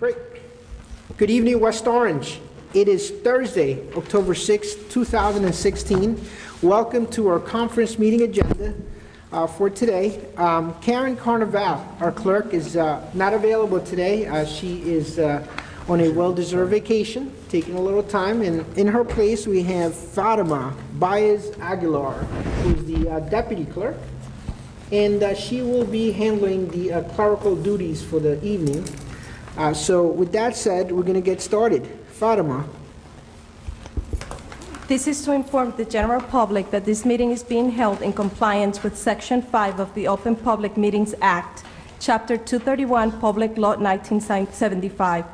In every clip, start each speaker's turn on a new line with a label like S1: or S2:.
S1: Great. Good evening, West Orange. It is Thursday, October 6, 2016. Welcome to our conference meeting agenda for today. Karen Carnival, our clerk, is not available today. She is on a well-deserved vacation, taking a little time. And in her place, we have Fatima Baez Aguilar, who's the deputy clerk. And she will be handling the clerical duties for the evening. So with that said, we're going to get started. Fatima.
S2: This is to inform the general public that this meeting is being held in compliance with Section 5 of the Open Public Meetings Act, Chapter 231, Public Law 1975.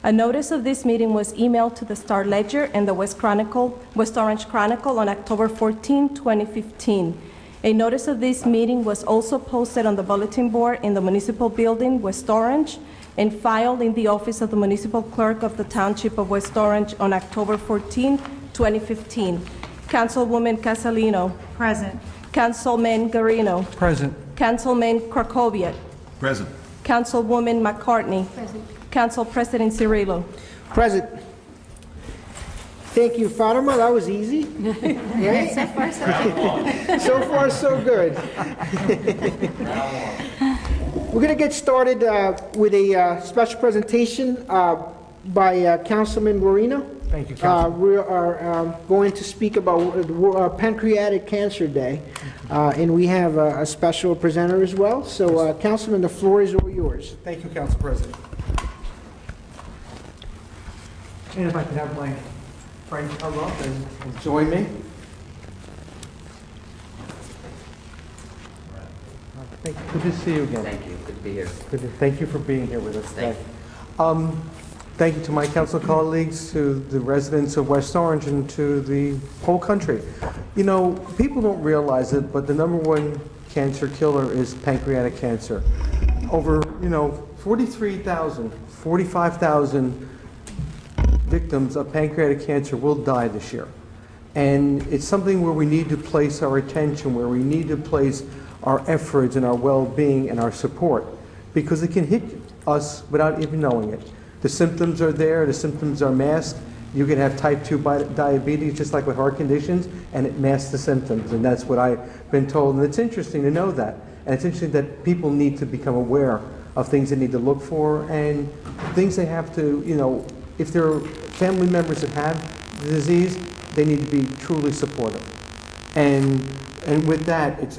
S2: A notice of this meeting was emailed to the Star Ledger and the West Orange Chronicle on October 14, 2015. A notice of this meeting was also posted on the bulletin board in the Municipal Building, West Orange, and filed in the office of the Municipal Clerk of the Township of West Orange on October 14, 2015. Councilwoman Casalino.
S3: Present.
S2: Councilman Garino.
S4: Present.
S2: Councilman Krakowiak.
S4: Present.
S2: Councilwoman McCartney. Present. Council President Cirillo.
S1: Present. Thank you, Fatima. That was easy. Right?
S3: So far, so good.
S1: So far, so good. We're going to get started with a special presentation by Councilman Guarino.
S4: Thank you, Councilman.
S1: We are going to speak about Pancreatic Cancer Day, and we have a special presenter as well. So, Councilman, the floor is all yours.
S4: Thank you, Council President. And if I could have my friend come up and join me. Thank you. Good to see you again.
S5: Thank you. Good to be here.
S4: Thank you for being here with us today.
S5: Thank
S4: Thank you to my council colleagues, to the residents of West Orange, and to the whole country. You know, people don't realize it, but the #1 cancer killer is pancreatic cancer. Over, 43,000, 45,000 victims of pancreatic cancer will die this year. And it's something where we need to place our attention, where we need to place our efforts and our well-being and our support, because it can hit us without even knowing it. The symptoms are there, the symptoms are masked. You can have type 2 diabetes, just like with heart conditions, and it masks the symptoms, and that's what I've been told. And it's interesting to know that. And it's interesting that people need to become aware of things they need to look for, and things they have to, if there are family members that have the disease, they need to be truly supportive. And with that, it's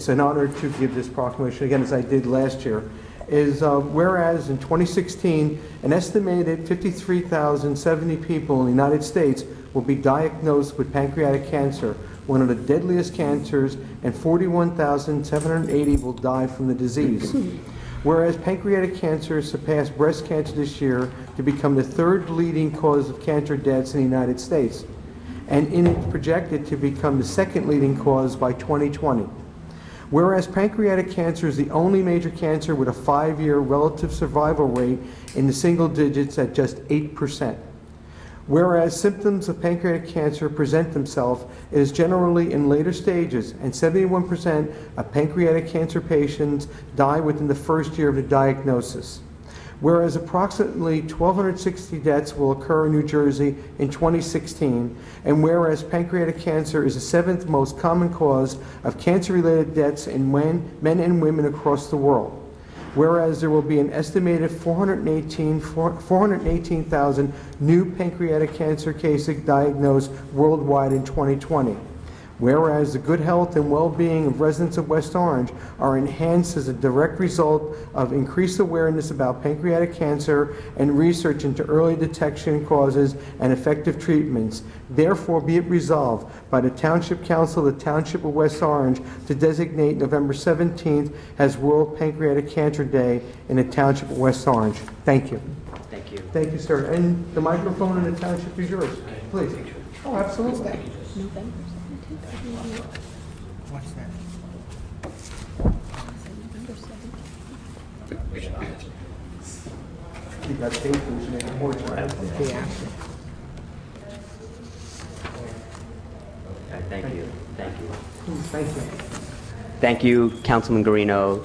S4: an honor to give this proclamation again, as I did last year. Whereas in 2016, an estimated 53,070 people in the United States will be diagnosed with pancreatic cancer, one of the deadliest cancers, and 41,780 will die from the disease. Whereas pancreatic cancer surpassed breast cancer this year to become the 3rd leading cause of cancer deaths in the United States, and it's projected to become the 2nd leading cause by 2020. Whereas pancreatic cancer is the only major cancer with a 5-year relative survival rate in the single digits at just 8%. Whereas symptoms of pancreatic cancer present themselves, it is generally in later stages, and 71% of pancreatic cancer patients die within the first year of the diagnosis. Whereas approximately 1,260 deaths will occur in New Jersey in 2016, and whereas pancreatic cancer is the 7th most common cause of cancer-related deaths in men and women across the world. Whereas there will be an estimated 418,000 new pancreatic cancer cases diagnosed worldwide in 2020. Whereas the good health and well-being of residents of West Orange are enhanced as a direct result of increased awareness about pancreatic cancer and research into early detection causes and effective treatments. Therefore, be it resolved by the Township Council of the Township of West Orange to designate November 17th as World Pancreatic Cancer Day in the Township of West Orange. Thank you.
S5: Thank you.
S4: Thank you, sir. And the microphone in the township is yours, please. Oh, absolutely.
S1: What's that?
S4: You got papers and reports.
S1: Yeah.
S5: Thank you. Thank you.
S4: Thank you.
S5: Thank you, Councilman Guarino.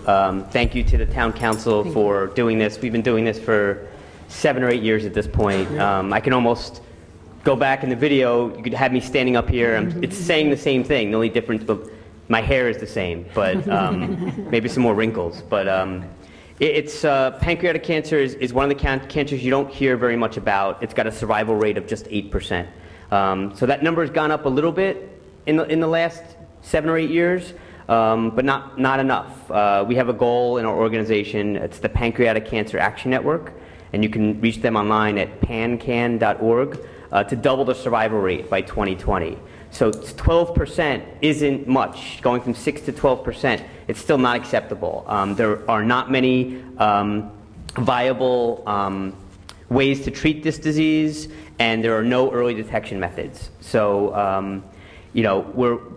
S5: Thank you to the Town Council for doing this. We've been doing this for 7 or 8 years at this point. I can almost go back in the video. You could have me standing up here. It's saying the same thing. The only difference, but my hair is the same, but maybe some more wrinkles. But it's pancreatic cancer is one of the cancers you don't hear very much about. It's got a survival rate of just 8%. So that number has gone up a little bit in the last 7 or 8 years, but not enough. We have a goal in our organization. It's the Pancreatic Cancer Action Network, and you can reach them online at pancan.org to double the survival rate by 2020. So 12% isn't much. Going from 6 to 12%, it's still not acceptable. There are not many viable ways to treat this disease, and there are no early detection methods. So, you know,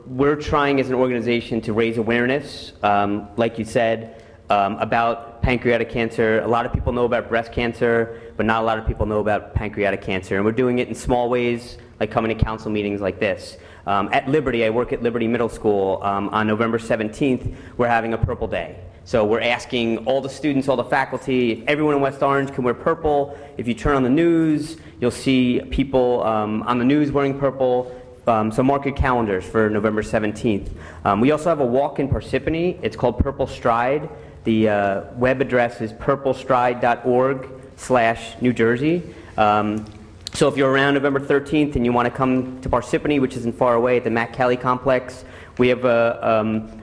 S5: we're trying as an organization to raise awareness, like you said, about pancreatic cancer. A lot of people know about breast cancer, but not a lot of people know about pancreatic cancer. And we're doing it in small ways, like coming to council meetings like this. At Liberty, I work at Liberty Middle School. On November 17th, we're having a Purple Day. So we're asking all the students, all the faculty, everyone in West Orange can wear purple. If you turn on the news, you'll see people on the news wearing purple. So mark your calendars for November 17th. We also have a walk in Parsippany. It's called Purple Stride. The web address is purplestride.org/New Jersey. So if you're around November 13th and you want to come to Parsippany, which isn't far away at the Mack Kelly complex, we have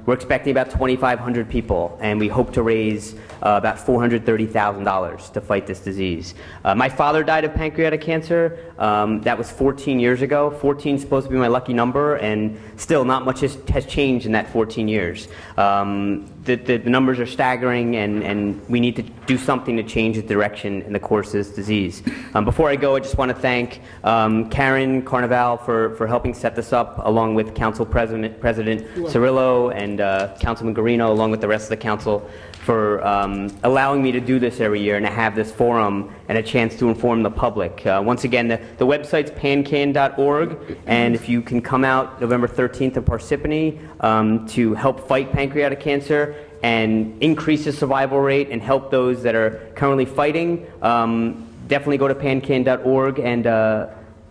S5: we're expecting about 2,500 people, and we hope to raise about $430,000 to fight this disease. My father died of pancreatic cancer. That was 14 years ago. 14 is supposed to be my lucky number, and still not much has changed in that 14 years. The numbers are staggering, and we need to do something to change the direction and the course of this disease. Before I go, I just want to thank Karen Carnival for helping set this up, along with Council President Cirillo and Councilman Garino, along with the rest of the council, for allowing me to do this every year and to have this forum and a chance to inform the public. Once again, the website's pancan.org, and if you can come out November 13th in Parsippany to help fight pancreatic cancer and increase the survival rate and help those that are currently fighting, definitely go to pancan.org,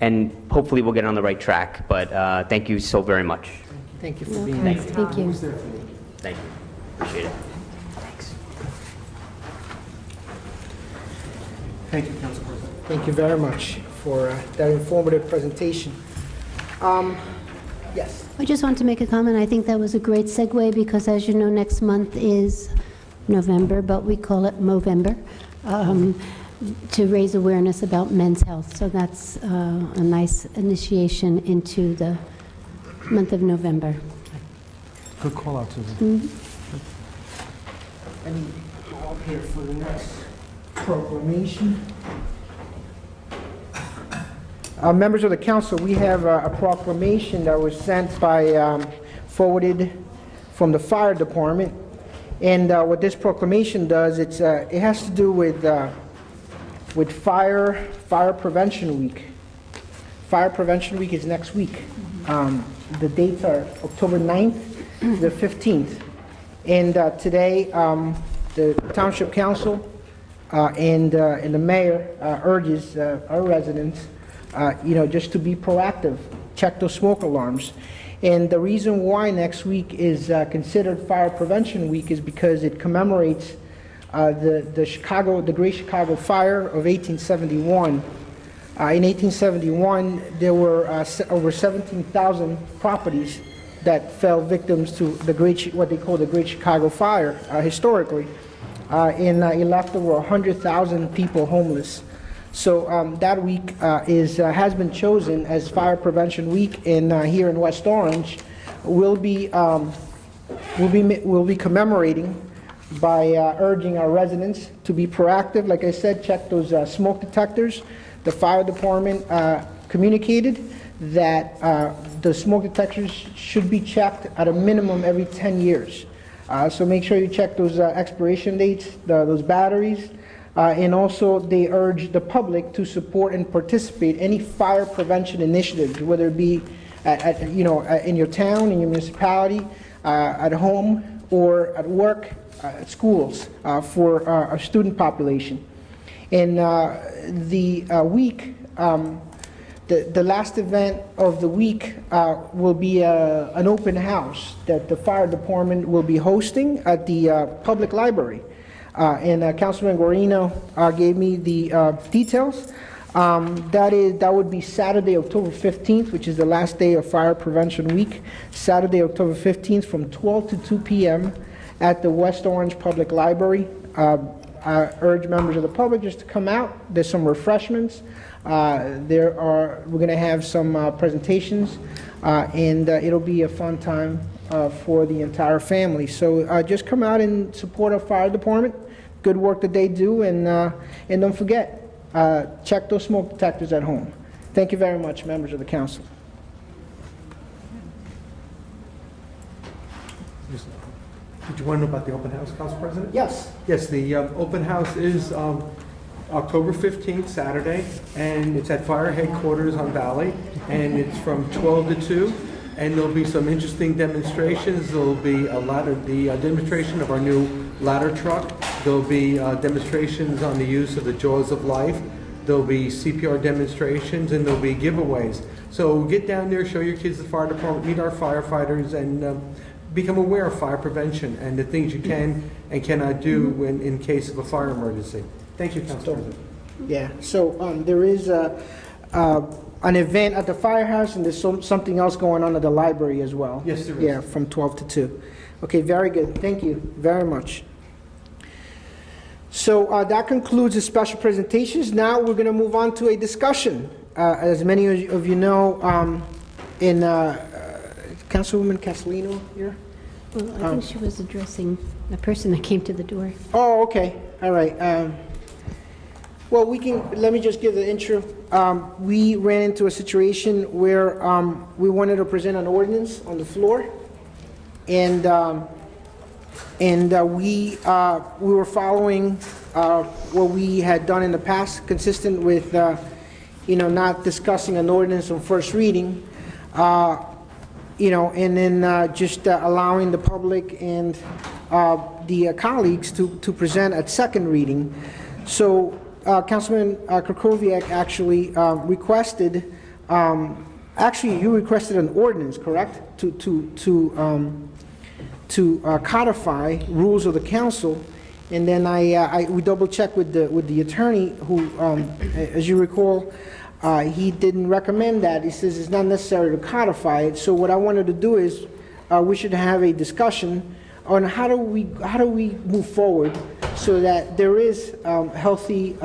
S5: and hopefully we'll get on the right track. But thank you so very much.
S1: Thank you for being
S6: Okay,
S1: here.
S6: thank you.
S5: Thank you. Appreciate it. Thanks.
S1: Thank you, Council President. Thank you very much for that informative presentation. Yes.
S6: I just want to make a comment. I think that was a great segue because, as you know, next month is November, but we call it Movember, to raise awareness about men's health. So that's a nice initiation into the month of November.
S4: Good call out, Susan.
S1: Any call here for the next proclamation? Members of the council, we have a proclamation that was sent by, forwarded from the fire department. And what this proclamation does, it has to do with Fire Prevention Week. Fire Prevention Week is next week. The dates are October 9th to the 15th. And today, the Township Council and the Mayor urges our residents, just to be proactive, check those smoke alarms. And the reason why next week is considered Fire Prevention Week is because it commemorates the Great Chicago Fire of 1871. In 1871, there were over 17,000 properties that fell victims to what they call the Great Chicago Fire historically, and it left over 100,000 people homeless. So that week has been chosen as Fire Prevention Week, and here in West Orange, we'll be commemorating by urging our residents to be proactive. Like I said, check those smoke detectors. The fire department communicated that the smoke detectors should be checked at a minimum every 10 years. So make sure you check those expiration dates, those batteries, and also they urge the public to support and participate in any fire prevention initiatives, whether it be in your town, in your municipality, at home, or at work, at schools, for our student population. And the week, the last event of the week will be an open house that the fire department will be hosting at the public library. And Councilman Guarino gave me the details. That would be Saturday, October 15th, which is the last day of Fire Prevention Week. Saturday, October 15th, from 12 to 2 p.m. at the West Orange Public Library. I urge members of the public just to come out. There's some refreshments. We're going to have some presentations, and it'll be a fun time for the entire family. So just come out and support our fire department. Good work that they do, and don't forget, check those smoke detectors at home. Thank you very much, members of the council.
S4: Did you want to know about the open house, Council President?
S1: Yes.
S4: Yes, the open house is October 15th, Saturday, and it's at Fire Headquarters on Valley, and it's from 12 to 2, and there'll be some interesting demonstrations. There'll be the demonstration of our new ladder truck. There'll be demonstrations on the use of the Jaws of Life. There'll be CPR demonstrations, and there'll be giveaways. So get down there, show your kids the fire department, meet our firefighters, and become aware of fire prevention and the things you can and cannot do in case of a fire emergency. Thank you, Council President.
S1: Yeah, so there is an event at the firehouse, and there's something else going on at the library as well.
S4: Yes, there is.
S1: Yeah, from 12 to 2. Okay, very good. Thank you very much. So that concludes the special presentations. Now we're going to move on to a discussion. As many of you know, Councilwoman Castellino here?
S6: Well, I think she was addressing the person that came to the door.
S1: Oh, okay. All right. Well, let me just give the intro. We ran into a situation where we wanted to present an ordinance on the floor, and we were following what we had done in the past, consistent with not discussing an ordinance on first reading, and then just allowing the public and the colleagues to present at second reading. So Councilman Krakowiak actually requested, you requested an ordinance, correct? To codify rules of the council, and then we double checked with the attorney, who, as you recall, he didn't recommend that. He says it's not necessary to codify it. So what I wanted to do is we should have a discussion on how do we move forward so that there is healthy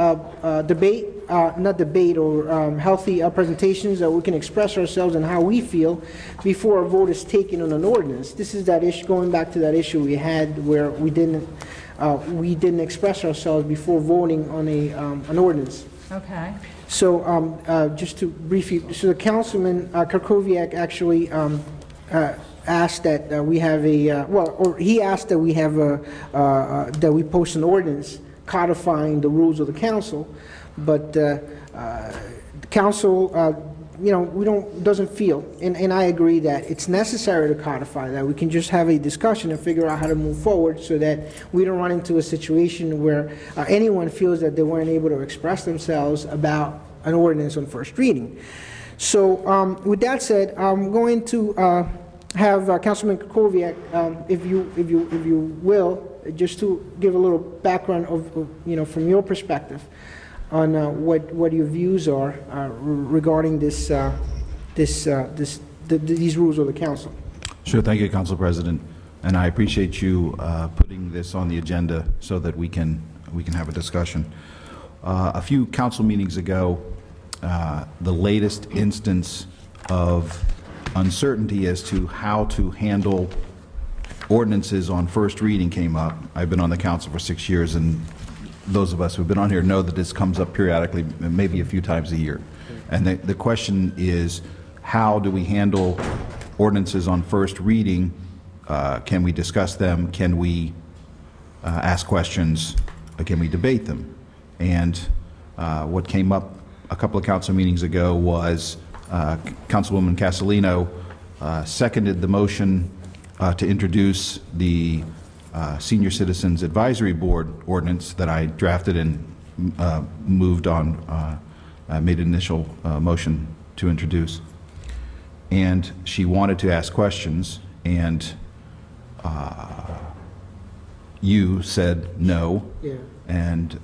S1: debate, healthy presentations that we can express ourselves and how we feel before a vote is taken on an ordinance. This is that issue, going back to that issue we had where we didn't express ourselves before voting on an ordinance.
S3: Okay.
S1: So just to briefly, so the Councilman Krakowiak actually asked that we have he asked that we have that we post an ordinance codifying the rules of the council, but the council, doesn't feel, and I agree that it's necessary to codify that. We can just have a discussion and figure out how to move forward so that we don't run into a situation where anyone feels that they weren't able to express themselves about an ordinance on first reading. So with that said, I'm going to have Councilman Krakowiak, if you will, just to give a little background of from your perspective on what your views are regarding these rules of the council.
S7: Sure, thank you, Council President, and I appreciate you putting this on the agenda so that we can have a discussion. A few council meetings ago, the latest instance of uncertainty as to how to handle ordinances on first reading came up. I've been on the council for 6 years, and those of us who've been on here know that this comes up periodically, maybe a few times a year. And the question is, how do we handle ordinances on first reading? Can we discuss them? Can we ask questions? Can we debate them? And what came up a couple of council meetings ago was Councilwoman Castellino seconded the motion to introduce the Senior Citizens Advisory Board ordinance that I drafted and moved on, made an initial motion to introduce. And she wanted to ask questions, and you said no.
S1: Yeah.
S7: And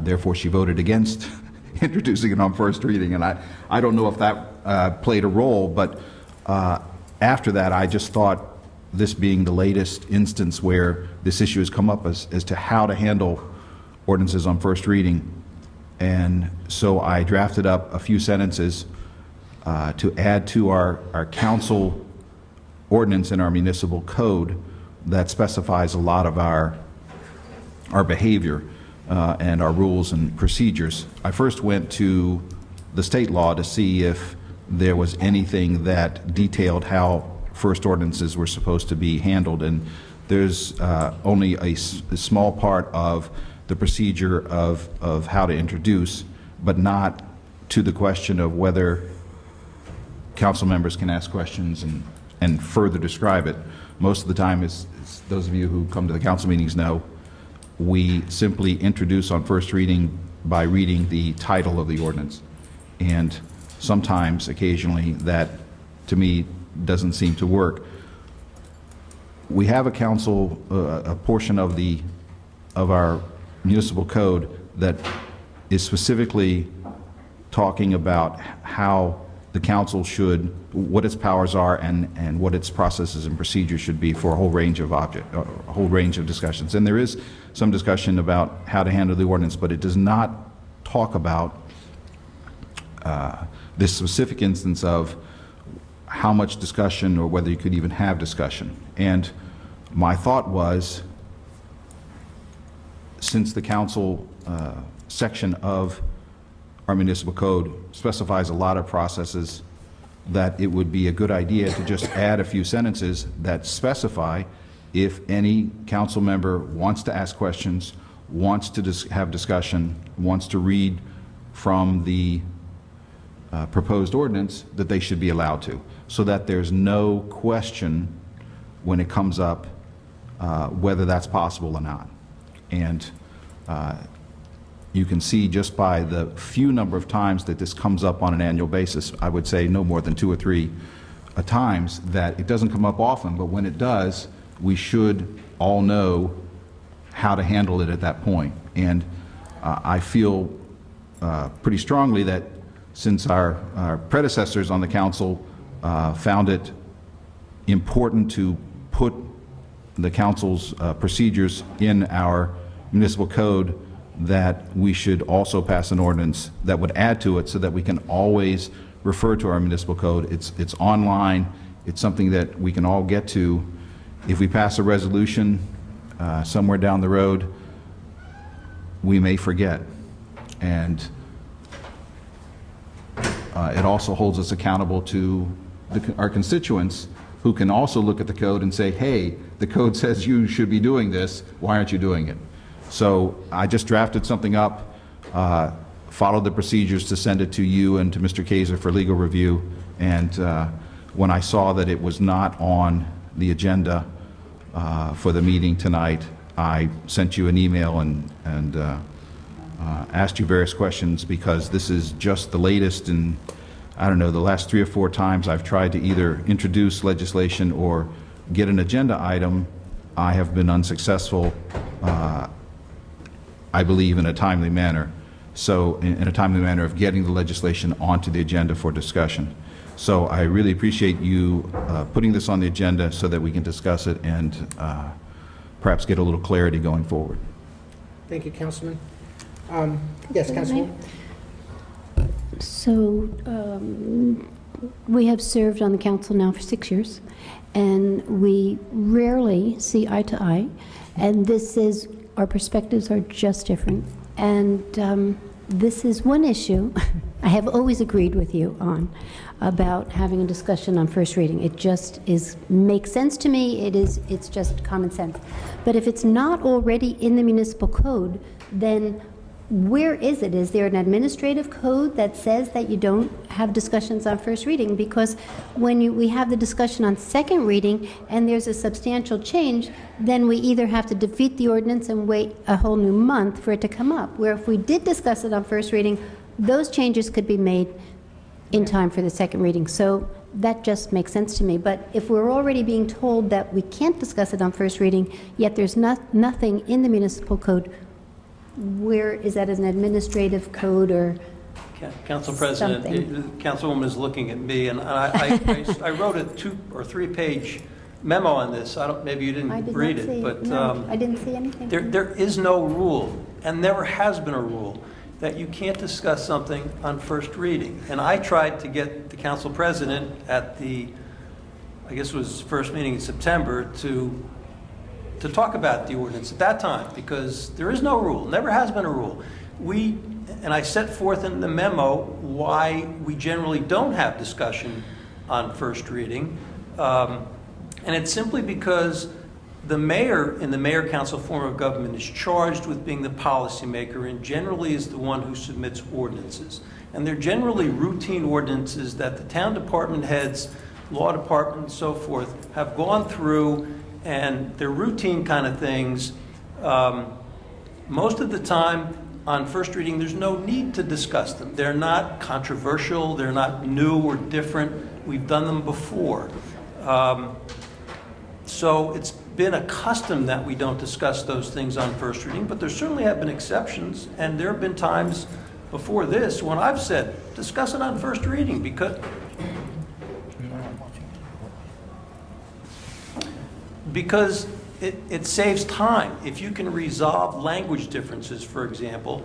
S7: therefore she voted against introducing it on first reading. And I don't know if that played a role, but after that I just thought, this being the latest instance where this issue has come up as to how to handle ordinances on first reading. And so I drafted up a few sentences to add to our council ordinance in our municipal code that specifies a lot of our behavior and our rules and procedures. I first went to the state law to see if there was anything that detailed how first ordinances were supposed to be handled, and there's only a small part of the procedure of how to introduce, but not to the question of whether council members can ask questions and further describe it. Most of the time, as those of you who come to the council meetings know, we simply introduce on first reading by reading the title of the ordinance. And sometimes, occasionally, that, to me, doesn't seem to work. We have a council, a portion of our municipal code that is specifically talking about how the council should, what its powers are, and what its processes and procedures should be for a whole range of discussions. And there is some discussion about how to handle the ordinance, but it does not talk about this specific instance of how much discussion or whether you could even have discussion. And my thought was, since the council section of our municipal code specifies a lot of processes, that it would be a good idea to just add a few sentences that specify if any council member wants to ask questions, wants to have discussion, wants to read from the proposed ordinance, that they should be allowed to, so that there's no question when it comes up whether that's possible or not. And you can see just by the few number of times that this comes up on an annual basis, I would say no more than 2 or 3 times, that it doesn't come up often, but when it does, we should all know how to handle it at that point. And I feel pretty strongly that since our predecessors on the council found it important to put the council's procedures in our municipal code, that we should also pass an ordinance that would add to it so that we can always refer to our municipal code. It's online. It's something that we can all get to. If we pass a resolution somewhere down the road, we may forget. And it also holds us accountable to our constituents, who can also look at the code and say, hey, the code says you should be doing this, why aren't you doing it? So I just drafted something up, followed the procedures to send it to you and to Mr. Kaiser for legal review, and when I saw that it was not on the agenda for the meeting tonight, I sent you an email and asked you various questions, because this is just the latest in, I don't know, the last 3 or 4 times I've tried to either introduce legislation or get an agenda item. I have been unsuccessful, I believe, in a timely manner. So in a timely manner of getting the legislation onto the agenda for discussion. So I really appreciate you putting this on the agenda so that we can discuss it and perhaps get a little clarity going forward.
S1: Thank you, Councilman. Yes, Councilman.
S6: So we have served on the council now for 6 years, and we rarely see eye to eye, and this is, our perspectives are just different. And this is one issue I have always agreed with you on, about having a discussion on first reading. It just makes sense to me. It's just common sense. But if it's not already in the municipal code, then where is it? Is there an administrative code that says that you don't have discussions on first reading? Because when we have the discussion on second reading and there's a substantial change, then we either have to defeat the ordinance and wait a whole new month for it to come up. Where if we did discuss it on first reading, those changes could be made in time for the second reading. So that just makes sense to me. But if we're already being told that we can't discuss it on first reading, yet there's nothing in the municipal code, where is that as an administrative code or
S3: Council President,
S6: something?
S3: the Councilwoman is looking at me, and I wrote a 2 or 3 page memo on this. Maybe you didn't
S6: I did
S3: read
S6: not
S3: it,
S6: see,
S3: but
S6: no, I didn't see anything.
S3: there is no rule, and never has been a rule, that you can't discuss something on first reading. And I tried to get the Council President at the, I guess it was first meeting in September, to talk about the ordinance at that time, because there is no rule, never has been a rule. And I set forth in the memo why we generally don't have discussion on first reading. And it's simply because the mayor in the mayor-council form of government is charged with being the policymaker and generally is the one who submits ordinances. And they're generally routine ordinances that the town department heads, law department, and so forth have gone through, and they're routine kind of things. Most of the time on first reading, there's no need to discuss them. They're not controversial, they're not new or different. We've done them before. So it's been a custom that we don't discuss those things on first reading, but there certainly have been exceptions, and there have been times before this when I've said, discuss it on first reading, because it saves time. If you can resolve language differences, for example,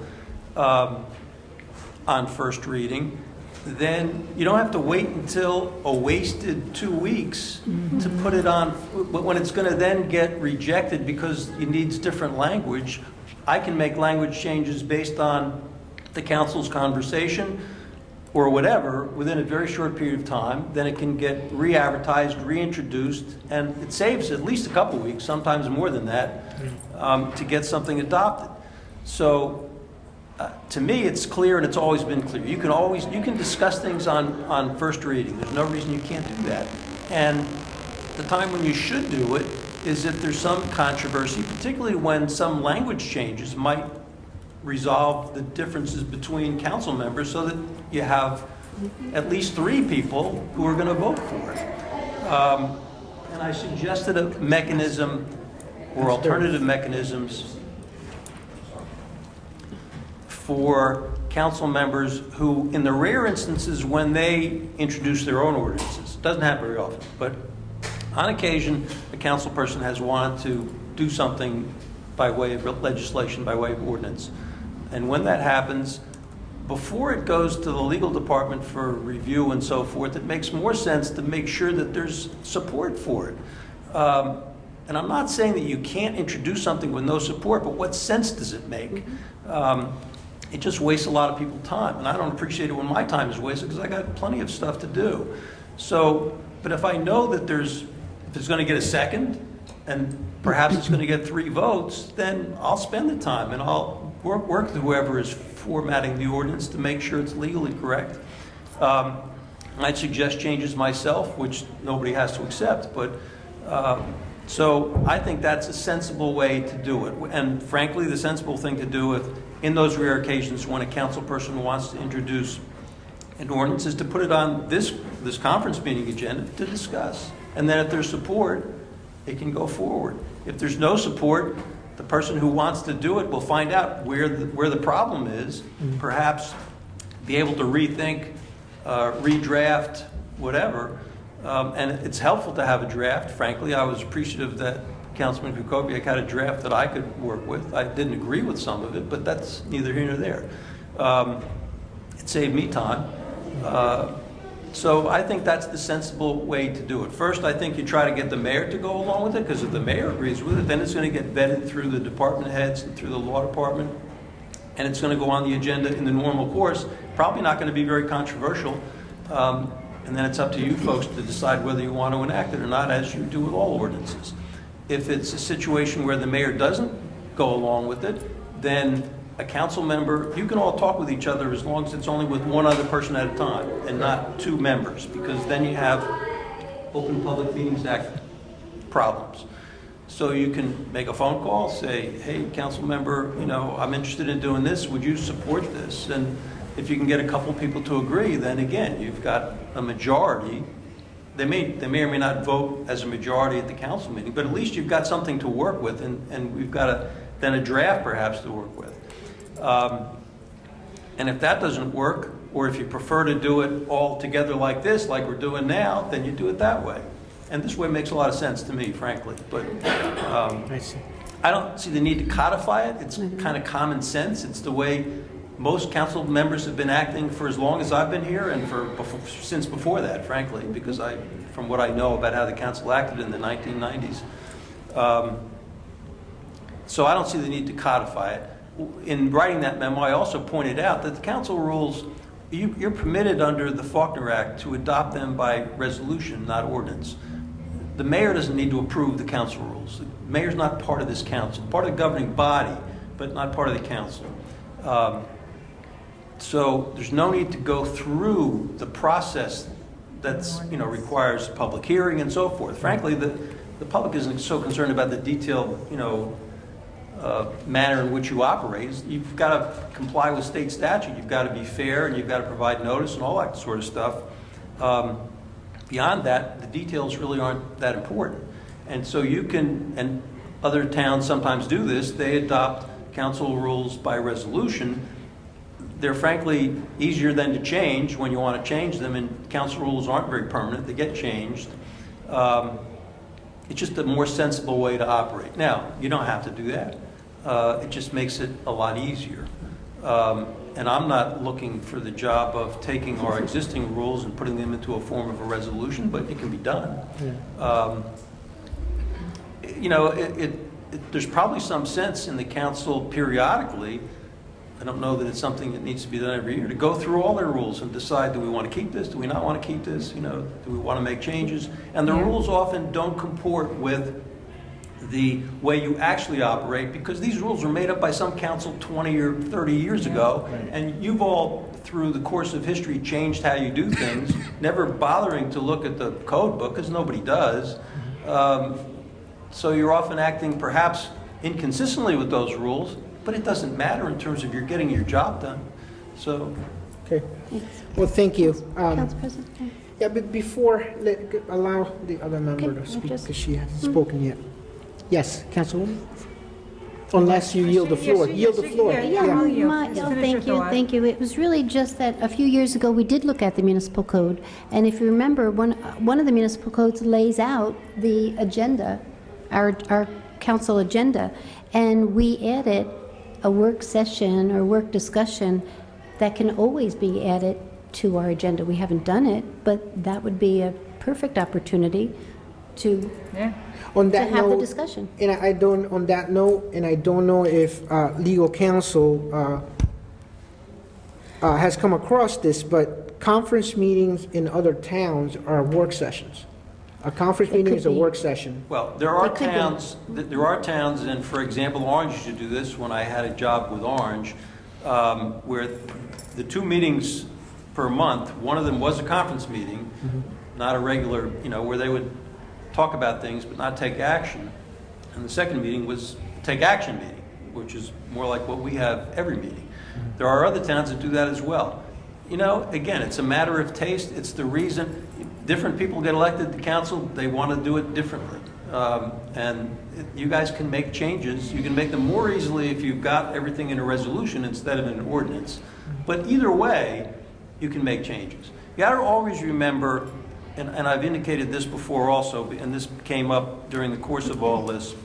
S3: on first reading, then you don't have to wait until a wasted 2 weeks to put it on. When it's going to then get rejected because it needs different language, I can make language changes based on the council's conversation or whatever within a very short period of time. Then it can get re-advertised, reintroduced, and it saves at least a couple weeks, sometimes more than that, to get something adopted. So to me, it's clear, and it's always been clear. You can discuss things on first reading. There's no reason you can't do that. And the time when you should do it is if there's some controversy, particularly when some language changes might resolve the differences between council members so that you have at least 3 people who are going to vote for it. And I suggested a mechanism or alternative mechanisms for council members who, in the rare instances when they introduce their own ordinances, doesn't happen very often, but on occasion, a council person has wanted to do something by way of legislation, by way of ordinance. And when that happens, before it goes to the legal department for review and so forth, it makes more sense to make sure that there's support for it. And I'm not saying that you can't introduce something with no support, but what sense does it make? It just wastes a lot of people's time, and I don't appreciate it when my time is wasted because I got plenty of stuff to do. So, but if I know that if it's going to get a second, and perhaps it's going to get 3 votes, then I'll spend the time and I'll work with whoever is formatting the ordinance to make sure it's legally correct. I'd suggest changes myself, which nobody has to accept, but so I think that's a sensible way to do it. And frankly, the sensible thing to do in those rare occasions when a council person wants to introduce an ordinance is to put it on this conference meeting agenda to discuss. And then if there's support, it can go forward. If there's no support, the person who wants to do it will find out where the problem is, perhaps be able to rethink, redraft, whatever. And it's helpful to have a draft. Frankly, I was appreciative that Councilman Kukoviac had a draft that I could work with. I didn't agree with some of it, but that's neither here nor there. It saved me time. So I think that's the sensible way to do it. First, I think you try to get the mayor to go along with it, because if the mayor agrees with it, then it's going to get vetted through the department heads and through the law department, and it's going to go on the agenda in the normal course. Probably not going to be very controversial. And then it's up to you folks to decide whether you want to enact it or not, as you do with all ordinances. If it's a situation where the mayor doesn't go along with it, then a council member, you can all talk with each other as long as it's only with one other person at a time and not two members, because then you have Open Public Meetings Act problems. So you can make a phone call, say, hey, council member, I'm interested in doing this. Would you support this? And if you can get a couple people to agree, then again, you've got a majority. They may or may not vote as a majority at the council meeting, but at least you've got something to work with, and we've got then a draft perhaps to work with. And if that doesn't work, or if you prefer to do it all together like this, like we're doing now, then you do it that way. And this way makes a lot of sense to me, frankly. But I don't see the need to codify it. It's kind of common sense. It's the way most council members have been acting for as long as I've been here, and since before that, frankly, because from what I know about how the council acted in the 1990s. So I don't see the need to codify it. In writing that memo, I also pointed out that the council rules, you're permitted under the Faulkner Act to adopt them by resolution, not ordinance. The mayor doesn't need to approve the council rules. The mayor's not part of this council, part of the governing body, but not part of the council. So there's no need to go through the process that's requires public hearing and so forth. Frankly, the public isn't so concerned about the detailed manner in which you operate. You've got to comply with state statute. You've got to be fair, and you've got to provide notice and all that sort of stuff. Beyond that, the details really aren't that important. And so you can, and other towns sometimes do this, they adopt council rules by resolution. They're frankly easier than to change when you want to change them, and council rules aren't very permanent. They get changed. It's just a more sensible way to operate. Now, you don't have to do that. It just makes it a lot easier. And I'm not looking for the job of taking our existing rules and putting them into a form of a resolution, but it can be done. Yeah. There's probably some sense in the council periodically, I don't know that it's something that needs to be done every year, to go through all their rules and decide, do we want to keep this? Do we not want to keep this? Do we want to make changes? And the rules often don't comport with the way you actually operate, because these rules were made up by some council 20 or 30 years ago, and you've all, through the course of history, changed how you do things, never bothering to look at the code book, because nobody does. So you're often acting perhaps inconsistently with those rules, but it doesn't matter in terms of you're getting your job done. So,
S1: okay. Well, thank you.
S6: Council President?
S1: Yeah, but before, allow the other member to speak, because she hasn't spoken yet. Yes, Councilwoman? Unless you yield the floor. Yield the floor.
S6: Thank you. It was really just that a few years ago, we did look at the municipal code. And if you remember, one of the municipal codes lays out the agenda, our council agenda. And we added a work session or work discussion that can always be added to our agenda. We haven't done it, but that would be a perfect opportunity to have the discussion.
S1: And I don't know if legal counsel has come across this, but conference meetings in other towns are work sessions. A conference meeting is a work session.
S3: Well, there are towns, and for example, Orange used to do this when I had a job with Orange, where the 2 meetings per month, one of them was a conference meeting, not a regular, where they would talk about things but not take action. And the second meeting was a take action meeting, which is more like what we have every meeting. There are other towns that do that as well. Again, it's a matter of taste. It's the reason different people get elected to council. They want to do it differently. And you guys can make changes. You can make them more easily if you've got everything in a resolution instead of in an ordinance. But either way, you can make changes. You got to always remember, and I've indicated this before also, and this came up during the course of all this,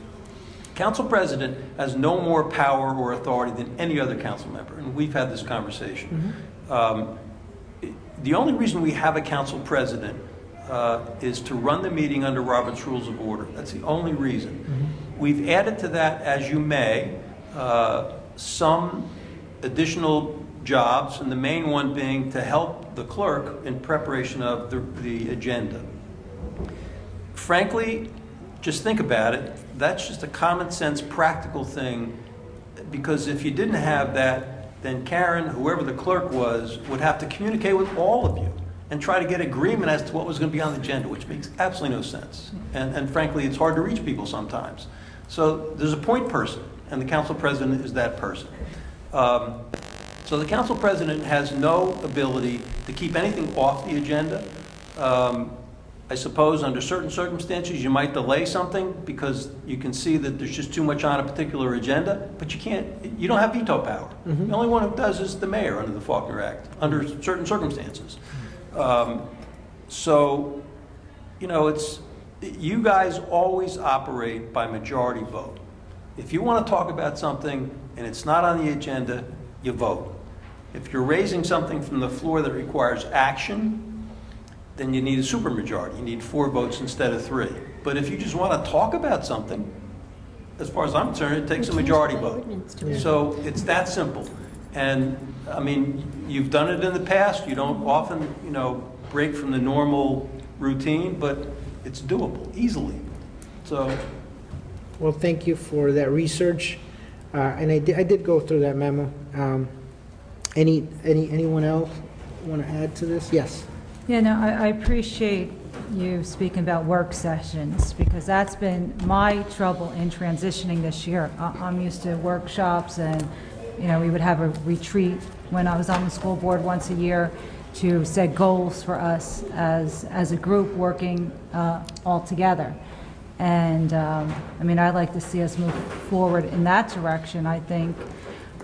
S3: council president has no more power or authority than any other council member, and we've had this conversation. The only reason we have a council president is to run the meeting under Robert's Rules of Order. That's the only reason. We've added to that, as you may, some additional jobs, and the main one being to help the clerk in preparation of the agenda. Frankly, just think about it. That's just a common sense, practical thing. because if you didn't have that, then Karen, whoever the clerk was, would have to communicate with all of you and try to get agreement as to what was going to be on the agenda, which makes absolutely no sense. And frankly, it's hard to reach people sometimes. So there's a point person, and the council president is that person. So the council president has no ability to keep anything off the agenda. I suppose under certain circumstances you might delay something because you can see that there's just too much on a particular agenda, but you don't have veto power. The only one who does is the mayor under the Faulkner Act, under certain circumstances. So, you know, you guys always operate by majority vote. If you want to talk about something and it's not on the agenda, you vote. If you're raising something from the floor that requires action, then you need a supermajority. You need 4 votes instead of 3. But if you just want to talk about something, as far as I'm concerned, it takes a majority vote. So it's that simple. And I mean, you've done it in the past. You don't often, you know, break from the normal routine, but it's doable easily. So,
S1: Well, thank you for that research. And I did go through that memo. Anyone else want to add to this? Yes.
S8: Yeah, no, I appreciate you speaking about work sessions, because that's been my trouble in transitioning this year. I'm used to workshops, and, you know, we would have a retreat when I was on the school board once a year to set goals for us as a group working all together. And, I mean, I'd like to see us move forward in that direction. I think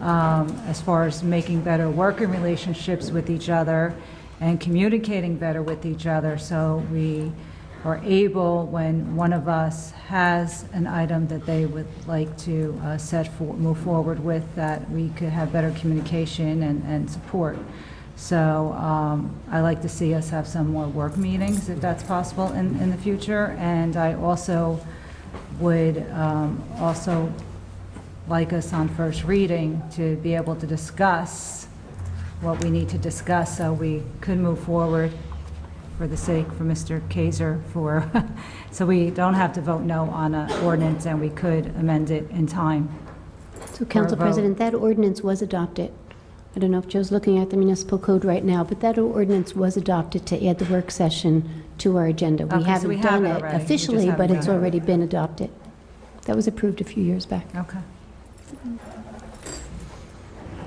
S8: as far as making better working relationships with each other and communicating better with each other, so we are able, when one of us has an item that they would like to move forward with, that we could have better communication and support. So I like to see us have some more work meetings, if that's possible, in the future. And I also would also like us on first reading to be able to discuss what we need to discuss, so we could move forward for the sake for Mr. Kaiser, so we don't have to vote no on an ordinance, and we could amend it in time.
S6: So, Council
S8: vote.
S6: President, that ordinance was adopted. I don't know if Joe's looking at the municipal code right now, but that ordinance was adopted to add the work session to our agenda.
S8: Okay,
S6: We
S8: so
S6: haven't
S8: we have
S6: done
S8: it
S6: it
S8: already. We just
S6: officially,
S8: haven't
S6: but it's
S8: done it.
S6: already been adopted. That was approved a few years back.
S8: Okay.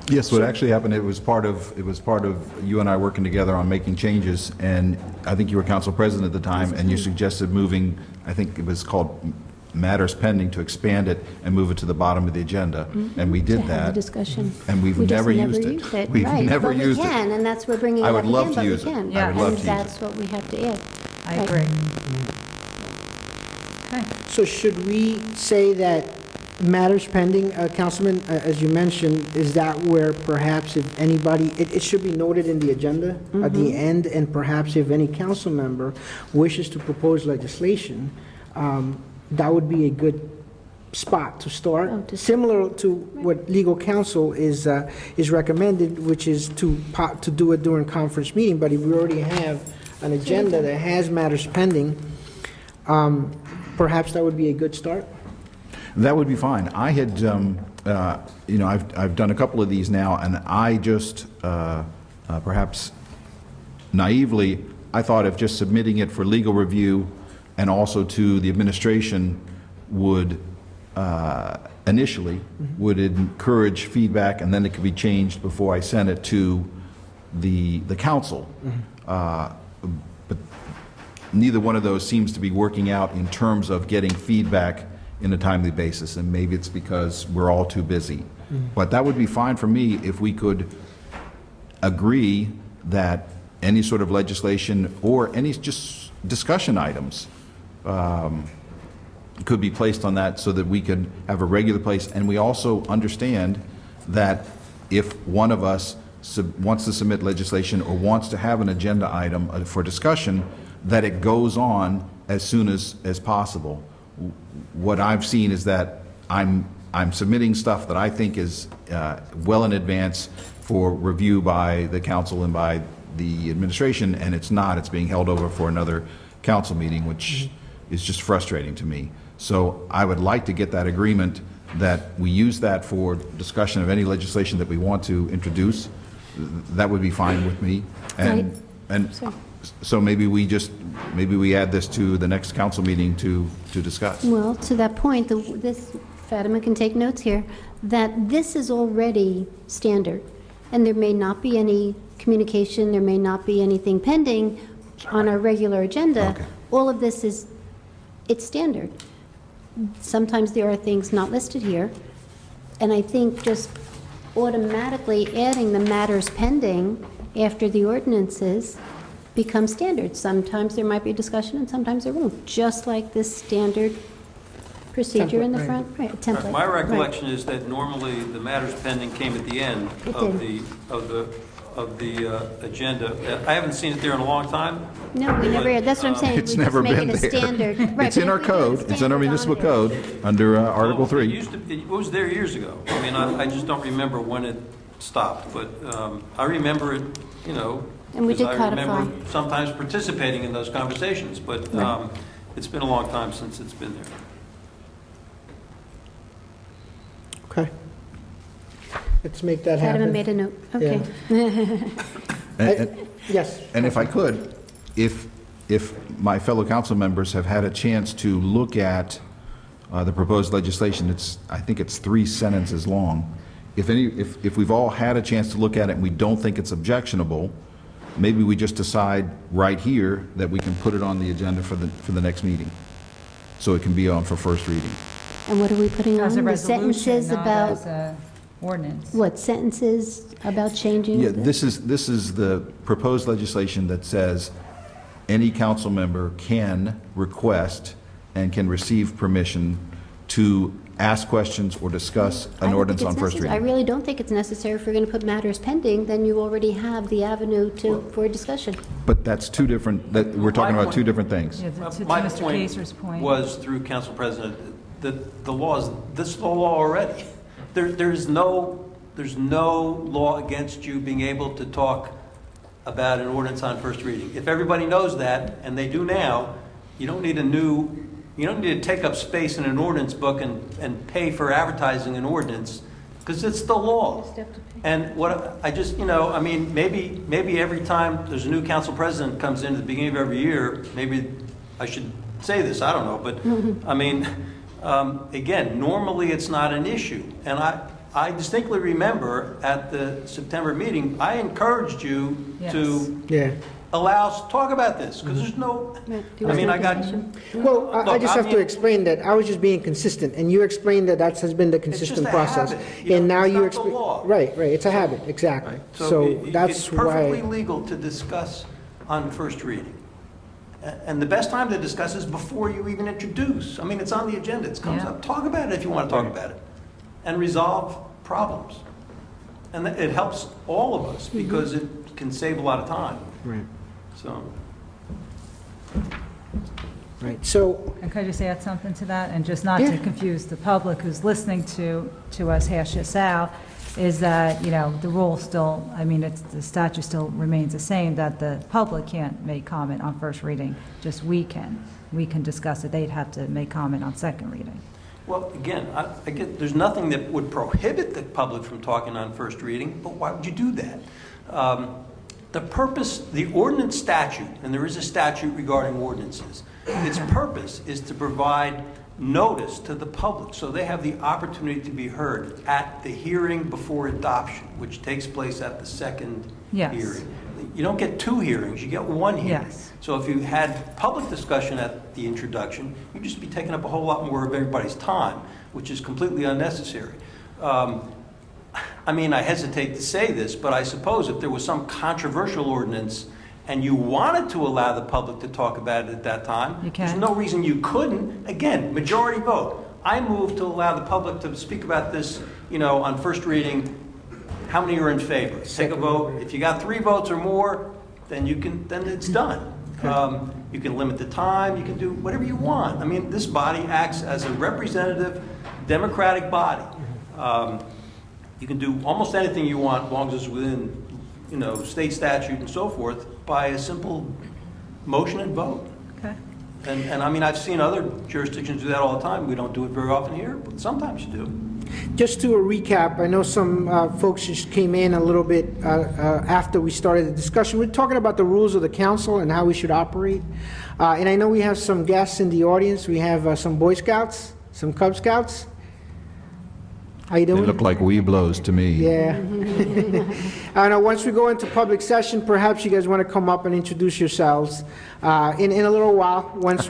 S7: Yes, what actually happened, it was part of you and I working together on making changes, and I think you were council president at the time, and you suggested moving, I think it was called matters pending, to expand it and move it to the bottom of the agenda, and we
S6: To
S7: did
S6: have the
S7: that.
S6: discussion.
S7: And we've
S6: We just
S7: never used it. We've
S6: Right,
S7: never
S6: but we
S7: used it.
S6: can, and that's, we're bringing it
S7: I
S6: up
S7: would
S6: again,
S7: love to
S6: but we
S7: use it.
S6: can.
S8: I would
S7: love to use it.
S6: And that's what we have to add.
S8: I
S6: Right.
S8: agree. Okay.
S1: So should we say that matters pending, Councilman, as you mentioned, is that where perhaps if anybody, it should be noted in the agenda at the end, and perhaps if any council member wishes to propose legislation, that would be a good spot to start,
S6: Oh,
S1: similar to what legal counsel is recommended, which is to do it during conference meeting. But if we already have an agenda that has matters pending, perhaps that would be a good start.
S7: That would be fine. I had, you know, I've done a couple of these now, and I just, perhaps naively, I thought if just submitting it for legal review and also to the administration would, initially, would encourage feedback, and then it could be changed before I sent it to the council. But neither one of those seems to be working out in terms of getting feedback in a timely basis, and maybe it's because we're all too busy. But that would be fine for me if we could agree that any sort of legislation or any just discussion items could be placed on that, so that we could have a regular place. And we also understand that if one of us wants to submit legislation or wants to have an agenda item for discussion, that it goes on as soon as possible. What I've seen is that I'm submitting stuff that I think is well in advance for review by the council and by the administration, and it's not. It's being held over for another council meeting, which is just frustrating to me. So I would like to get that agreement that we use that for discussion of any legislation that we want to introduce, that would be fine with me. And,
S6: Right.
S7: and
S6: Sorry.
S7: so maybe we add this to the next council meeting to discuss.
S6: Well, to that point, Fatima can take notes here, that this is already standard, and there may not be any communication, there may not be anything pending on our regular agenda.
S7: Okay.
S6: All of this it's standard. Sometimes there are things not listed here, and I think just automatically adding the matters pending after the ordinances becomes standard. Sometimes there might be discussion, and sometimes there won't, just like this standard procedure in the
S1: Template,
S6: front, right, a template.
S3: My
S6: right.
S3: recollection is that normally the matters pending came at the end
S6: It
S3: of
S6: did.
S3: the agenda. I haven't seen it there in a long time.
S6: No, we never,
S3: But,
S6: that's what I'm saying.
S7: It's
S6: We just
S7: never
S6: make
S7: been
S6: it a
S7: there.
S6: standard. Right,
S7: It's
S6: but
S7: in
S6: if
S7: our
S6: we do it
S7: code, it's in our
S6: standard
S7: municipal
S6: on there.
S7: code, under Article
S3: It
S7: 3.
S3: it was there years ago. I mean, I just don't remember when it stopped, but I remember it, you know,
S6: And we did
S3: because I remember
S6: codify.
S3: sometimes participating in those conversations, but it's been a long time since it's been there.
S1: Okay. Let's make that
S6: Fatima
S1: happen.
S6: made a note, okay.
S7: And-
S1: Yes.
S7: And if I could, if my fellow council members have had a chance to look at the proposed legislation, I think it's 3 sentences long. If we've all had a chance to look at it and we don't think it's objectionable, maybe we just decide right here that we can put it on the agenda for the next meeting, so it can be on for first reading.
S6: And what are we putting on?
S8: As a
S6: The
S8: resolution,
S6: sentences
S8: not
S6: about,
S8: as a ordinance.
S6: what, sentences about changing?
S7: Yeah,
S6: the-
S7: this is the proposed legislation that says any council member can request and can receive permission to ask questions or discuss
S6: I
S7: an
S6: don't
S7: ordinance
S6: think
S7: on
S6: it's
S7: first
S6: necessary. I
S7: reading.
S6: really don't think it's necessary. If we're going to put matters pending, then you already have the avenue for discussion.
S7: But that's two different, we're talking about two different things.
S8: Yeah, to
S3: My
S8: Mr.
S3: point
S8: Kacer's point.
S3: was, through Council President, that the law is, this is the law already. There's no law against you being able to talk about an ordinance on first reading. If everybody knows that, and they do now, you don't need to take up space in an ordinance book and pay for advertising an ordinance, because it's the law. And what I just, I mean, maybe every time there's a new council president comes in at the beginning of every year, maybe I should say this, I don't know, but I mean, again, normally it's not an issue. And I distinctly remember at the September meeting, I encouraged you
S8: Yes.
S3: to
S1: Yeah.
S3: allow us to talk about this, because there's no,
S6: Right. There
S3: I
S6: was
S3: mean,
S6: no
S3: I got,
S6: discussion.
S1: Well, I
S3: Look,
S1: just
S3: I
S1: have to
S3: mean-
S1: explain that I was just being consistent, and you explained that has been the consistent
S3: a
S1: process.
S3: habit, you
S1: And
S3: know,
S1: now
S3: it's
S1: you
S3: not the law.
S1: Right, it's a habit, exactly. So
S3: it's
S1: that's
S3: perfectly
S1: why,
S3: legal to discuss on first reading. And the best time to discuss is before you even introduce. I mean, it's on the agenda, it comes
S8: Yeah.
S3: up. Talk about it if you want to talk about it. And resolve problems. And it helps all of us, because it can save a lot of time.
S1: right,
S3: So,
S1: right. So,
S8: And could I just add something to that? And just not
S1: Yeah.
S8: to confuse the public who's listening to us hash this out, is that, the rule still, I mean, the statute still remains the same, that the public can't make comment on first reading, just we can. We can discuss it. They'd have to make comment on second reading.
S3: well, again, I get, there's nothing that would prohibit the public from talking on first reading, but why would you do that? The purpose, the ordinance statute, and there is a statute regarding ordinances, its purpose is to provide notice to the public, so they have the opportunity to be heard at the hearing before adoption, which takes place at the second
S8: Yes.
S3: hearing. You don't get 2 hearings, you get 1 hearing.
S8: Yes.
S3: So if you had public discussion at the introduction, you'd just be taking up a whole lot more of everybody's time, which is completely unnecessary. I mean, I hesitate to say this, but I suppose if there was some controversial ordinance and you wanted to allow the public to talk about it at that time,
S8: You can.
S3: there's no reason you couldn't. Again, majority vote. I move to allow the public to speak about this, on first reading. How many are in favor? Take a vote. If you got 3 votes or more, then then it's done. You can limit the time, you can do whatever you want. I mean, this body acts as a representative, democratic body. You can do almost anything you want, as long as it's within, state statute and so forth, by a simple motion and vote.
S8: Okay?
S3: And I mean, I've seen other jurisdictions do that all the time. We don't do it very often here, but sometimes you do.
S1: Just to a recap, I know some folks just came in a little bit after we started the discussion. We're talking about the rules of the council and how we should operate. And I know we have some guests in the audience. We have some Boy Scouts, some Cub Scouts. How you
S7: They
S1: doing?
S7: look like Weeblos to me.
S1: Yeah. I know, once we go into public session, perhaps you guys want to come up and introduce yourselves in a little while, once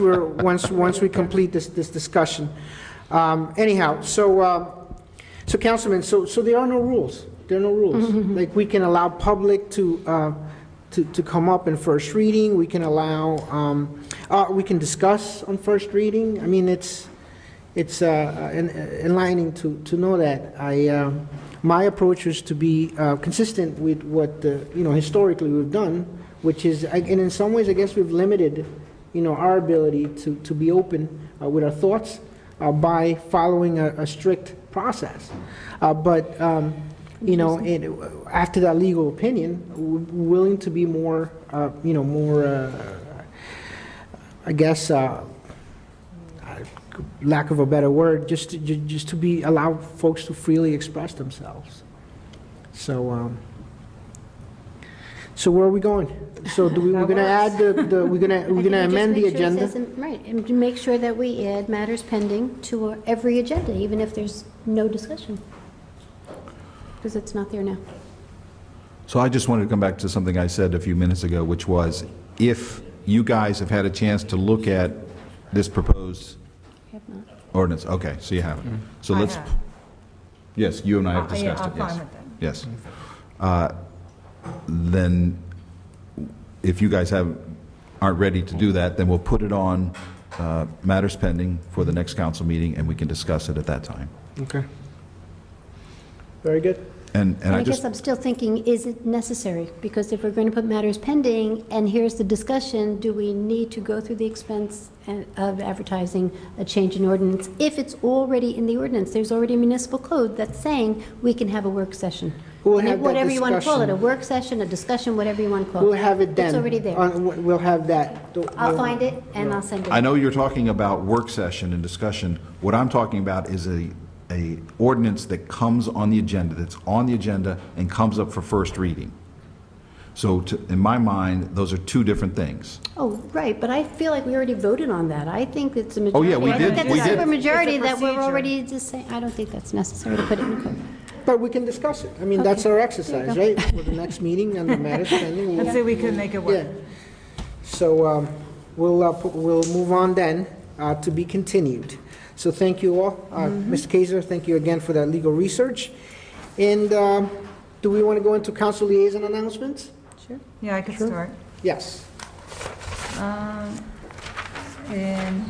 S1: we complete this discussion. Anyhow, so Councilman, so there are no rules. There are no rules. Like, we can allow public to come up in first reading. We can allow, we can discuss on first reading. I mean, it's enlightening to know that. My approach was to be consistent with what historically we've done, which is, and in some ways, I guess we've limited, our ability to be open with our thoughts by following a strict process. But after that legal opinion, we're willing to be more, I guess. Lack of a better word, just to be allow folks to freely express themselves. So where are we going? So we're going to add we're going to amend the agenda.
S6: Right, and to make sure that we add matters pending to every agenda, even if there's no discussion, because it's not there now.
S7: So I just wanted to come back to something I said a few minutes ago, which was, if you guys have had a chance to look at this proposed
S6: Have not.
S7: ordinance, okay, so you haven't. So
S8: I
S7: let's,
S8: have.
S7: yes, you and I have
S8: Yeah,
S7: discussed it,
S8: I'm
S7: yes.
S8: fine with that.
S7: Yes. Then, if you guys aren't ready to do that, then we'll put it on matters pending for the next council meeting, and we can discuss it at that time.
S1: Okay. Very good.
S7: And
S6: And
S7: I
S6: I guess
S7: just,
S6: I'm still thinking, is it necessary? Because if we're going to put matters pending, and here's the discussion, do we need to go through the expense of advertising a change in ordinance? If it's already in the ordinance, there's already a municipal code that's saying we can have a work session.
S1: We'll
S6: And
S1: have that
S6: whatever you want to call it, a
S1: discussion.
S6: work session, a discussion, whatever you want to call it.
S1: We'll have it then.
S6: It's already there.
S1: We'll have that.
S6: I'll find it, and I'll send it.
S7: I know you're talking about work session and discussion. What I'm talking about is a ordinance that comes on the agenda, that's on the agenda and comes up for first reading. So in my mind, those are two different things.
S6: Oh, right, but I feel like we already voted on that. I think it's a majority.
S7: Oh, yeah, we
S6: I
S7: did.
S6: think
S7: We
S6: that's a
S7: did.
S6: super majority
S8: It's a
S6: that we're
S8: procedure.
S6: already just saying, I don't think that's necessary to put it in the code.
S1: But we can discuss it. I mean, that's
S6: Okay.
S1: our
S6: There
S1: exercise,
S6: you
S1: right? For the next meeting and the matters pending.
S8: Let's see if we can make it work.
S1: Yeah. So we'll move on then to be continued. So thank you all. Mr. Kaiser, thank you again for that legal research. And do we want to go into council liaison announcements?
S6: Sure.
S8: Yeah, I could start.
S1: Yes.
S8: And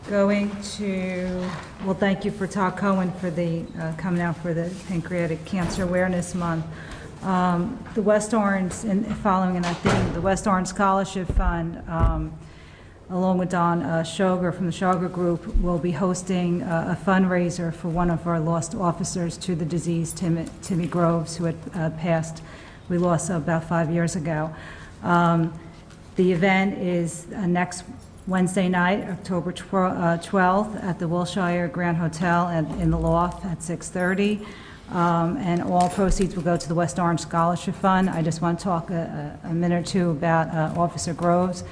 S8: going to, well, thank you for Todd Cohen for the, coming out for the Pancreatic Cancer Awareness Month. The West Orange, and following in that theme, the West Orange Scholarship Fund, along with Don Shoger from the Shoger Group, will be hosting a fundraiser for one of our lost officers to the disease, Timmy Groves, who had passed. We lost about 5 years ago. The event is next Wednesday night, October 12th, at the Wilshire Grand Hotel in the Loft at 6:30. And all proceeds will go to the West Orange Scholarship Fund. I just want to talk a minute or two about Officer Groves.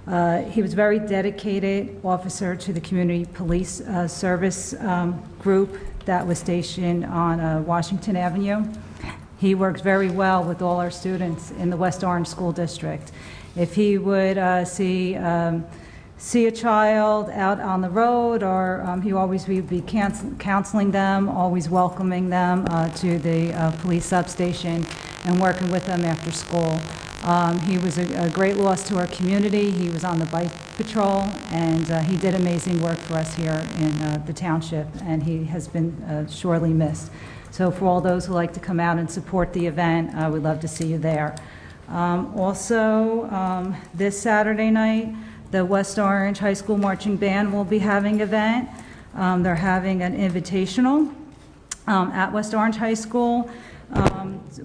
S8: He was a very dedicated officer to the community police service group that was stationed on Washington Avenue. He works very well with all our students in the West Orange School District. If he would see a child out on the road, or he always would be counseling them, always welcoming them to the police substation and working with them after school. He was a great loss to our community. He was on the bike patrol, and he did amazing work for us here in the township, and he has been sorely missed. So for all those who like to come out and support the event, we'd love to see you there. Also, this Saturday night, the West Orange High School Marching Band will be having an event. They're having an invitational at West Orange High School.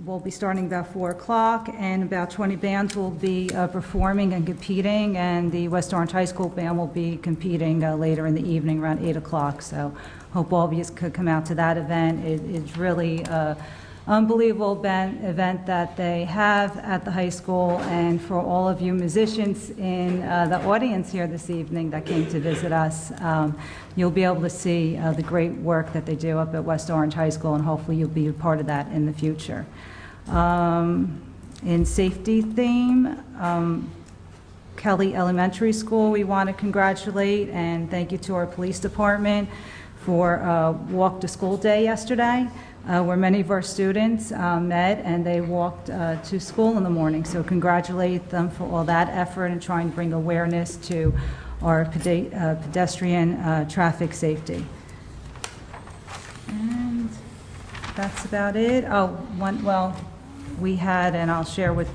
S8: We'll be starting about 4 o'clock, and about 20 bands will be performing and competing, and the West Orange High School band will be competing later in the evening, around 8 o'clock. So hope all of you could come out to that event. It's really unbelievable event that they have at the high school, and for all of you musicians in the audience here this evening that came to visit us, you'll be able to see the great work that they do up at West Orange High School, and hopefully you'll be a part of that in the future. In safety theme, Kelly Elementary School, we want to congratulate and thank you to our police department for Walk to School Day yesterday, where many of our students met and they walked to school in the morning. So congratulate them for all that effort and trying to bring awareness to our pedestrian traffic safety. And that's about it. We had, and I'll share with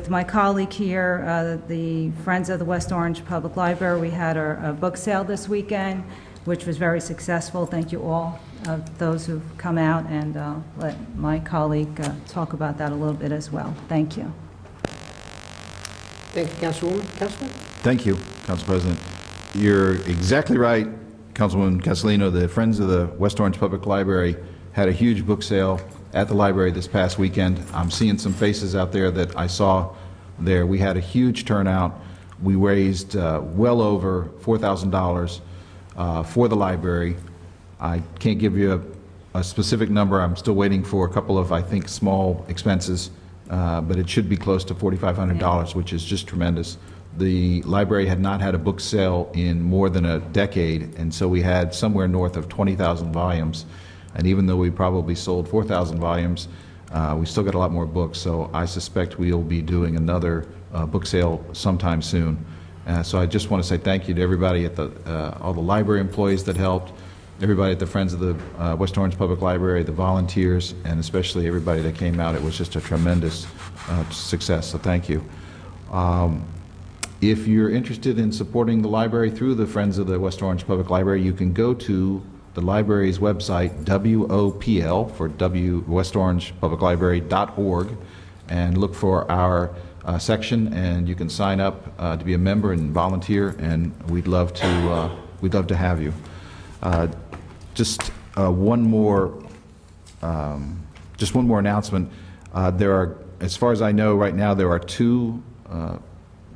S8: my colleague here, the Friends of the West Orange Public Library. We had our book sale this weekend, which was very successful. Thank you all, those who've come out, and let my colleague talk about that a little bit as well. Thank you.
S1: Thank you, Councilwoman. Councilman?
S7: Thank you, Council President. You're exactly right, Councilwoman Castellino. The Friends of the West Orange Public Library had a huge book sale at the library this past weekend. I'm seeing some faces out there that I saw there. We had a huge turnout. We raised well over $4,000 for the library. I can't give you a specific number. I'm still waiting for a couple of, I think, small expenses, but it should be close to $4,500, which is just tremendous. The library had not had a book sale in more than a decade, and so we had somewhere north of 20,000 volumes. And even though we probably sold 4,000 volumes, we still got a lot more books, so I suspect we'll be doing another book sale sometime soon. So I just want to say thank you to everybody at all the library employees that helped, everybody at the Friends of the West Orange Public Library, the volunteers, and especially everybody that came out. It was just a tremendous success, so thank you. If you're interested in supporting the library through the Friends of the West Orange Public Library, you can go to the library's website, WOPL, for WestOrangePublicLibrary.org, and look for our section, and you can sign up to be a member and volunteer, and we'd love to have you. Just one more announcement. There are, as far as I know, right now there are 2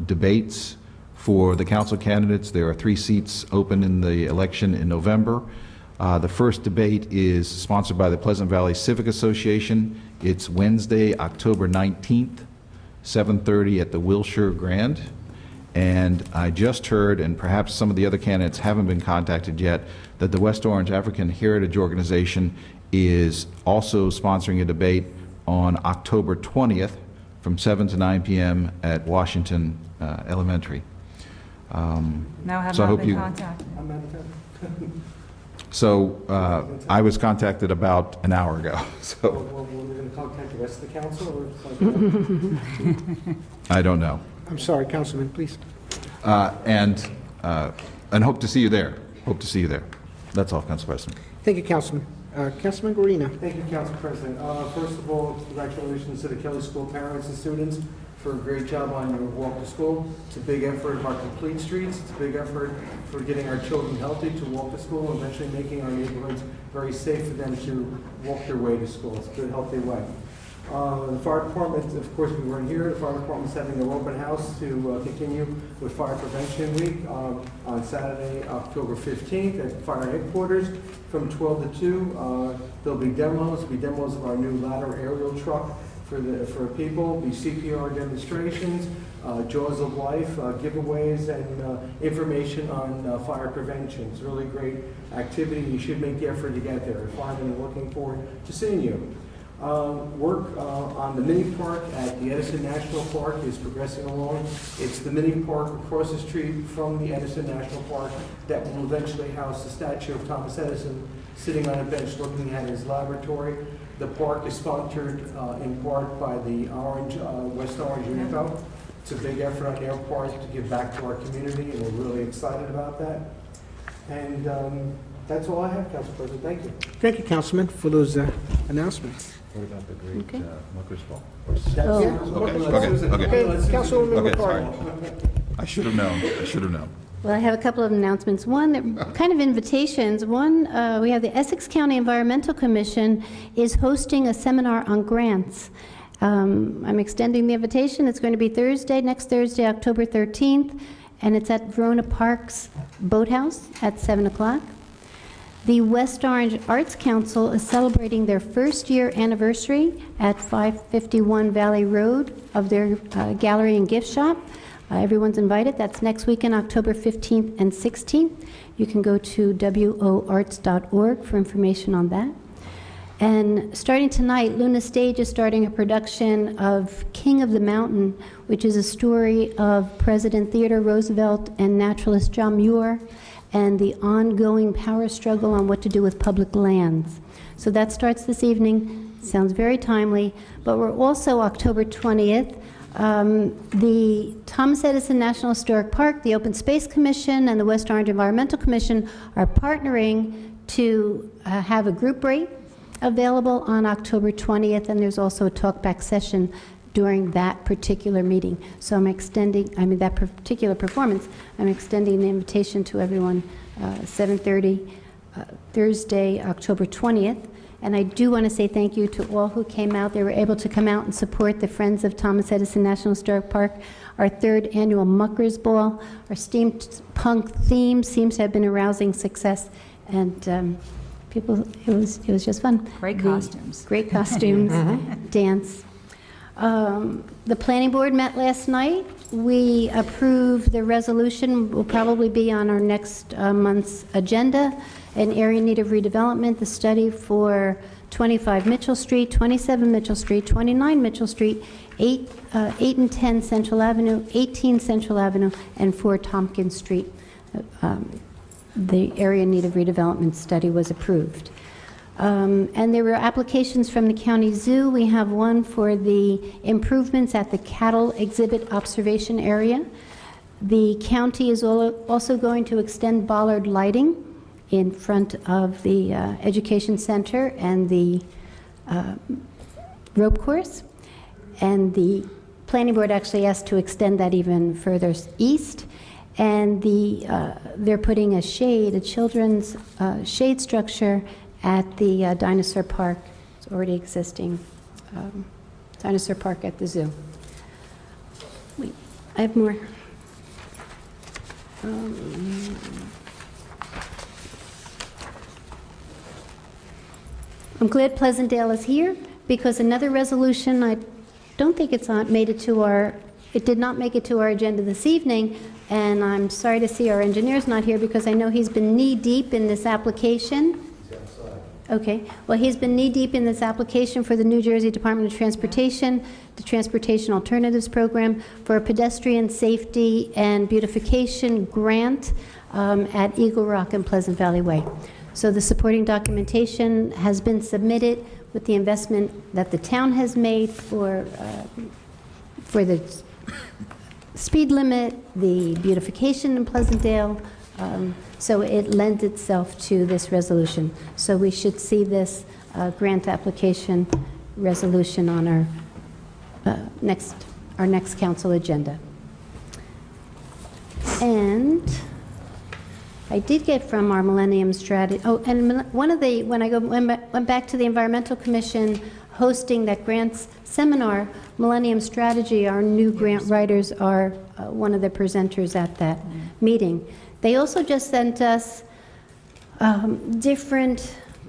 S7: debates for the council candidates. There are 3 seats open in the election in November. The first debate is sponsored by the Pleasant Valley Civic Association. It's Wednesday, October 19th, 7:30 at the Wilshire Grand. And I just heard, and perhaps some of the other candidates haven't been contacted yet, that the West Orange African Heritage Organization is also sponsoring a debate on October 20th from 7 to 9 p.m. at Washington Elementary.
S8: Now have
S7: so
S8: not been contacted.
S7: So I was contacted about an hour ago. So
S4: Well, we're going to contact the rest of the council, or
S7: I don't know.
S1: I'm sorry, Councilman, please.
S7: And hope to see you there. Hope to see you there. That's all, Council President.
S1: Thank you, Councilman. Councilman Guarino.
S4: Thank you, Council President. First of all, congratulations to the Kelly School parents and students for a great job on your walk to school. It's a big effort of our complete streets. It's a big effort for getting our children healthy to walk to school and eventually making our neighborhoods very safe for them to walk their way to school. It's a good, healthy way. The fire department, of course, we weren't here. The fire department's having their open house to continue with Fire Prevention Week on Saturday, October 15th at fire headquarters from 12 to 2. There'll be demos. There'll be demos of our new ladder aerial truck for people. There'll be CPR demonstrations, Jaws of Life, giveaways, and information on fire prevention. It's a really great activity. You should make the effort to get there. The firemen are looking forward to seeing you. Work on the mini park at the Edison National Park is progressing along. It's the mini park across the street from the Edison National Park that will eventually house the statue of Thomas Edison sitting on a bench looking at his laboratory. The park is sponsored in part by the West Orange Unico. It's a big effort on their part to give back to our community, and we're really excited about that. And that's all I have, Council President. Thank you.
S1: Thank you, Councilman, for those announcements.
S7: What about the great
S6: Okay.
S7: Muckers Ball?
S6: Oh.
S1: Okay, Councilwoman
S7: Okay, sorry.
S1: McCarty.
S7: I should have known. I should have known.
S6: Well, I have a couple of announcements. One, kind of invitations. One, we have the Essex County Environmental Commission is hosting a seminar on grants. I'm extending the invitation. It's going to be next Thursday, October 13th, and it's at Verona Parks Boathouse at 7 o'clock. The West Orange Arts Council is celebrating their first-year anniversary at 551 Valley Road of their gallery and gift shop. Everyone's invited. That's next weekend, October 15th and 16th. You can go to woarts.org for information on that. And starting tonight, Luna Stage is starting a production of King of the Mountain, which is a story of President Theodore Roosevelt and naturalist John Muir and the ongoing power struggle on what to do with public lands. So that starts this evening. Sounds very timely. But we're also, October 20th, the Thomas Edison National Historic Park, the Open Space Commission, and the West Orange Environmental Commission are partnering to have a group rate available on October 20th, and there's also a talkback session during that particular meeting. So I'm extending, that particular performance, I'm extending the invitation to everyone, 7:30, Thursday, October 20th. And I do want to say thank you to all who came out. They were able to come out and support the Friends of Thomas Edison National Historic Park, our 3rd annual Muckers Ball. Our steampunk theme seems to have been a rousing success, and people, it was just fun.
S8: Great costumes.
S6: Great costumes, dance. The planning board met last night. We approved the resolution, will probably be on our next month's agenda, an area in need of redevelopment, the study for 25 Mitchell Street, 27 Mitchell Street, 29 Mitchell Street, 8 and 10 Central Avenue, 18 Central Avenue, and 4 Tompkins Street. The area in need of redevelopment study was approved. And there were applications from the county zoo. We have one for the improvements at the cattle exhibit observation area. The county is also going to extend bollard lighting in front of the education center and the rope course. And the planning board actually asked to extend that even further east. And they're putting a children's shade structure at the dinosaur park. It's already existing dinosaur park at the zoo. Wait, I have more. I'm glad Pleasantdale is here because another resolution, I don't think it did not make it to our agenda this evening, and I'm sorry to see our engineer's not here because I know he's been knee-deep in this application. Okay, well, he's been knee-deep in this application for the New Jersey Department of Transportation, the Transportation Alternatives Program, for a pedestrian safety and beautification grant at Eagle Rock and Pleasant Valley Way. So the supporting documentation has been submitted with the investment that the town has made for the speed limit, the beautification in Pleasantdale, so it lends itself to this resolution. So we should see this grant application resolution on our next council agenda. And I did get from our Millennium Strategy. Oh, and one of the went back to the Environmental Commission hosting that grants seminar. Millennium Strategy, our new grant writers, are one of the presenters at that meeting. They also just sent us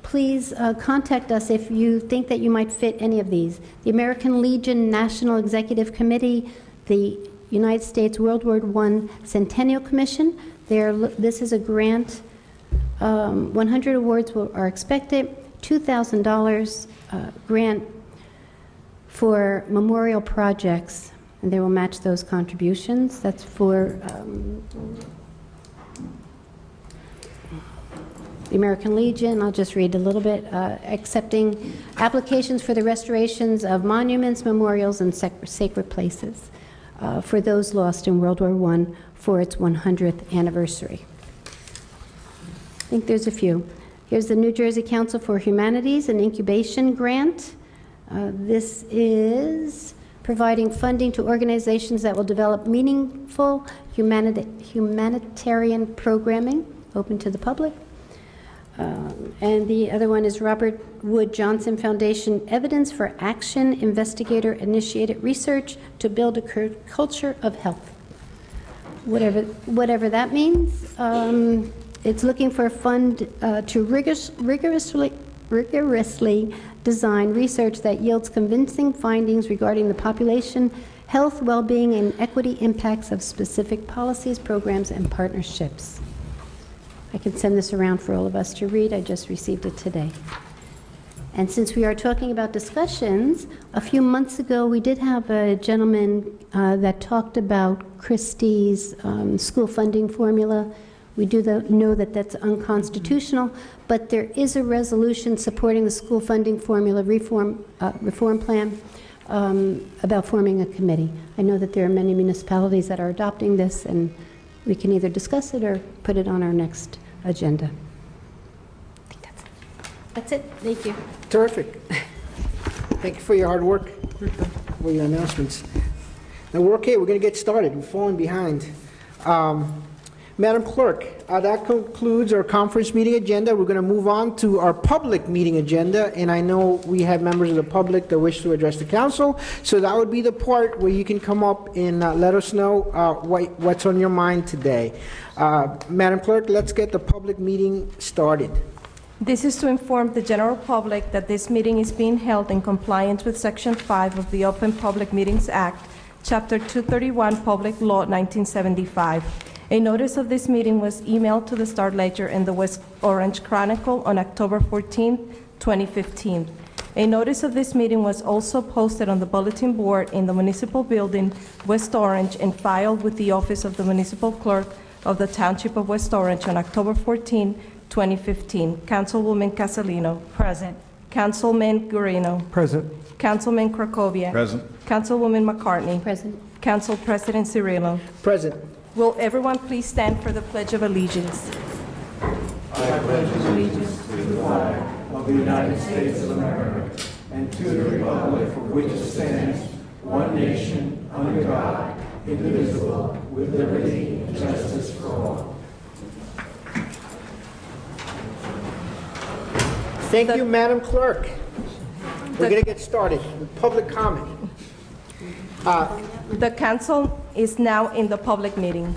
S6: please contact us if you think that you might fit any of these. The American Legion National Executive Committee, the United States World War I Centennial Commission. This is a grant. 100 awards are expected. $2,000 grant for memorial projects, and they will match those contributions. That's for the American Legion. I'll just read a little bit. Accepting applications for the restorations of monuments, memorials, and sacred places for those lost in World War I for its 100th anniversary. I think there's a few. Here's the New Jersey Council for Humanities, an incubation grant This is providing funding to organizations that will develop meaningful humanitarian programming open to the public. And the other one is Robert Wood Johnson Foundation Evidence for Action Investigator-Initiated Research to Build a Culture of Health. Whatever that means. It's looking for a fund to rigorously design research that yields convincing findings regarding the population, health, well-being, and equity impacts of specific policies, programs, and partnerships. I can send this around for all of us to read. I just received it today. And since we are talking about discussions, a few months ago we did have a gentleman that talked about Christie's school funding formula. We do know that that's unconstitutional, but there is a resolution supporting the school funding formula reform plan about forming a committee. I know that there are many municipalities that are adopting this, and we can either discuss it or put it on our next agenda. I think that's it. Thank you.
S1: Terrific. Thank you for your hard work, for your announcements. Now, we're okay. We're going to get started. We're falling behind. Madam Clerk, that concludes our conference meeting agenda. We're going to move on to our public meeting agenda, and I know we have members of the public that wish to address the council, so that would be the part where you can come up and let us know what's on your mind today. Madam Clerk, let's get the public meeting started.
S2: This is to inform the general public that this meeting is being held in compliance with Section 5 of the Open Public Meetings Act, Chapter 231, Public Law 1975. A notice of this meeting was emailed to the Star-Ledger and the West Orange Chronicle on October 14, 2015. A notice of this meeting was also posted on the bulletin board in the municipal building, West Orange, and filed with the office of the municipal clerk of the Township of West Orange on October 14, 2015. Councilwoman Casalino.
S8: Present.
S2: Councilman Guarino.
S4: Present.
S2: Councilman Cracovia.
S7: Present.
S2: Councilwoman McCartney.
S6: Present.
S2: Council President Cirillo.
S1: Present.
S2: Will everyone please stand for the Pledge of Allegiance?
S9: Of the United States of America, and to the republic for which it stands, one nation, under God, indivisible, with liberty and justice for all.
S1: Thank you, Madam Clerk. We're going to get started with public comment.
S2: The council is now in the public meeting.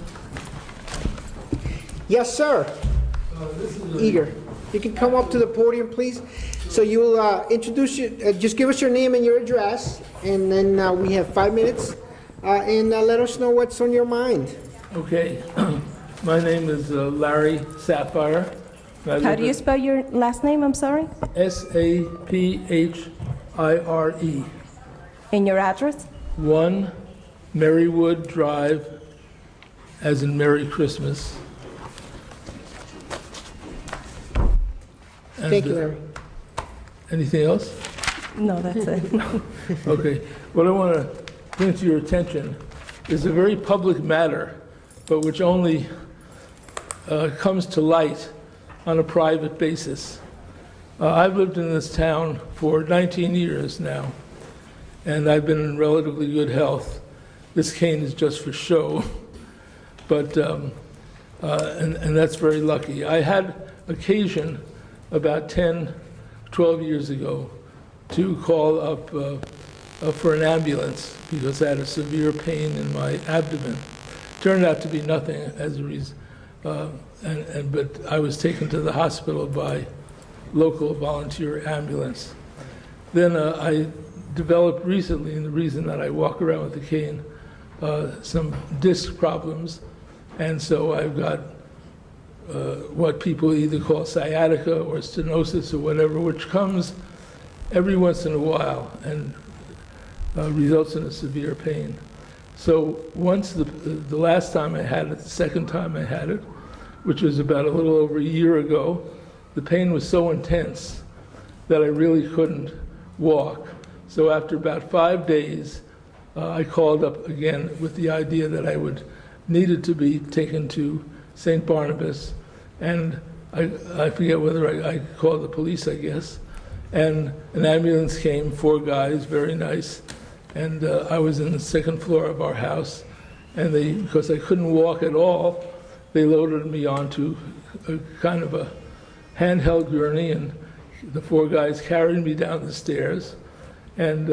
S1: Yes, sir. Eager. You can come up to the podium, please. So you'll introduce just give us your name and your address, and then we have 5 minutes, and let us know what's on your mind.
S10: Okay. My name is Larry Sapphire.
S2: How do you spell your last name? I'm sorry.
S10: Sapphire.
S2: And your address?
S10: 1 Marywood Drive, as in Merry Christmas. And,
S1: Thank you, Larry.
S10: Anything else?
S2: No, that's it.
S10: Okay. What I want to bring to your attention is a very public matter, but which only comes to light on a private basis. I've lived in this town for 19 years now, and I've been in relatively good health. This cane is just for show, but and that's very lucky. I had occasion about 10, 12 years ago to call up for an ambulance because I had a severe pain in my abdomen. Turned out to be nothing as a reason, but I was taken to the hospital by local volunteer ambulance. Then I developed recently, and the reason that I walk around with a cane, some disc problems, and so I've got what people either call sciatica or stenosis or whatever, which comes every once in a while and results in a severe pain. So once the last time I had it, the second time I had it, which was about a little over a year ago, the pain was so intense that I really couldn't walk. So after about 5 days, I called up again with the idea that I needed to be taken to St. Barnabas, and I forget whether I called the police, I guess, And an ambulance came, 4 guys, very nice, and I was in the 2nd floor of our house, and because I couldn't walk at all, they loaded me onto a kind of a handheld gurney, and the 4 guys carried me down the stairs, and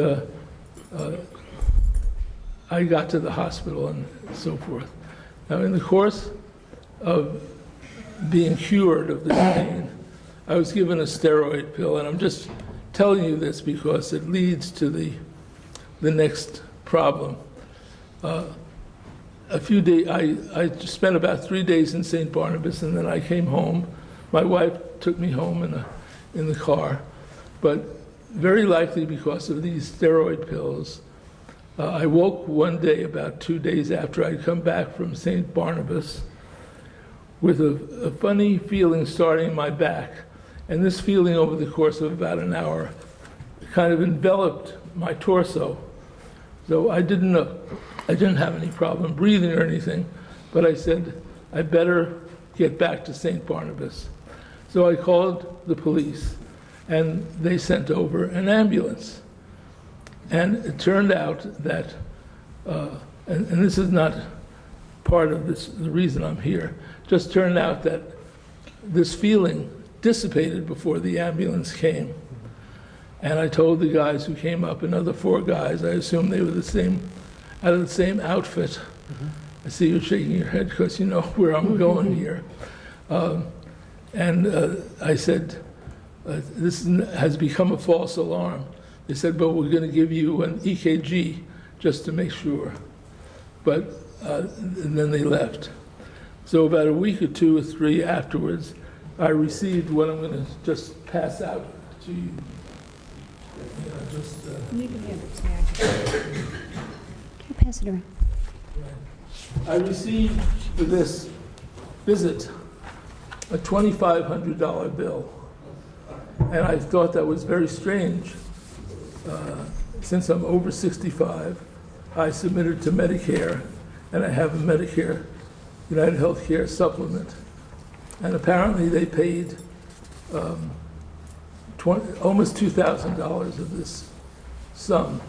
S10: I got to the hospital and so forth. Now, in the course of being cured of this pain, I was given a steroid pill, and I'm just telling you this because it leads to the next problem. A few days, I spent about 3 days in St. Barnabas, and then I came home. My wife took me home in the car, but very likely because of these steroid pills, I woke one day about 2 days after I'd come back from St. Barnabas with a funny feeling starting in my back. And this feeling over the course of about an hour kind of enveloped my torso. So I didn't have any problem breathing or anything, but I said, I better get back to St. Barnabas. So I called the police, and they sent over an ambulance. And it turned out that, and this is not part of the reason I'm here, just turned out that this feeling dissipated before the ambulance came. And I told the guys who came up, another 4 guys, I assume they were out of the same outfit. I see you shaking your head because you know where I'm going here. And I said, this has become a false alarm. They said, but we're going to give you an EKG just to make sure. But and then they left. So about a week or 2 or 3 afterwards, I received what I'm going to just pass out to you.
S6: You can hand it to me. Pass it around.
S10: I received for this visit a $2,500 bill, and I thought that was very strange. Since I'm over 65, I submitted to Medicare, and I have a Medicare United Healthcare supplement. And apparently they paid almost $2,000 of this sum.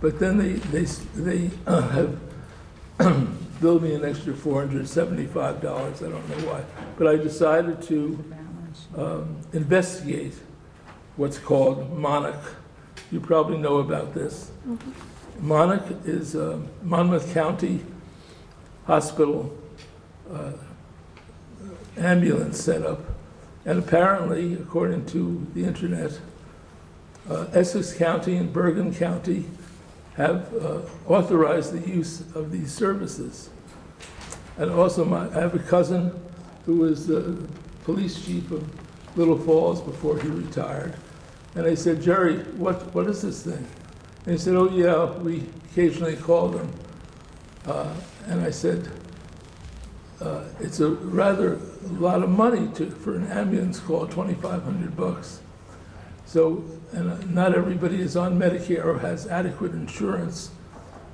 S10: But then they have billed me an extra $475. I don't know why. But I decided to investigate what's called MONARCH. You probably know about this. MONARCH is a Monmouth County Hospital ambulance setup. And apparently, according to the internet, Essex County and Bergen County have authorized the use of these services. And also, I have a cousin who was the police chief of Little Falls before he retired. And I said, Jerry, what is this thing? And he said, oh yeah, we occasionally call them. And I said, it's a rather lot of money for an ambulance call, $2,500. So, and not everybody is on Medicare or has adequate insurance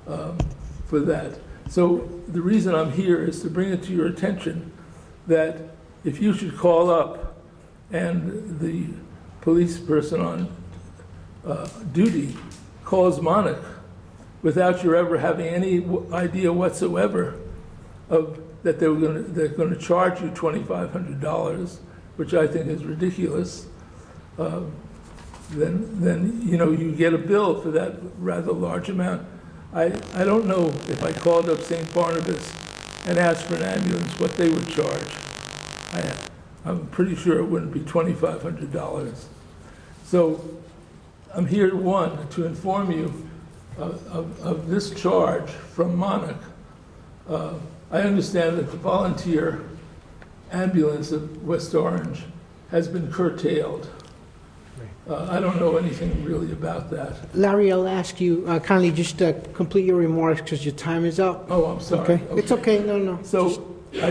S10: for that. So the reason I'm here is to bring it to your attention that if you should call up and the police person on duty calls MONARCH without your ever having any idea whatsoever of that they're going to charge you $2,500, which I think is ridiculous, then you know you get a bill for that rather large amount. I don't know if I called up St. Barnabas and asked for an ambulance what they would charge. I'm pretty sure it wouldn't be $2,500. So I'm here, one, to inform you of this charge from MONARCH. I understand that the volunteer ambulance of West Orange has been curtailed. I don't know anything really about that.
S1: Larry, I'll ask you kindly just complete your remarks because your time is up.
S10: Oh, I'm sorry.
S1: Okay. It's okay. No.
S10: So I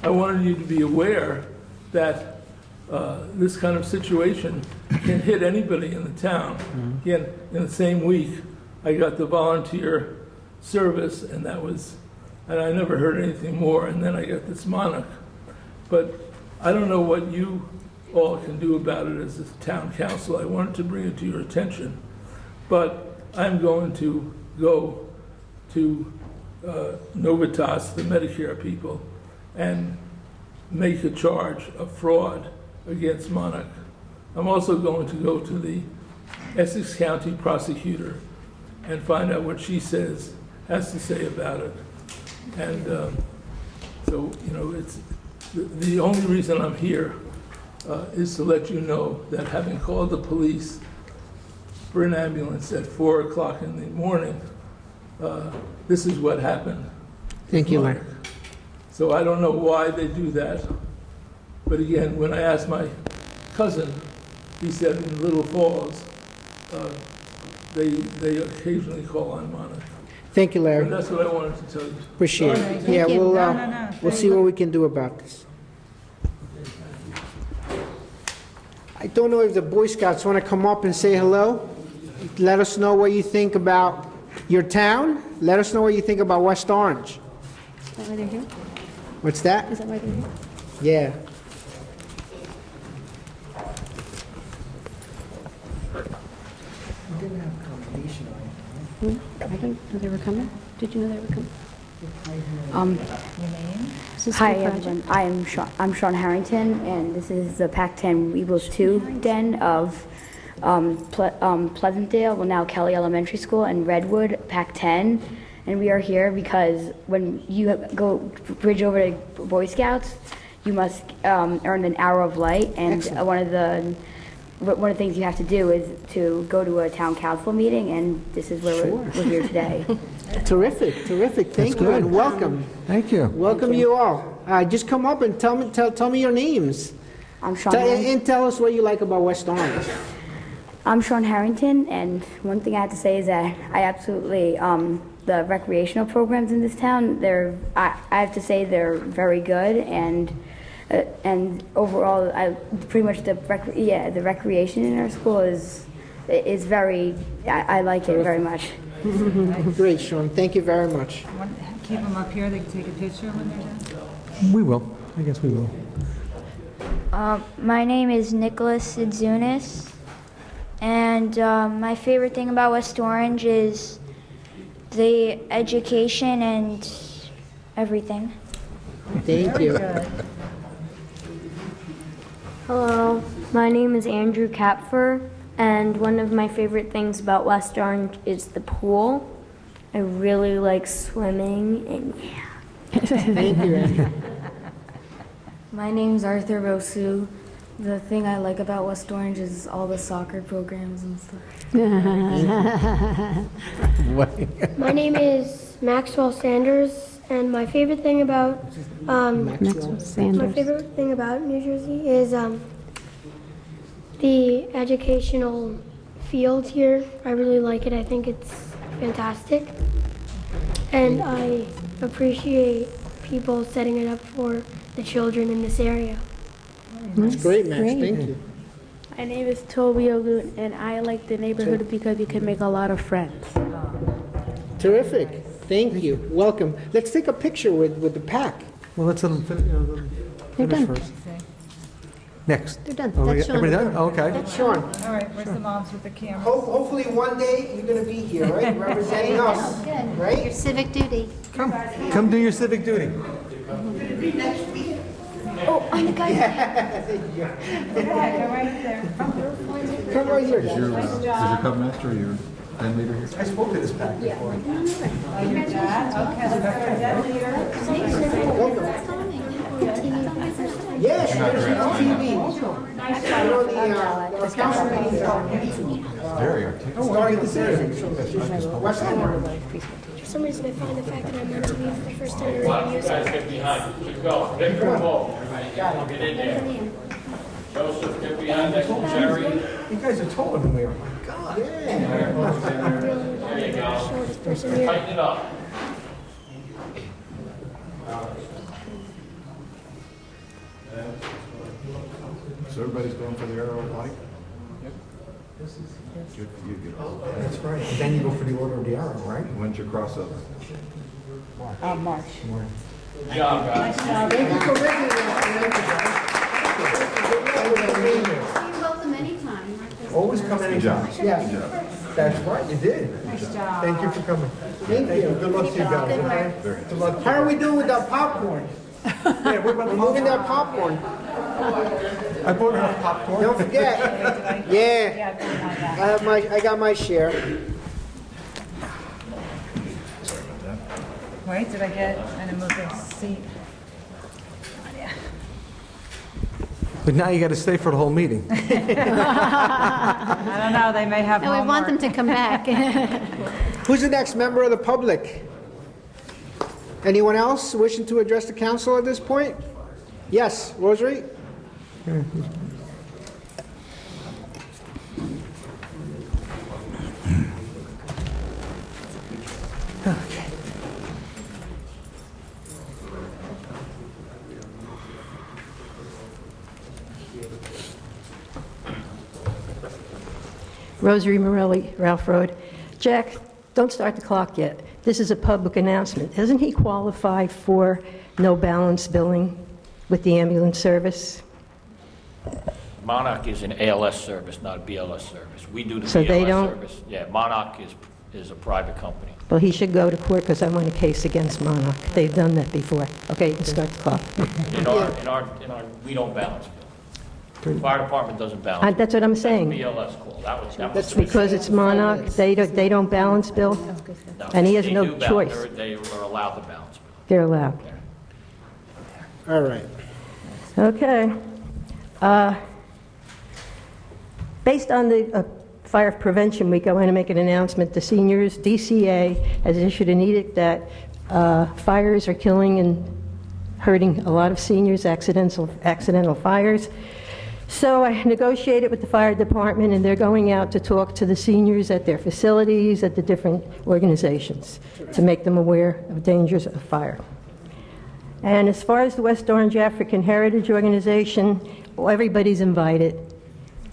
S10: wanted you to be aware that this kind of situation can hit anybody in the town. Again, in the same week, I got the volunteer service, and I never heard anything more, and then I got this MONARCH. But I don't know what you all I can do about it as a town council. I wanted to bring it to your attention. But I'm going to go to Novitas, the Medicare people, and make a charge of fraud against Monarch. I'm also going to go to the Essex County prosecutor and find out what she has to say about it. And so, you know, it's the only reason I'm here is to let you know that having called the police for an ambulance at 4 o'clock in the morning, this is what happened.
S1: Thank you, Larry.
S10: So I don't know why they do that. But again, when I asked my cousin, he said in Little Falls, they occasionally call on Monarch.
S1: Thank you, Larry.
S10: And that's what I wanted to tell you.
S1: Appreciate it. Yeah,
S6: you.
S1: we'll see what we can do about this. I don't know if the Boy Scouts want to come up and say hello. Let us know what you think about your town. Let us know what you think about West Orange.
S6: Is that why they're here?
S1: What's that?
S6: Is that why they're here?
S1: Yeah.
S6: I didn't know they were coming. Did you know they were coming?
S11: Hi everyone, I'm Sean Harrington, and this is the PAC-10 Weebles 2 den of Pleasantdale, well now Kelly Elementary School, and Redwood, PAC-10. And we are here because when you go bridge over to Boy Scouts, you must earn an hour of light, and one of the things you have to do is to go to a town council meeting, and this is where we're here today.
S1: Terrific, terrific. Thank you and welcome.
S4: Thank you.
S1: Welcome you all. Just come up and tell me your names.
S11: I'm Sean Harrington.
S1: And tell us what you like about West Orange.
S11: I'm Sean Harrington, and one thing I have to say is that I absolutely, the recreational programs in this town, I have to say they're very good, and overall, pretty much the recreation in our school is very, I like it very much.
S1: Great, Sean. Thank you very much.
S8: Keep them up here, they can take a picture when they're done.
S4: We will. I guess we will.
S12: My name is Nicholas Sidzunis, and my favorite thing about West Orange is the education and everything.
S1: Thank you.
S13: Hello, my name is Andrew Kapfer, and one of my favorite things about West Orange is the pool. I really like swimming, and yeah.
S1: Thank you, Andrew.
S14: My name's Arthur Rosu. The thing I like about West Orange is all the soccer programs and stuff.
S13: My name is Maxwell Sanders, and my favorite thing about New Jersey is the educational field here. I really like it. I think it's fantastic, and I appreciate people setting it up for the children in this area.
S1: That's great, Max. Thank you.
S15: My name is Toby Ogun, and I like the neighborhood because you can make a lot of friends.
S1: Terrific. Thank you. Welcome. Let's take a picture with the pack.
S4: Well, let's let them finish first. Next.
S6: They're done.
S4: Oh,
S6: That's Sean.
S4: everybody done? Okay.
S1: That's Sean.
S8: All right, where's the moms with the camera?
S1: Hopefully one day you're going to be here, right? Representing us,
S6: Good.
S1: right?
S6: Your civic duty.
S4: Come do your civic duty.
S13: Oh, I'm the guy.
S1: Come right here.
S7: Is your Cub Master or your band leader here?
S4: I spoke to this pack before.
S1: Yes, there's TV. You know, the council meeting
S7: Very articulate.
S1: starting this evening. West Orange.
S13: For some reason, I find the fact that I'm meant to be for the first time reading music.
S9: Get behind. Keep going. Victor, move. Get in there. Joseph, get behind next to Jerry.
S4: You guys are taller than we are. My God.
S9: There you go.
S13: Shortest person here.
S9: Tighten it up.
S7: So everybody's going for the arrow of light? Yep. Good for you. Good.
S4: That's right. And then you go for the Order of the Arrow, right?
S7: When's your crossover?
S11: March.
S9: Good job, guys.
S1: Thank you for visiting us.
S6: You're welcome anytime.
S4: Always come anytime.
S1: Yes,
S4: That's right, you did.
S8: Nice job.
S4: Thank you for coming.
S1: thank you.
S4: Good luck to you guys, okay? Good luck to you.
S1: How are we doing with that popcorn?
S4: Yeah, what about
S1: We're moving that popcorn.
S4: I bought enough popcorn.
S1: Don't forget. Yeah, I got my share.
S8: Wait, did I get, and move the seat?
S4: But now you got to stay for the whole meeting.
S8: I don't know, they may have
S6: And we want them
S8: homework.
S6: to come back.
S1: Who's the next member of the public? Anyone else wishing to address the council at this point? Yes, Rosary?
S16: Rosary Morelli, Ralph Road. Jack, don't start the clock yet. This is a public announcement. Doesn't he qualify for no balance billing with the ambulance service?
S17: Monarch is an ALS service, not a BLS service. We do the
S16: So
S17: BLS
S16: they don't-
S17: service. Yeah, Monarch is a private company.
S16: Well, he should go to court because I want a case against Monarch. They've done that before. Okay, you can start the clock.
S17: In our, we don't balance bill. Fire department doesn't balance.
S16: That's what I'm saying.
S17: BLS call. That was.
S16: That's because it's Monarch, they don't balance bill, and he has
S17: They
S16: no
S17: do balance.
S16: choice.
S17: They are allowed to balance bill.
S16: They're allowed.
S1: All right.
S16: Okay. Based on the Fire Prevention Week, I want to make an announcement. The seniors, DCA, has issued an edict that fires are killing and hurting a lot of seniors, accidental fires. So I negotiated with the fire department, and they're going out to talk to the seniors at their facilities, at the different organizations, to make them aware of dangers of fire. And as far as the West Orange African Heritage Organization, well, everybody's invited.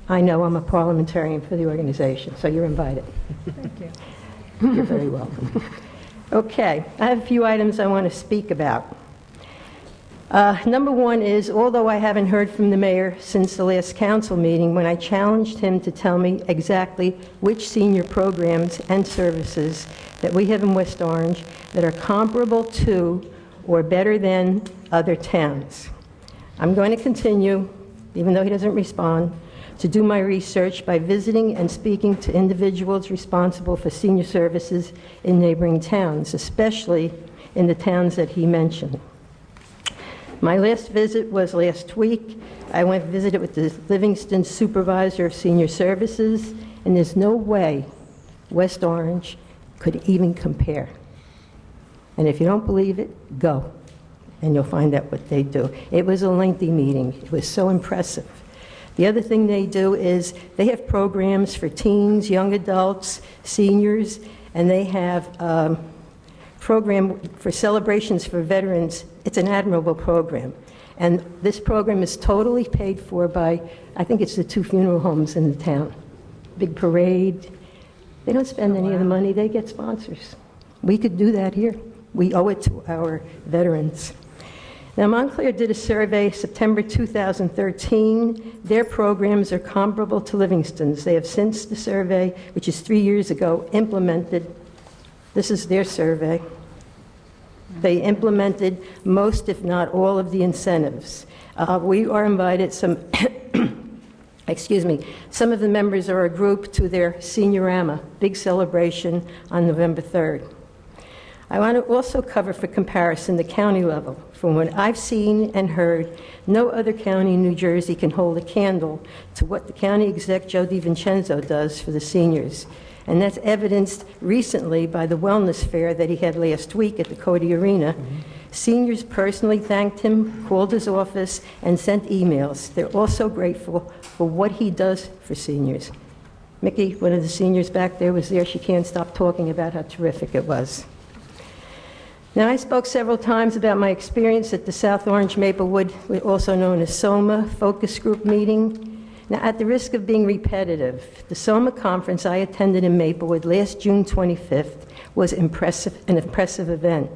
S16: I know I'm a parliamentarian for the organization, so you're invited.
S8: Thank you.
S16: You're very welcome. Okay, I have a few items I want to speak about. Number one is, although I haven't heard from the mayor since the last council meeting, when I challenged him to tell me exactly which senior programs and services that we have in West Orange that are comparable to or better than other towns. I'm going to continue, even though he doesn't respond, to do my research by visiting and speaking to individuals responsible for senior services in neighboring towns, especially in the towns that he mentioned. My last visit was last week. I went and visited with the Livingston Supervisor of Senior Services, and there's no way West Orange could even compare. And if you don't believe it, go, and you'll find out what they do. It was a lengthy meeting. It was so impressive. The other thing they do is they have programs for teens, young adults, seniors, and they have program for celebrations for veterans. It's an admirable program. And this program is totally paid for by, I think it's the 2 funeral homes in the town. Big parade. They don't spend any of the money. They get sponsors. We could do that here. We owe it to our veterans. Now, Montclair did a survey September 2013. Their programs are comparable to Livingston's. They have since the survey, which is 3 years ago, implemented. This is their survey. They implemented most, if not all, of the incentives. We are invited, some of the members are a group to their Seniorama, big celebration on November 3rd. I want to also cover for comparison the county level. From what I've seen and heard, no other county in New Jersey can hold a candle to what the county exec Joe DiVincenzo does for the seniors. And that's evidenced recently by the wellness fair that he had last week at the Cody Arena. Seniors personally thanked him, called his office, and sent emails. They're also grateful for what he does for seniors. Mickey, one of the seniors back there, was there. She can't stop talking about how terrific it was. Now, I spoke several times about my experience at the South Orange Maplewood, also known as SOMA, focus group meeting. Now, at the risk of being repetitive, the SOMA conference I attended in Maplewood last June 25th was an impressive event.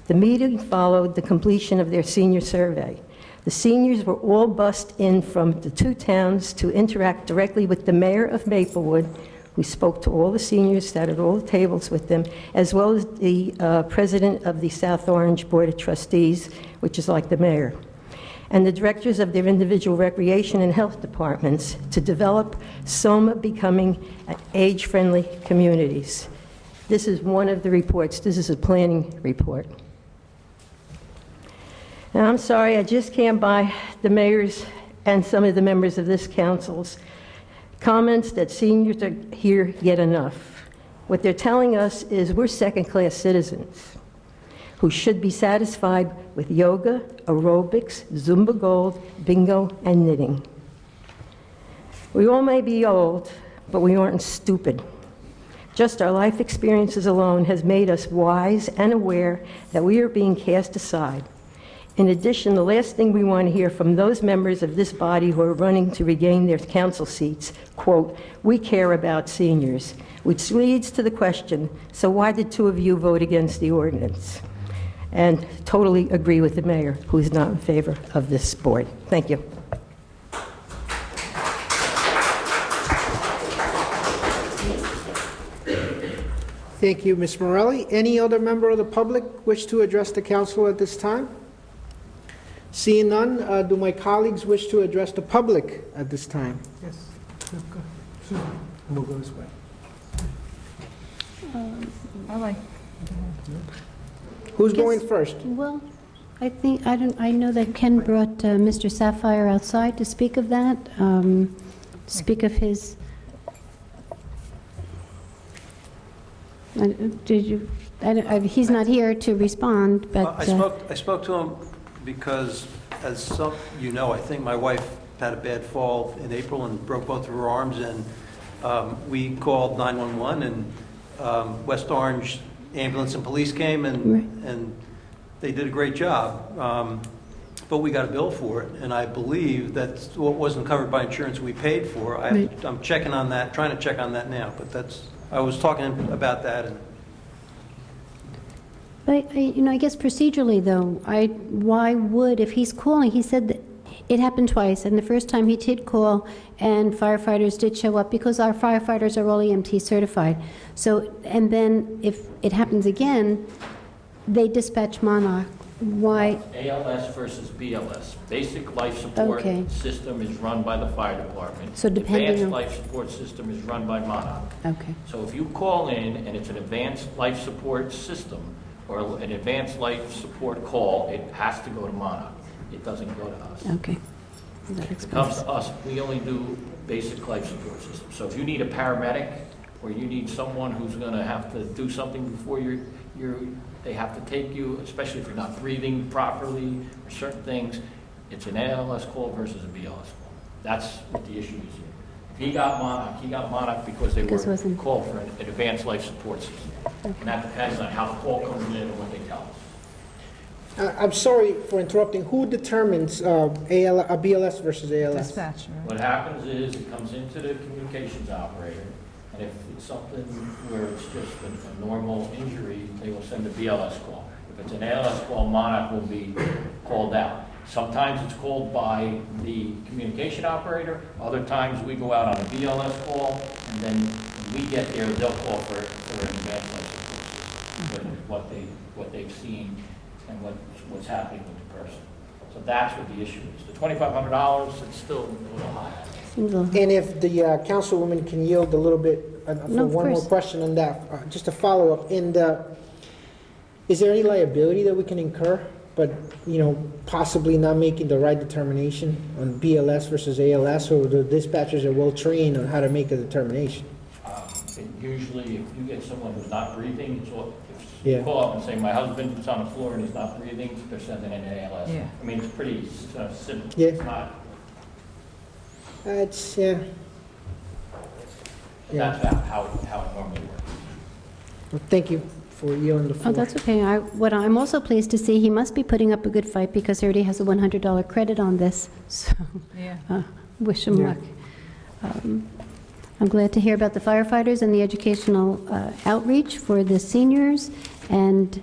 S16: The meeting followed the completion of their senior survey. The seniors were all bussed in from the two towns to interact directly with the mayor of Maplewood. We spoke to all the seniors, sat at all the tables with them, as well as the president of the South Orange Board of Trustees, which is like the mayor, and the directors of their individual recreation and health departments to develop SOMA becoming age-friendly communities. This is one of the reports. This is a planning report. And I'm sorry, I just can't buy the mayor's and some of the members of this council's comments that seniors are here yet enough. What they're telling us is we're second-class citizens who should be satisfied with yoga, aerobics, Zumba Gold, bingo, and knitting. We all may be old, but we aren't stupid. Just our life experiences alone has made us wise and aware that we are being cast aside. In addition, the last thing we want to hear from those members of this body who are running to regain their council seats, quote, "We care about seniors," which leads to the question, so why did two of you vote against the ordinance? And totally agree with the mayor, who is not in favor of this board. Thank you.
S1: Thank you, Ms. Morelli. Any other member of the public wish to address the council at this time? Seeing none, do my colleagues wish to address the public at this time?
S4: Yes. We'll go this way.
S1: Who's going first?
S6: Well, I know that Ken brought Mr. Sapphire outside to speak of that, speak of his. He's not here to respond, but
S3: I spoke to him because, as some you know, I think my wife had a bad fall in April and broke both of her arms, and we called 911, and West Orange ambulance and police came, and they did a great job. But we got a bill for it, and I believe that what wasn't covered by insurance we paid for. I'm checking on that, trying to check on that now, but I was talking about that.
S6: I guess procedurally, though, why would, if he's calling, he said that it happened twice, and the first time he did call, and firefighters did show up, because our firefighters are all EMT certified. So, and then if it happens again, they dispatch Monarch. Why?
S17: ALS versus BLS. Basic life support system is run by the fire department.
S6: So depending
S17: Advanced
S6: on
S17: life support system is run by Monarch.
S6: Okay.
S17: So if you call in and it's an advanced life support system or an advanced life support call, it has to go to Monarch. It doesn't go to us.
S6: Okay. That
S17: It comes to us. We only do basic life support system. So if you need a paramedic or you need someone who's going to have to do something before they have to take you, especially if you're not breathing properly or certain things, it's an ALS call versus a BLS call. That's what the issue is here. If he got Monarch because they were called for an advanced life support system. Okay. And that depends on how the call comes in and what they tell us.
S1: I'm sorry for interrupting. Who determines a BLS versus ALS?
S8: Dispatcher.
S17: What happens is it comes into the communications operator, and if it's something where it's just a normal injury, they will send a BLS call. If it's an ALS call, Monarch will be called out. Sometimes it's called by the communication operator. Other times we go out on a BLS call, and then when we get there, they'll call for an advanced life support system, what they've seen and what's happening with the person. So that's what the issue is. The $2,500, it's still a little high.
S1: And if the councilwoman can yield a little bit for one more question on that, just a follow-up. Is there any liability that we can incur, but possibly not making the right determination on BLS versus ALS, or the dispatchers are well trained on how to make a determination?
S17: Usually, if you get someone who's not breathing, if you call up and say, my husband is on the floor and he's not breathing, they're sending in an ALS. Yeah. I mean, it's pretty simple.
S1: Yeah.
S17: It's not.
S1: That's
S17: how it normally works.
S1: Well, thank you for yielding the floor.
S6: Oh, that's okay. What I'm also pleased to see, he must be putting up a good fight, because he already has a $100 credit on this. So, wish him luck. I'm glad to hear about the firefighters and the educational outreach for the seniors, and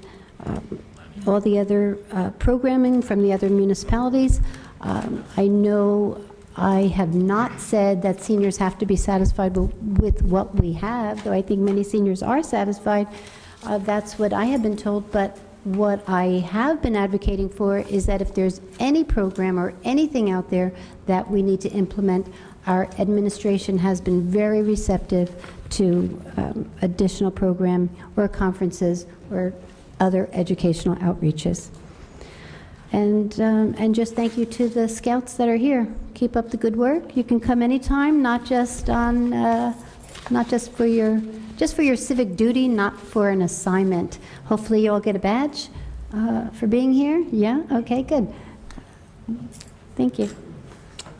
S6: all the other programming from the other municipalities. I know I have not said that seniors have to be satisfied with what we have, though I think many seniors are satisfied. That's what I have been told, but what I have been advocating for is that if there's any program or anything out there that we need to implement, our administration has been very receptive to additional program or conferences or other educational outreaches. And just thank you to the scouts that are here. Keep up the good work. You can come anytime, not just on, not just for your civic duty, not for an assignment. Hopefully you all get a badge for being here. Yeah? Okay, good. Thank you.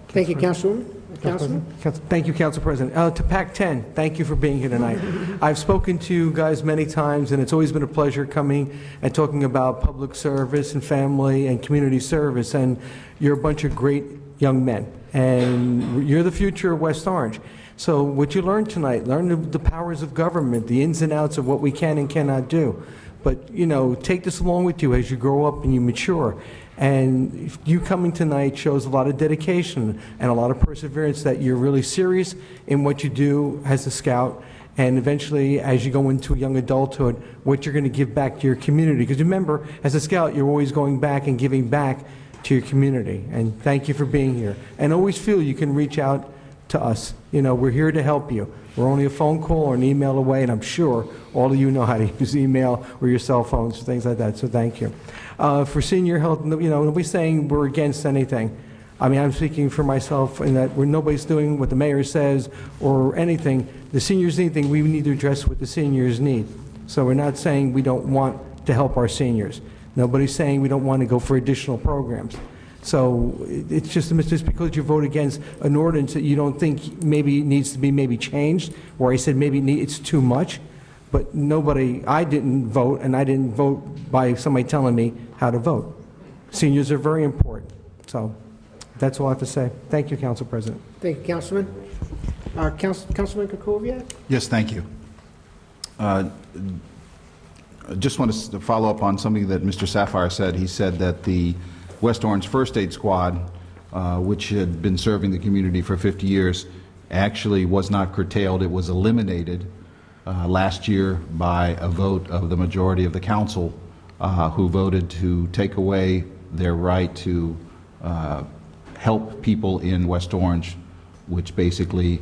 S1: Thank you, Councilwoman. Councilman?
S4: Thank you, Council President. To PAC-10, thank you for being here tonight. I've spoken to you guys many times, and it's always been a pleasure coming and talking about public service and family and community service, and you're a bunch of great young men, and you're the future of West Orange. So what you learned tonight, learn the powers of government, the ins and outs of what we can and cannot do. But, you know, take this along with you as you grow up and you mature. And you coming tonight shows a lot of dedication and a lot of perseverance, that you're really serious in what you do as a scout, and eventually as you go into young adulthood, what you're going to give back to your community. Because remember, as a scout, you're always going back and giving back to your community. And thank you for being here. And always feel you can reach out to us. You know, we're here to help you. We're only a phone call or an email away, and I'm sure all of you know how to use email or your cell phones, things like that, so thank you. For senior health, you know, nobody's saying we're against anything. I mean, I'm speaking for myself in that nobody's doing what the mayor says or anything. The seniors need anything, we need to address what the seniors need. So we're not saying we don't want to help our seniors. Nobody's saying we don't want to go for additional programs. So it's just because you vote against an ordinance that you don't think maybe needs to be maybe changed, or I said maybe it's too much, but I didn't vote, and I didn't vote by somebody telling me how to vote. Seniors are very important. So that's all I have to say. Thank you, Council President.
S1: Thank you, Councilman. Councilman Kukoviac?
S7: Yes, thank you. I just want to follow up on something that Mr. Sapphire said. He said that the West Orange First Aid Squad, which had been serving the community for 50 years, actually was not curtailed. It was eliminated last year by a vote of the majority of the council, who voted to take away their right to help people in West Orange, which basically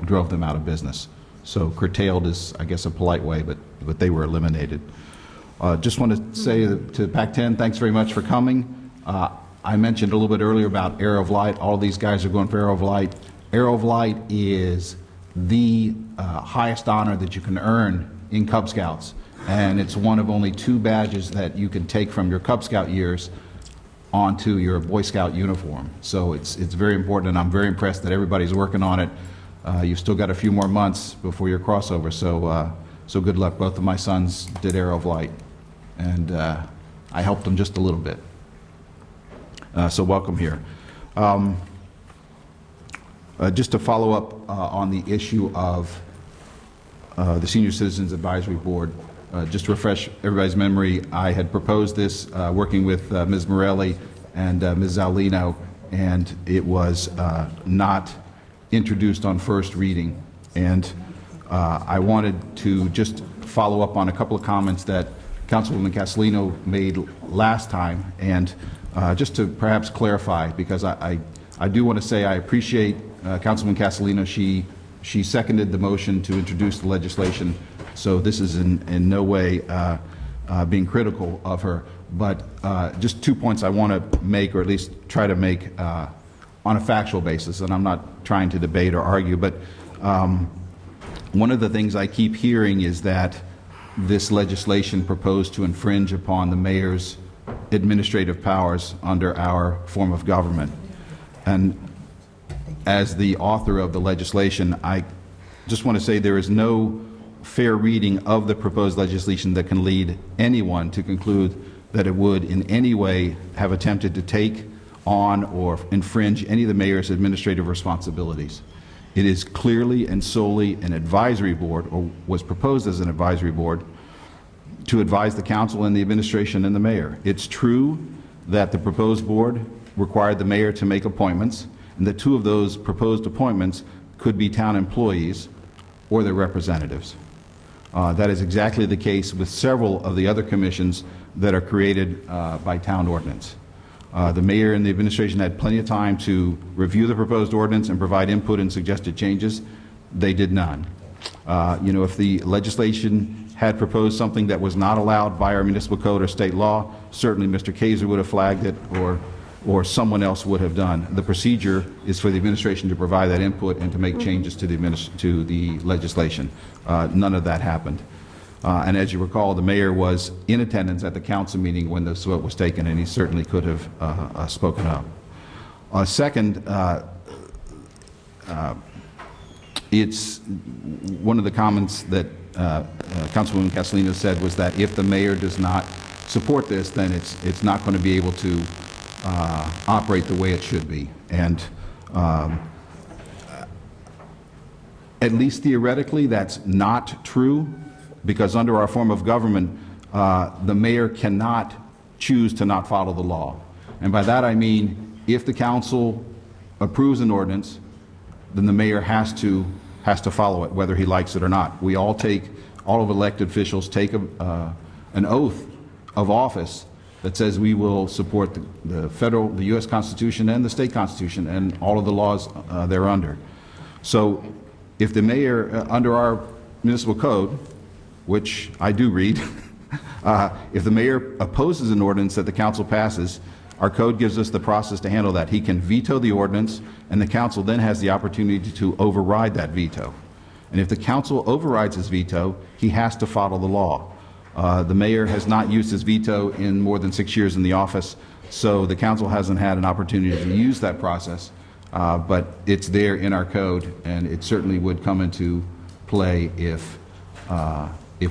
S7: drove them out of business. So curtailed is, I guess, a polite way, but they were eliminated. Just want to say to PAC-10, thanks very much for coming. I mentioned a little bit earlier about Arrow of Light. All these guys are going for Arrow of Light. Arrow of Light is the highest honor that you can earn in Cub Scouts, and it's one of only 2 badges that you can take from your Cub Scout years onto your Boy Scout uniform. So it's very important, and I'm very impressed that everybody's working on it. You've still got a few more months before your crossover, so good luck. Both of my sons did Arrow of Light, and I helped them just a little bit. So welcome here. Just to follow up on the issue of the Senior Citizens Advisory Board, just to refresh everybody's memory, I had proposed this working with Ms. Morelli and Ms. Zaulino, and it was not introduced on first reading. And I wanted to just follow up on a couple of comments that Councilwoman Castellino made last time, and just to perhaps clarify, because I do want to say I appreciate Councilwoman Castellino. She seconded the motion to introduce the legislation, so this is in no way being critical of her. But just 2 points I want to make, or at least try to make on a factual basis, and I'm not trying to debate or argue, but one of the things I keep hearing is that this legislation proposed to infringe upon the mayor's administrative powers under our form of government. And as the author of the legislation, I just want to say there is no fair reading of the proposed legislation that can lead anyone to conclude that it would in any way have attempted to take on or infringe any of the mayor's administrative responsibilities. It is clearly and solely an advisory board, or was proposed as an advisory board, to advise the council and the administration and the mayor. It's true that the proposed board required the mayor to make appointments, and that 2 of those proposed appointments could be town employees or their representatives. That is exactly the case with several of the other commissions that are created by town ordinance. The mayor and the administration had plenty of time to review the proposed ordinance and provide input and suggested changes. They did none. If the legislation had proposed something that was not allowed by our municipal code or state law, certainly Mr. Kaiser would have flagged it, or someone else would have done. The procedure is for the administration to provide that input and to make changes to the legislation. None of that happened. And as you recall, the mayor was in attendance at the council meeting when this vote was taken, and he certainly could have spoken up. Second, it's one of the comments that Councilwoman Castellino said was that if the mayor does not support this, then it's not going to be able to operate the way it should be. And at least theoretically, that's not true, because under our form of government, the mayor cannot choose to not follow the law. And by that I mean, if the council approves an ordinance, then the mayor has to follow it, whether he likes it or not. All of elected officials take an oath of office that says we will support the U.S. Constitution and the state Constitution and all of the laws thereunder. So if the mayor, under our municipal code, which I do read, if the mayor opposes an ordinance that the council passes, our code gives us the process to handle that. He can veto the ordinance, and the council then has the opportunity to override that veto. And if the council overrides his veto, he has to follow the law. The mayor has not used his veto in more than 6 years in the office, so the council hasn't had an opportunity to use that process, but it's there in our code, and it certainly would come into play if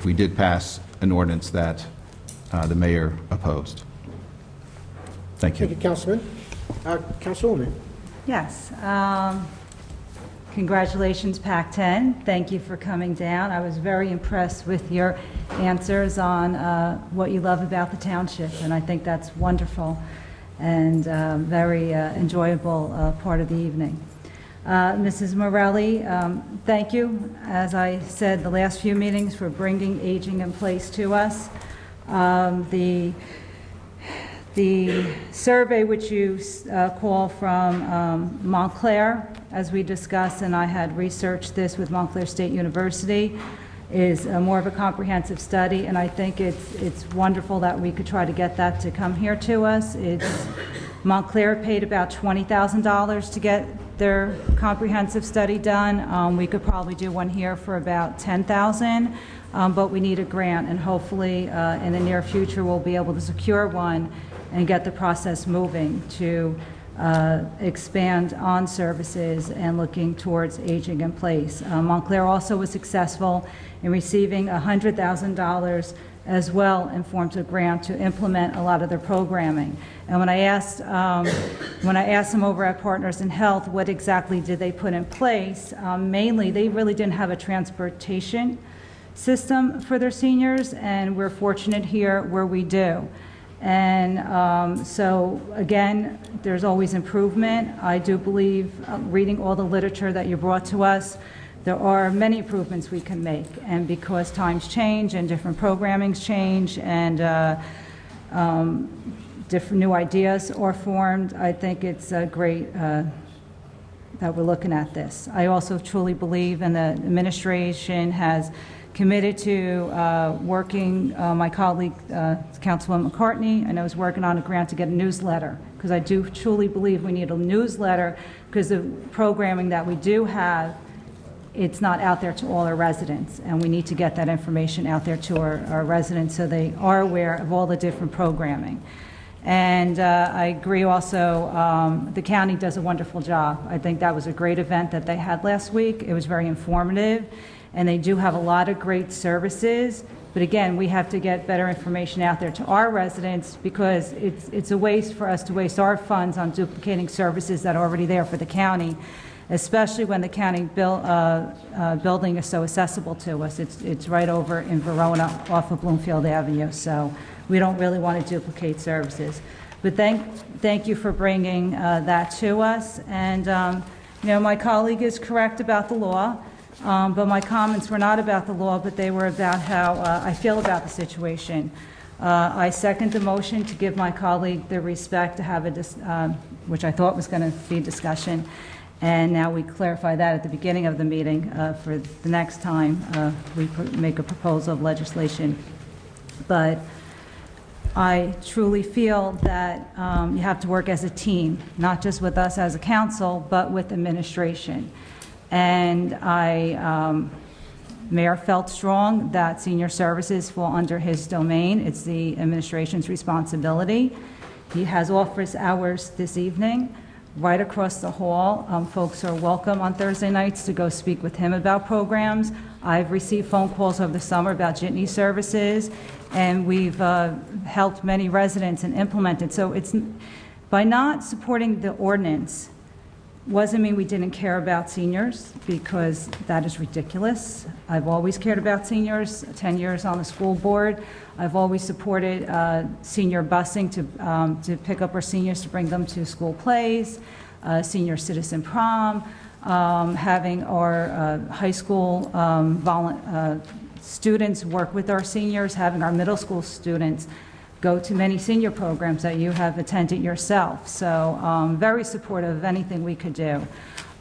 S7: we did pass an ordinance that the mayor opposed. Thank you.
S1: Thank you, Councilman. Councilwoman.
S8: Yes. Congratulations, PAC-10. Thank you for coming down. I was very impressed with your answers on what you love about the township, and I think that's wonderful and very enjoyable part of the evening. Mrs. Morelli, thank you, as I said the last few meetings, for bringing Aging in Place to us. The survey which you call from Montclair, as we discussed, and I had researched this with Montclair State University, is more of a comprehensive study, and I think it's wonderful that we could try to get that to come here to us. Montclair paid about $20,000 to get their comprehensive study done. We could probably do one here for about $10,000, but we need a grant, and hopefully in the near future we'll be able to secure one and get the process moving to expand on services and looking towards Aging in Place. Montclair also was successful in receiving $100,000 as well in forms of grant to implement a lot of their programming. And when I asked them over at Partners in Health what exactly did they put in place, mainly they really didn't have a transportation system for their seniors, and we're fortunate here where we do. And so, again, there's always improvement. I do believe, reading all the literature that you brought to us, there are many improvements we can make. And because times change and different programmings change and different new ideas are formed, I think it's great that we're looking at this. I also truly believe, and the administration has committed to working, my colleague, Councilwoman McCartney, I know is working on a grant to get a newsletter, because I do truly believe we need a newsletter, because the programming that we do have, it's not out there to all our residents, and we need to get that information out there to our residents so they are aware of all the different programming. And I agree also, the county does a wonderful job. I think that was a great event that they had last week. It was very informative. And they do have a lot of great services, but again, we have to get better information out there to our residents, because it's a waste for us to waste our funds on duplicating services that are already there for the county, especially when the county building is so accessible to us. It's right over in Verona off of Bloomfield Avenue, so we don't really want to duplicate services. But thank you for bringing that to us. And, my colleague is correct about the law, but my comments were not about the law, but they were about how I feel about the situation. I second the motion to give my colleague the respect to have which I thought was going to be discussion. And now we clarify that at the beginning of the meeting for the next time we make a proposal of legislation. But I truly feel that you have to work as a team, not just with us as a council, but with administration. And Mayor felt strong that senior services fall under his domain. It's the administration's responsibility. He has office hours this evening right across the hall. Folks are welcome on Thursday nights to go speak with him about programs. I've received phone calls over the summer about jitney services, and we've helped many residents and implemented. So it's by not supporting the ordinance wasn't mean we didn't care about seniors, because that is ridiculous. I've always cared about seniors, 10 years on the school board. I've always supported senior busing to pick up our seniors to bring them to school plays, senior citizen prom, having our high school students work with our seniors, having our middle school students go to many senior programs that you have attended yourself. So very supportive of anything we could do.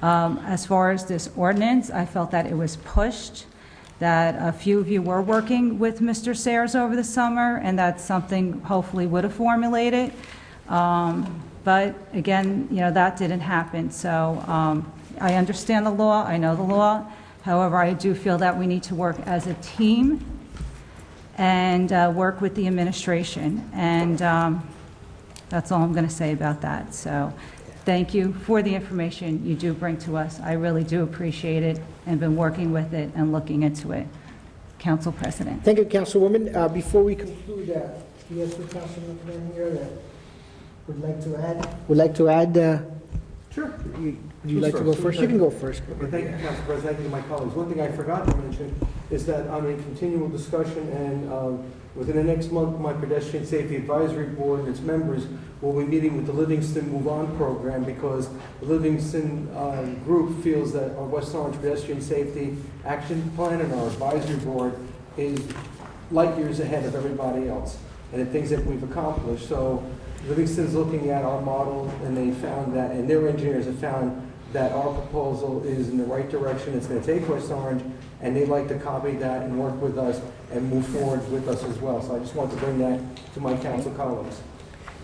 S8: As far as this ordinance, I felt that it was pushed, that a few of you were working with Mr. Sayers over the summer, and that's something hopefully would have formulated. But again, that didn't happen. So I understand the law, I know the law. However, I do feel that we need to work as a team and work with the administration. And that's all I'm going to say about that. So thank you for the information you do bring to us. I really do appreciate it and been working with it and looking into it. Council President.
S1: Thank you, Councilwoman. Before we conclude, do you have some councilmen here that would like to add? Sure. Would you like to go first? You can go first.
S4: Well, thank you, Council President. Thank you to my colleagues. One thing I forgot to mention is that I'm in continual discussion, and within the next month, my Pedestrian Safety Advisory Board and its members will be meeting with the Livingston Move On program, because the Livingston group feels that our West Orange Pedestrian Safety Action Plan and our advisory board is light years ahead of everybody else and the things that we've accomplished. So Livingston's looking at our model, and they found that, and their engineers have found that our proposal is in the right direction. It's going to take West Orange, and they'd like to copy that and work with us and move forward with us as well. So I just want to bring that to my council colleagues.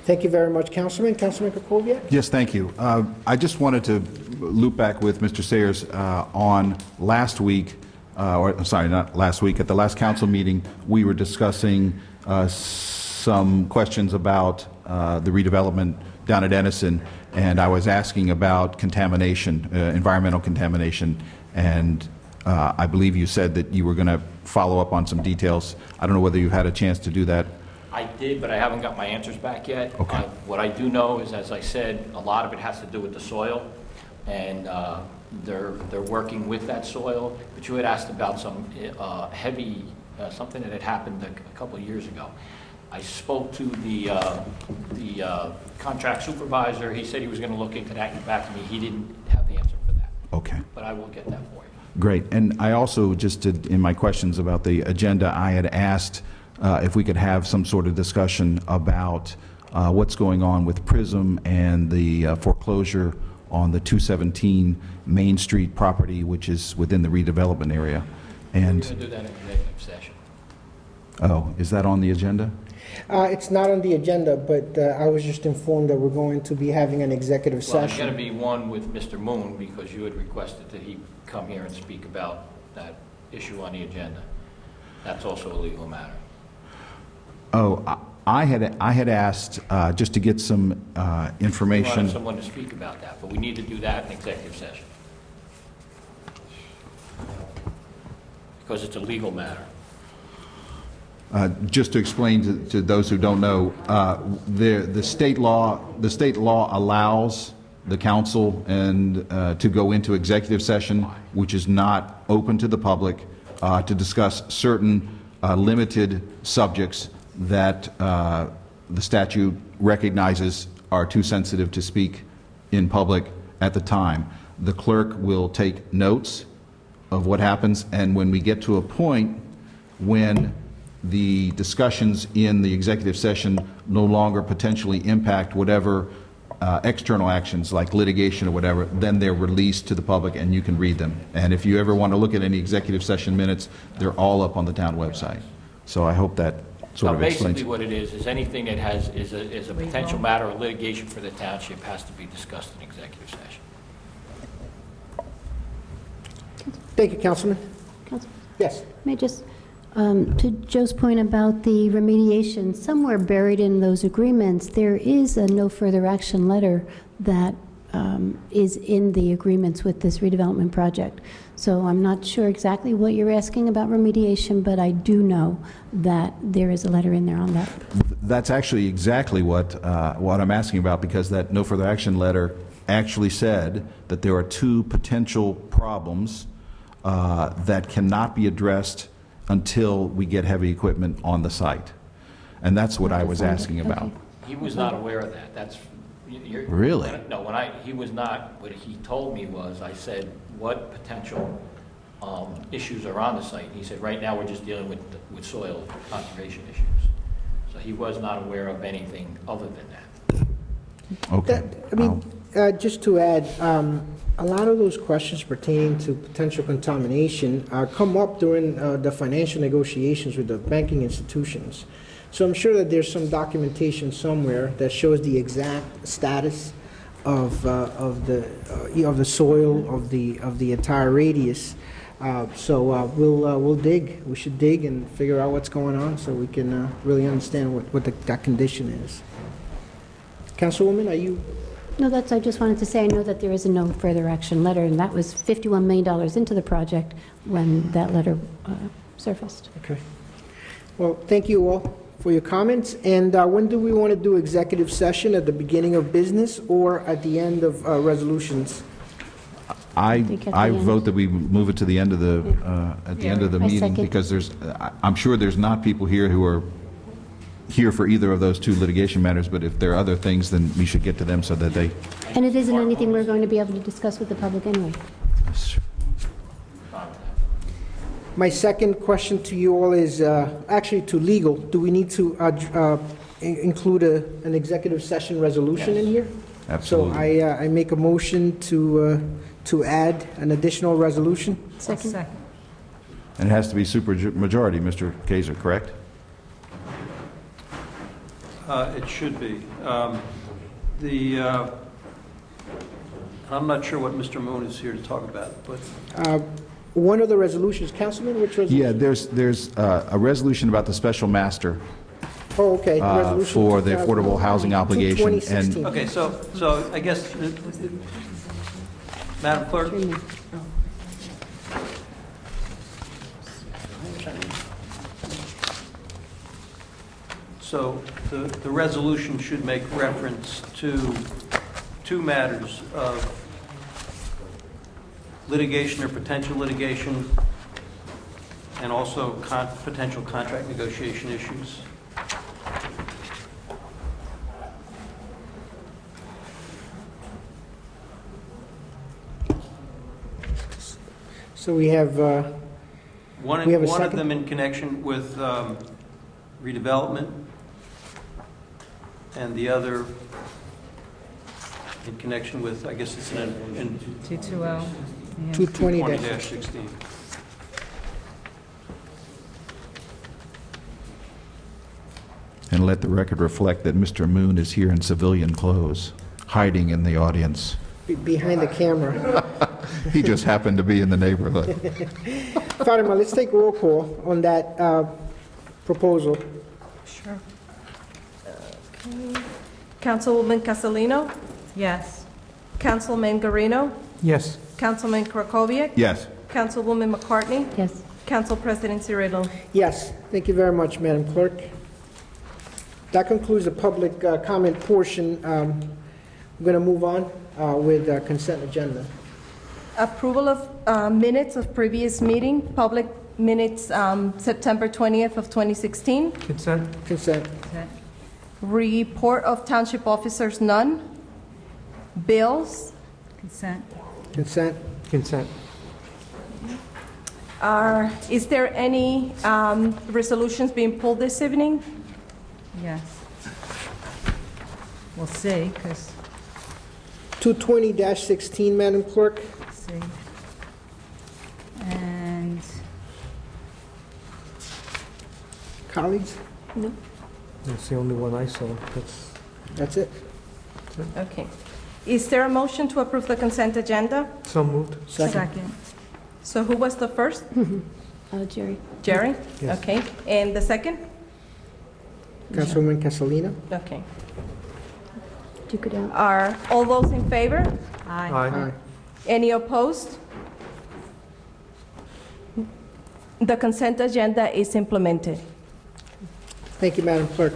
S1: Thank you very much, Councilman. Councilman Krakowiak?
S7: Yes, thank you. I just wanted to loop back with Mr. Sayers on last week, or sorry, not last week, at the last council meeting, we were discussing some questions about the redevelopment down at Edison, and I was asking about contamination, environmental contamination, and I believe you said that you were going to follow up on some details. I don't know whether you had a chance to do that.
S17: I did, but I haven't got my answers back yet.
S7: Okay.
S17: What I do know is, as I said, a lot of it has to do with the soil, and they're working with that soil. But you had asked about some heavy, something that had happened a couple of years ago. I spoke to the contract supervisor. He said he was going to look into that and get back to me. He didn't have the answer for that.
S7: Okay.
S17: But I will get that for you.
S7: Great. And I also just did, in my questions about the agenda, I had asked if we could have some sort of discussion about what's going on with PRISM and the foreclosure on the 217 Main Street property, which is within the redevelopment area. And
S17: We're going to do that in executive session.
S7: oh, is that on the agenda?
S1: It's not on the agenda, but I was just informed that we're going to be having an executive
S17: Well, there's
S1: session.
S17: going to be one with Mr. Moon, because you had requested that he come here and speak about that issue on the agenda. That's also a legal matter.
S7: Oh, I had asked just to get some
S17: We
S7: information.
S17: wanted someone to speak about that, but we need to do that in executive session, because it's a legal matter.
S7: Just to explain to those who don't know, the state law allows the council and to go into executive session, which is not open to the public, to discuss certain limited subjects that the statute recognizes are too sensitive to speak in public at the time. The clerk will take notes of what happens, and when we get to a point when the discussions in the executive session no longer potentially impact whatever external actions like litigation or whatever, then they're released to the public and you can read them. And if you ever want to look at any executive session minutes, they're all up on the town website. So I hope that sort of explains.
S17: Basically what it is anything that is a potential matter of litigation for the township has to be discussed in executive session.
S1: Thank you, Councilman.
S6: Councilman?
S1: Yes.
S6: May I just, to Joe's point about the remediation, somewhere buried in those agreements, there is a no further action letter that is in the agreements with this redevelopment project. So I'm not sure exactly what you're asking about remediation, but I do know that there is a letter in there on that.
S7: That's actually exactly what I'm asking about, because that no further action letter actually said that there are two potential problems that cannot be addressed until we get heavy equipment on the site. And that's what I was asking about.
S6: Okay.
S17: He was not aware of that. That's
S7: Really?
S17: No, he was not. What he told me was, I said, what potential issues are on the site? And he said, right now we're just dealing with soil conservation issues. So he was not aware of anything other than that.
S7: Okay.
S1: Just to add, a lot of those questions pertaining to potential contamination come up during the financial negotiations with the banking institutions. So I'm sure that there's some documentation somewhere that shows the exact status of the soil of the entire radius. So we'll dig. We should dig and figure out what's going on so we can really understand what that condition is. Councilwoman, are you?
S6: No, I just wanted to say, I know that there is a no further action letter, and that was $51 million into the project when that letter surfaced.
S1: Okay. Well, thank you all for your comments. And when do we want to do executive session, at the beginning of business or at the end of resolutions?
S7: I vote that we move it to the end of the end of the meeting, because I'm sure there's not people here who are here for either of those two litigation matters, but if there are other things, then we should get to them so that they...
S6: And it isn't anything we're going to be able to discuss with the public anyway.
S1: My second question to you all is actually to legal. Do we need to include an executive session resolution in here?
S7: Absolutely.
S1: So I make a motion to add an additional resolution.
S8: Second.
S7: And it has to be supermajority, Mr. Kaiser, correct?
S3: It should be. I'm not sure what Mr. Moon is here to talk about, but...
S1: one of the resolutions, Councilman, which resolution?
S7: Yeah, there's a resolution about the special master
S1: Oh, okay. Resolution
S7: for the affordable housing obligation. And
S3: Okay, so I guess, Madam Clerk? So the resolution should make reference to two matters of litigation or potential litigation, and also potential contract negotiation issues.
S1: So we have
S3: one of them in connection with redevelopment, and the other in connection with, I guess it's in
S8: 220.
S1: 220-16.
S7: And let the record reflect that Mr. Moon is here in civilian clothes, hiding in the audience.
S1: Behind the camera.
S7: He just happened to be in the neighborhood.
S1: Fatima, let's take roll call on that proposal.
S2: Sure. Okay. Councilwoman Castellino?
S8: Yes.
S2: Councilman Guarino?
S4: Yes.
S2: Councilman Krakowiak?
S7: Yes.
S2: Councilwoman McCartney?
S6: Yes.
S2: Council President Cirillo?
S1: Yes, thank you very much, Madam Clerk. That concludes the public comment portion. We're going to move on with consent agenda.
S2: Approval of minutes of previous meeting, public minutes September 20th of 2016.
S4: Consent?
S1: Consent.
S2: Report of township officers, none. Bills,
S8: Consent.
S1: Consent.
S4: Consent.
S2: is there any resolutions being pulled this evening?
S8: Yes. We'll see, because,
S1: 220-16, Madam Clerk.
S8: see. And
S1: Colleagues?
S2: No.
S4: That's the only one I saw.
S1: That's it.
S2: Okay. Is there a motion to approve the consent agenda?
S4: So moved.
S8: second.
S2: So who was the first?
S6: Jerry.
S2: Jerry?
S4: Yes.
S2: Okay. And the second?
S1: Councilwoman Castellino?
S2: Okay.
S6: Duke it out.
S2: Are all those in favor?
S8: Aye.
S1: Aye.
S2: Any opposed? The consent agenda is implemented.
S1: Thank you, Madam Clerk.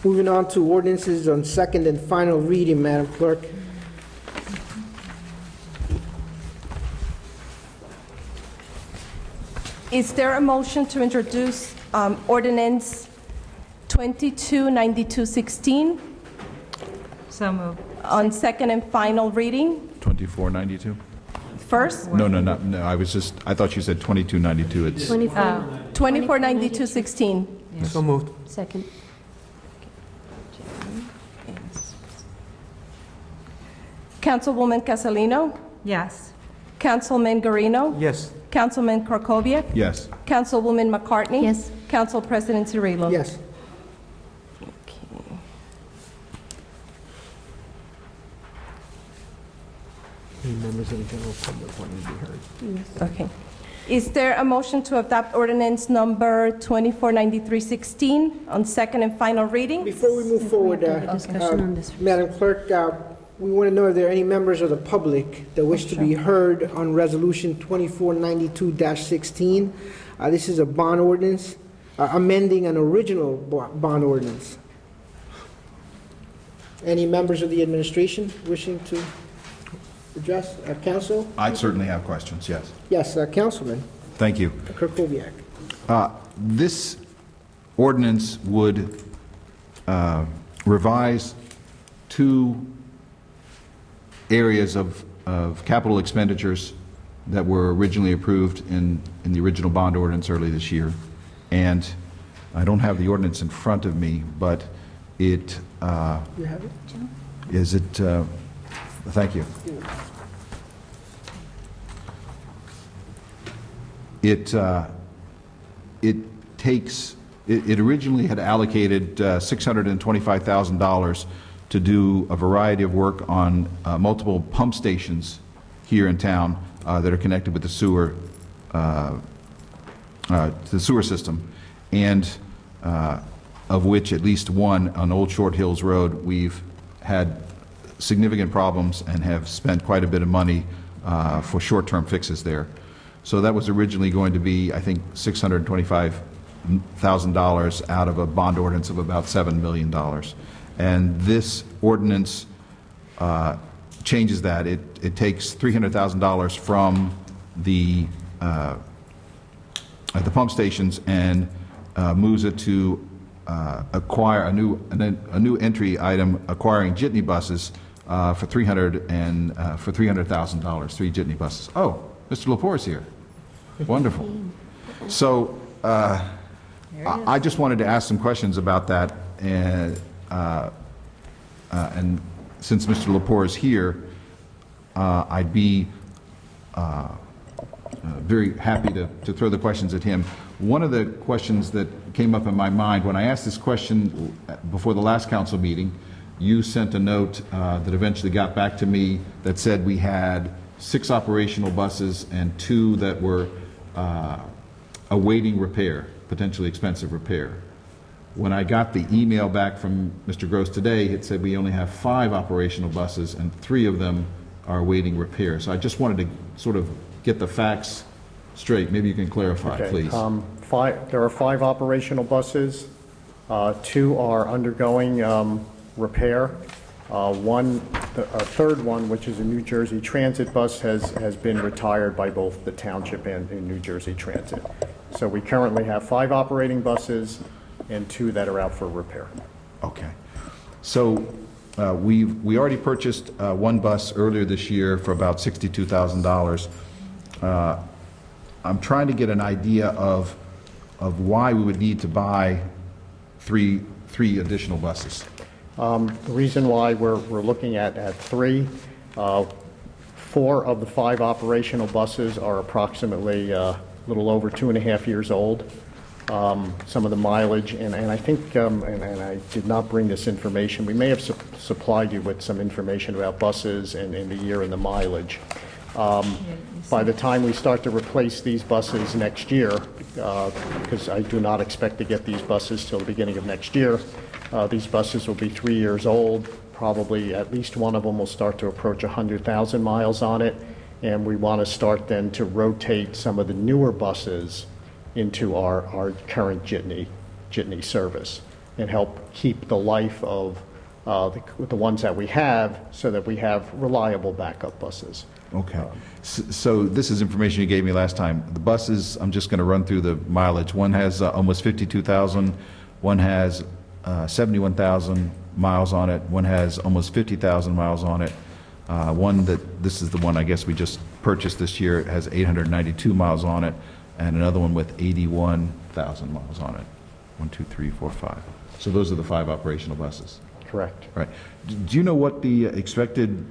S1: Moving on to ordinances on second and final reading, Madam Clerk.
S2: Is there a motion to introduce ordinance 229216
S8: So moved.
S2: on second and final reading?
S7: 2492?
S2: First?
S7: No, I thought you said 2292. It's
S6: 24.
S2: 249216.
S4: So moved.
S6: Second.
S2: Councilwoman Castellino?
S8: Yes.
S2: Councilman Guarino?
S4: Yes.
S2: Councilman Krokoviac?
S7: yes.
S2: Councilwoman McCartney?
S6: Yes.
S2: Council President Cirillo?
S1: Yes.
S4: Any members of the general public wanting to be heard?
S2: Okay. Is there a motion to adopt ordinance number 249316 on second and final reading?
S1: Before we move forward,
S6: Discussion on this.
S1: Madam Clerk, we want to know if there are any members of the public that wish to be heard on Resolution 2492-16. This is a bond ordinance, amending an original bond ordinance. Any members of the administration wishing to address council?
S7: I certainly have questions, yes.
S1: Yes, Councilman
S7: Thank you.
S1: Krokoviac.
S7: This ordinance would revise two areas of capital expenditures that were originally approved in the original bond ordinance early this year. And I don't have the ordinance in front of me, but it
S1: You have it?
S7: is it. Thank you. It takes. It originally had allocated $625,000 to do a variety of work on multiple pump stations here in town that are connected with the sewer system, and of which at least one on Old Short Hills Road we've had significant problems and have spent quite a bit of money for short-term fixes there. So that was originally going to be, I think, $625,000 out of a bond ordinance of about $7 million. And this ordinance changes that. It takes $300,000 from the pump stations and moves it to acquire a new entry item, acquiring jitney buses for $300,000, 3 jitney buses. Oh, Mr. Lepore is here. Wonderful. So I just wanted to ask some questions about that, and since Mr. Lepore is here, I'd be very happy to throw the questions at him. One of the questions that came up in my mind when I asked this question before the last council meeting, you sent a note that eventually got back to me that said we had 6 operational buses and 2 that were awaiting repair, potentially expensive repair. When I got the email back from Mr. Gross today, it said we only have 5 operational buses and 3 of them are awaiting repair. So I just wanted to sort of get the facts straight. Maybe you can clarify,
S18: Okay.
S7: please.
S18: There are 5 operational buses. 2 are undergoing repair. A third one, which is a New Jersey Transit bus, has been retired by both the township and New Jersey Transit. So we currently have 5 operating buses and 2 that are out for repair.
S7: Okay. So we already purchased one bus earlier this year for about $62,000. I'm trying to get an idea of why we would need to buy three additional buses.
S18: The reason why we're looking at 3, 4 of the 5 operational buses are approximately a little over 2.5 years old. Some of the mileage, and I think, and I did not bring this information, we may have supplied you with some information about buses and the year and the mileage. By the time we start to replace these buses next year, because I do not expect to get these buses till the beginning of next year, these buses will be 3 years old. Probably at least one of them will start to approach 100,000 miles on it, and we want to start then to rotate some of the newer buses into our current jitney service and help keep the life of the ones that we have so that we have reliable backup buses.
S7: Okay. So this is information you gave me last time. The buses, I'm just going to run through the mileage. One has almost 52,000. One has 71,000 miles on it. One has almost 50,000 miles on it. This is the one I guess we just purchased this year. It has 892 miles on it. And another one with 81,000 miles on it. 1, 2, 3, 4, 5. So those are the 5 operational buses.
S18: Correct.
S7: Right. Do you know what the expected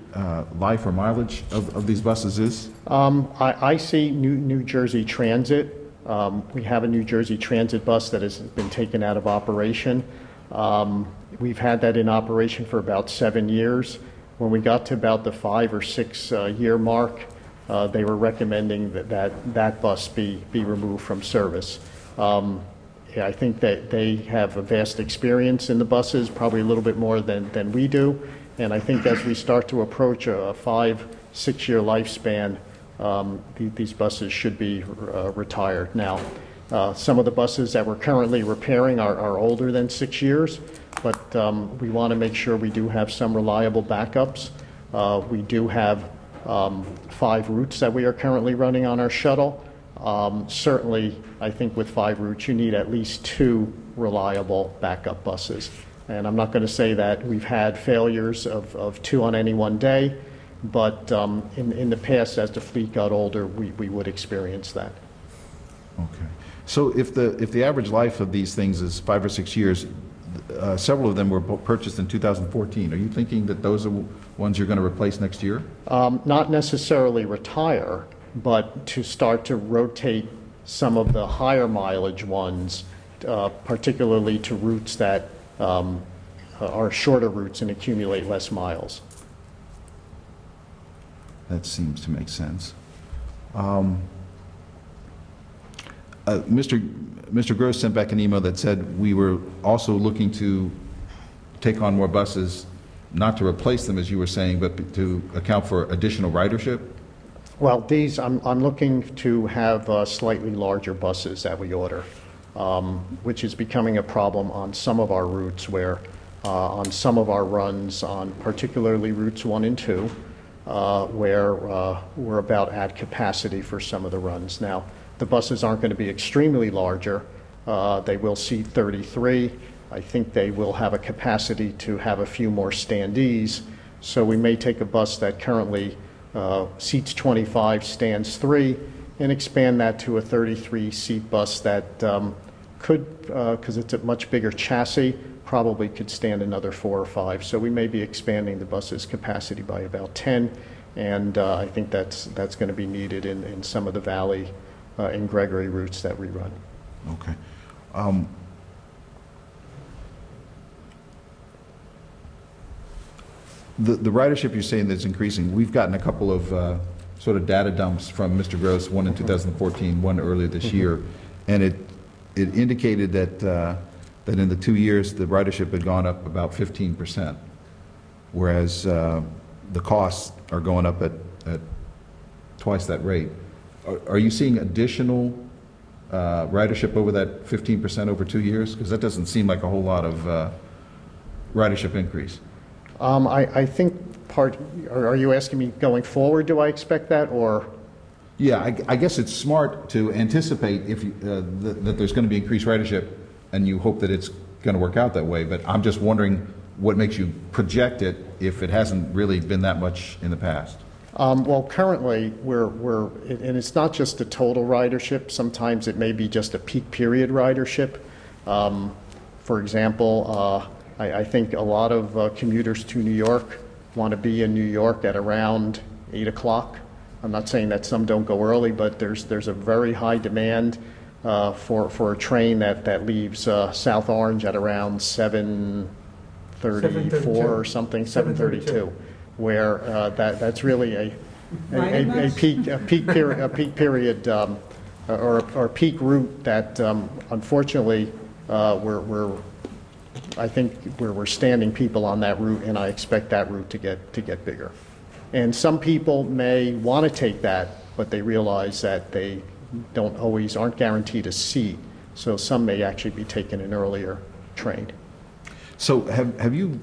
S7: life or mileage of these buses is?
S18: I see New Jersey Transit. We have a New Jersey Transit bus that has been taken out of operation. We've had that in operation for about 7 years. When we got to about the 5 or 6 year mark, they were recommending that bus be removed from service. I think that they have a vast experience in the buses, probably a little bit more than we do. And I think as we start to approach a 5-6 year lifespan, these buses should be retired. Now, some of the buses that we're currently repairing are older than 6 years, but we want to make sure we do have some reliable backups. We do have 5 routes that we are currently running on our shuttle. Certainly, I think with 5 routes, you need at least 2 reliable backup buses. And I'm not going to say that we've had failures of 2 on any one day, but in the past, as the fleet got older, we would experience that.
S7: Okay. So if the average life of these things is 5 or 6 years, several of them were purchased in 2014. Are you thinking that those are ones you're going to replace next year?
S18: Not necessarily retire, but to start to rotate some of the higher mileage ones, particularly to routes that are shorter routes and accumulate less miles.
S7: That seems to make sense. Mr. Gross sent back an email that said we were also looking to take on more buses, not to replace them, as you were saying, but to account for additional ridership.
S18: Well, these, I'm looking to have slightly larger buses that we order, which is becoming a problem on some of our routes where, on some of our runs, on particularly routes 1 and 2, where we're about at capacity for some of the runs. Now, the buses aren't going to be extremely larger. They will seat 33. I think they will have a capacity to have a few more standees. So we may take a bus that currently seats 25, stands 3, and expand that to a 33-seat bus that could, because it's a much bigger chassis, probably could stand another 4 or 5. So we may be expanding the bus's capacity by about 10, and I think that's going to be needed in some of the Valley and Gregory routes that we run.
S7: Okay. The ridership you're saying that's increasing, we've gotten a couple of sort of data dumps from Mr. Gross, one in 2014, one earlier this year, and it indicated that in the 2 years the ridership had gone up about 15%, whereas the costs are going up at twice that rate. Are you seeing additional ridership over that 15% over 2 years? Because that doesn't seem like a whole lot of ridership increase.
S18: I think are you asking me going forward, do I expect that, or?
S7: Yeah, I guess it's smart to anticipate if that there's going to be increased ridership, and you hope that it's going to work out that way. But I'm just wondering what makes you project it if it hasn't really been that much in the past.
S18: Well, currently, and it's not just the total ridership. Sometimes it may be just a peak period ridership. For example, I think a lot of commuters to New York want to be in New York at around 8 o'clock. I'm not saying that some don't go early, but there's a very high demand for a train that leaves South Orange at around 7:34 or something, 7:32, where that's really a peak period or a peak route that unfortunately I think we're standing people on that route, and I expect that route to get bigger. And some people may want to take that, but they realize that they aren't guaranteed a seat. So some may actually be taking an earlier train.
S7: So have you,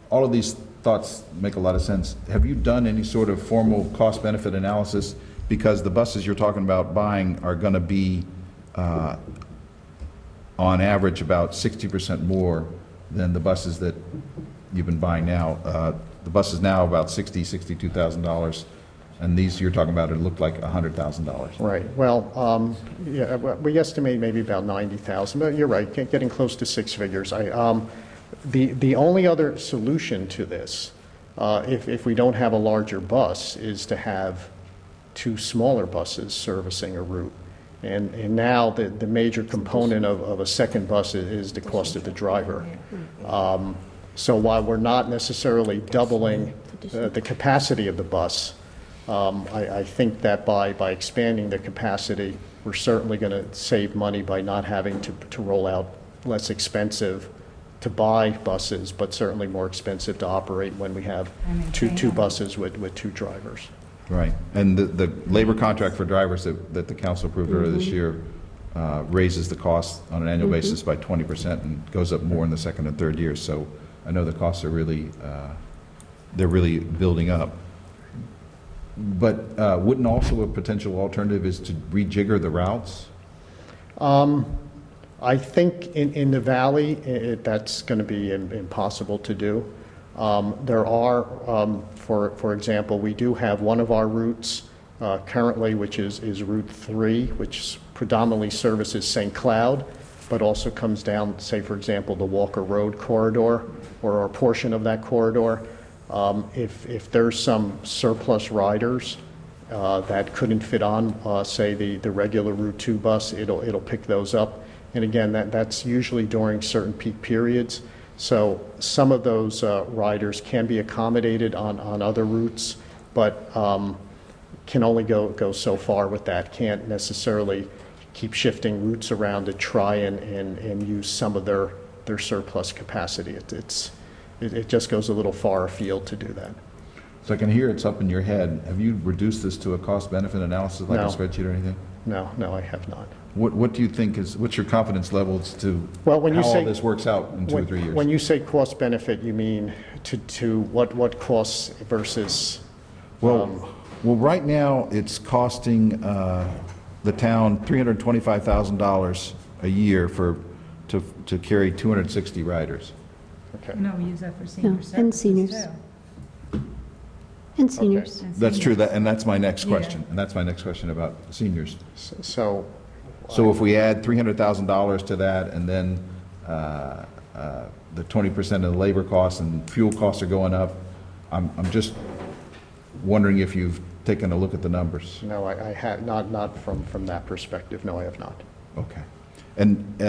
S7: all of these thoughts make a lot of sense. Have you done any sort of formal cost-benefit analysis? Because the buses you're talking about buying are going to be, on average, about 60% more than the buses that you've been buying now. The bus is now about $62,000, and these you're talking about, it looked like $100,000.
S18: Right. Well, yeah, we estimate maybe about 90,000, but you're right, getting close to six figures. The only other solution to this, if we don't have a larger bus, is to have two smaller buses servicing a route. And now the major component of a second bus is the cost of the driver. So while we're not necessarily doubling the capacity of the bus, I think that by expanding the capacity, we're certainly going to save money by not having to roll out less expensive to buy buses, but certainly more expensive to operate when we have two buses with two drivers.
S7: Right. And the labor contract for drivers that the council approved earlier this year raises the cost on an annual basis by 20% and goes up more in the second and third years. So I know the costs are really, they're really building up. But wouldn't also a potential alternative is to rejigger the routes?
S18: I think in the valley, that's going to be impossible to do. There are, for example, we do have one of our routes currently, which is Route 3, which predominantly services St. Cloud, but also comes down, say, for example, the Walker Road corridor or a portion of that corridor. If there's some surplus riders that couldn't fit on, say, the regular Route 2 bus, it'll pick those up. And again, that's usually during certain peak periods. So some of those riders can be accommodated on other routes, but can only go so far with that. Can't necessarily keep shifting routes around to try and use some of their surplus capacity. It just goes a little far afield to do that.
S7: So I can hear it's up in your head. Have you reduced this to a cost-benefit analysis like a spreadsheet or anything?
S18: No, I have not.
S7: What do you think what's your confidence level as to how all this works out in 2 or 3 years?
S18: When you say cost-benefit, you mean to what costs versus?
S7: Well, right now it's costing the town $325,000 a year to carry 260 riders.
S18: Okay.
S8: No, we use that for senior services,
S6: and seniors.
S8: too.
S6: And seniors.
S8: Okay.
S7: That's true, and that's my next question. And that's my next question about seniors.
S18: So
S7: if we add $300,000 to that, and then the 20% of the labor costs and fuel costs are going up, I'm just wondering if you've taken a look at the numbers.
S18: No, I have not from that perspective. No, I have not.
S7: Okay. And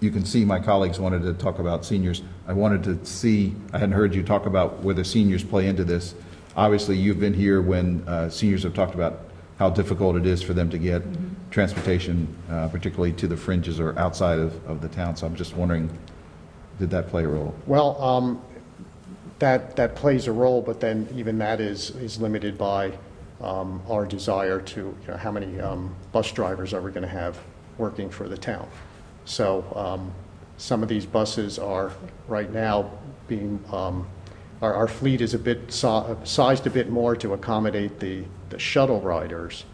S7: you can see my colleagues wanted to talk about seniors. I wanted to see, I hadn't heard you talk about whether seniors play into this. Obviously, you've been here when seniors have talked about how difficult it is for them to get transportation, particularly to the fringes or outside of the town. So I'm just wondering, did that play a role?
S18: Well, that plays a role, but then even that is limited by our desire to, how many bus drivers are we going to have working for the town. So some of these buses are right now being our fleet is a bit sized a bit more to accommodate the shuttle riders,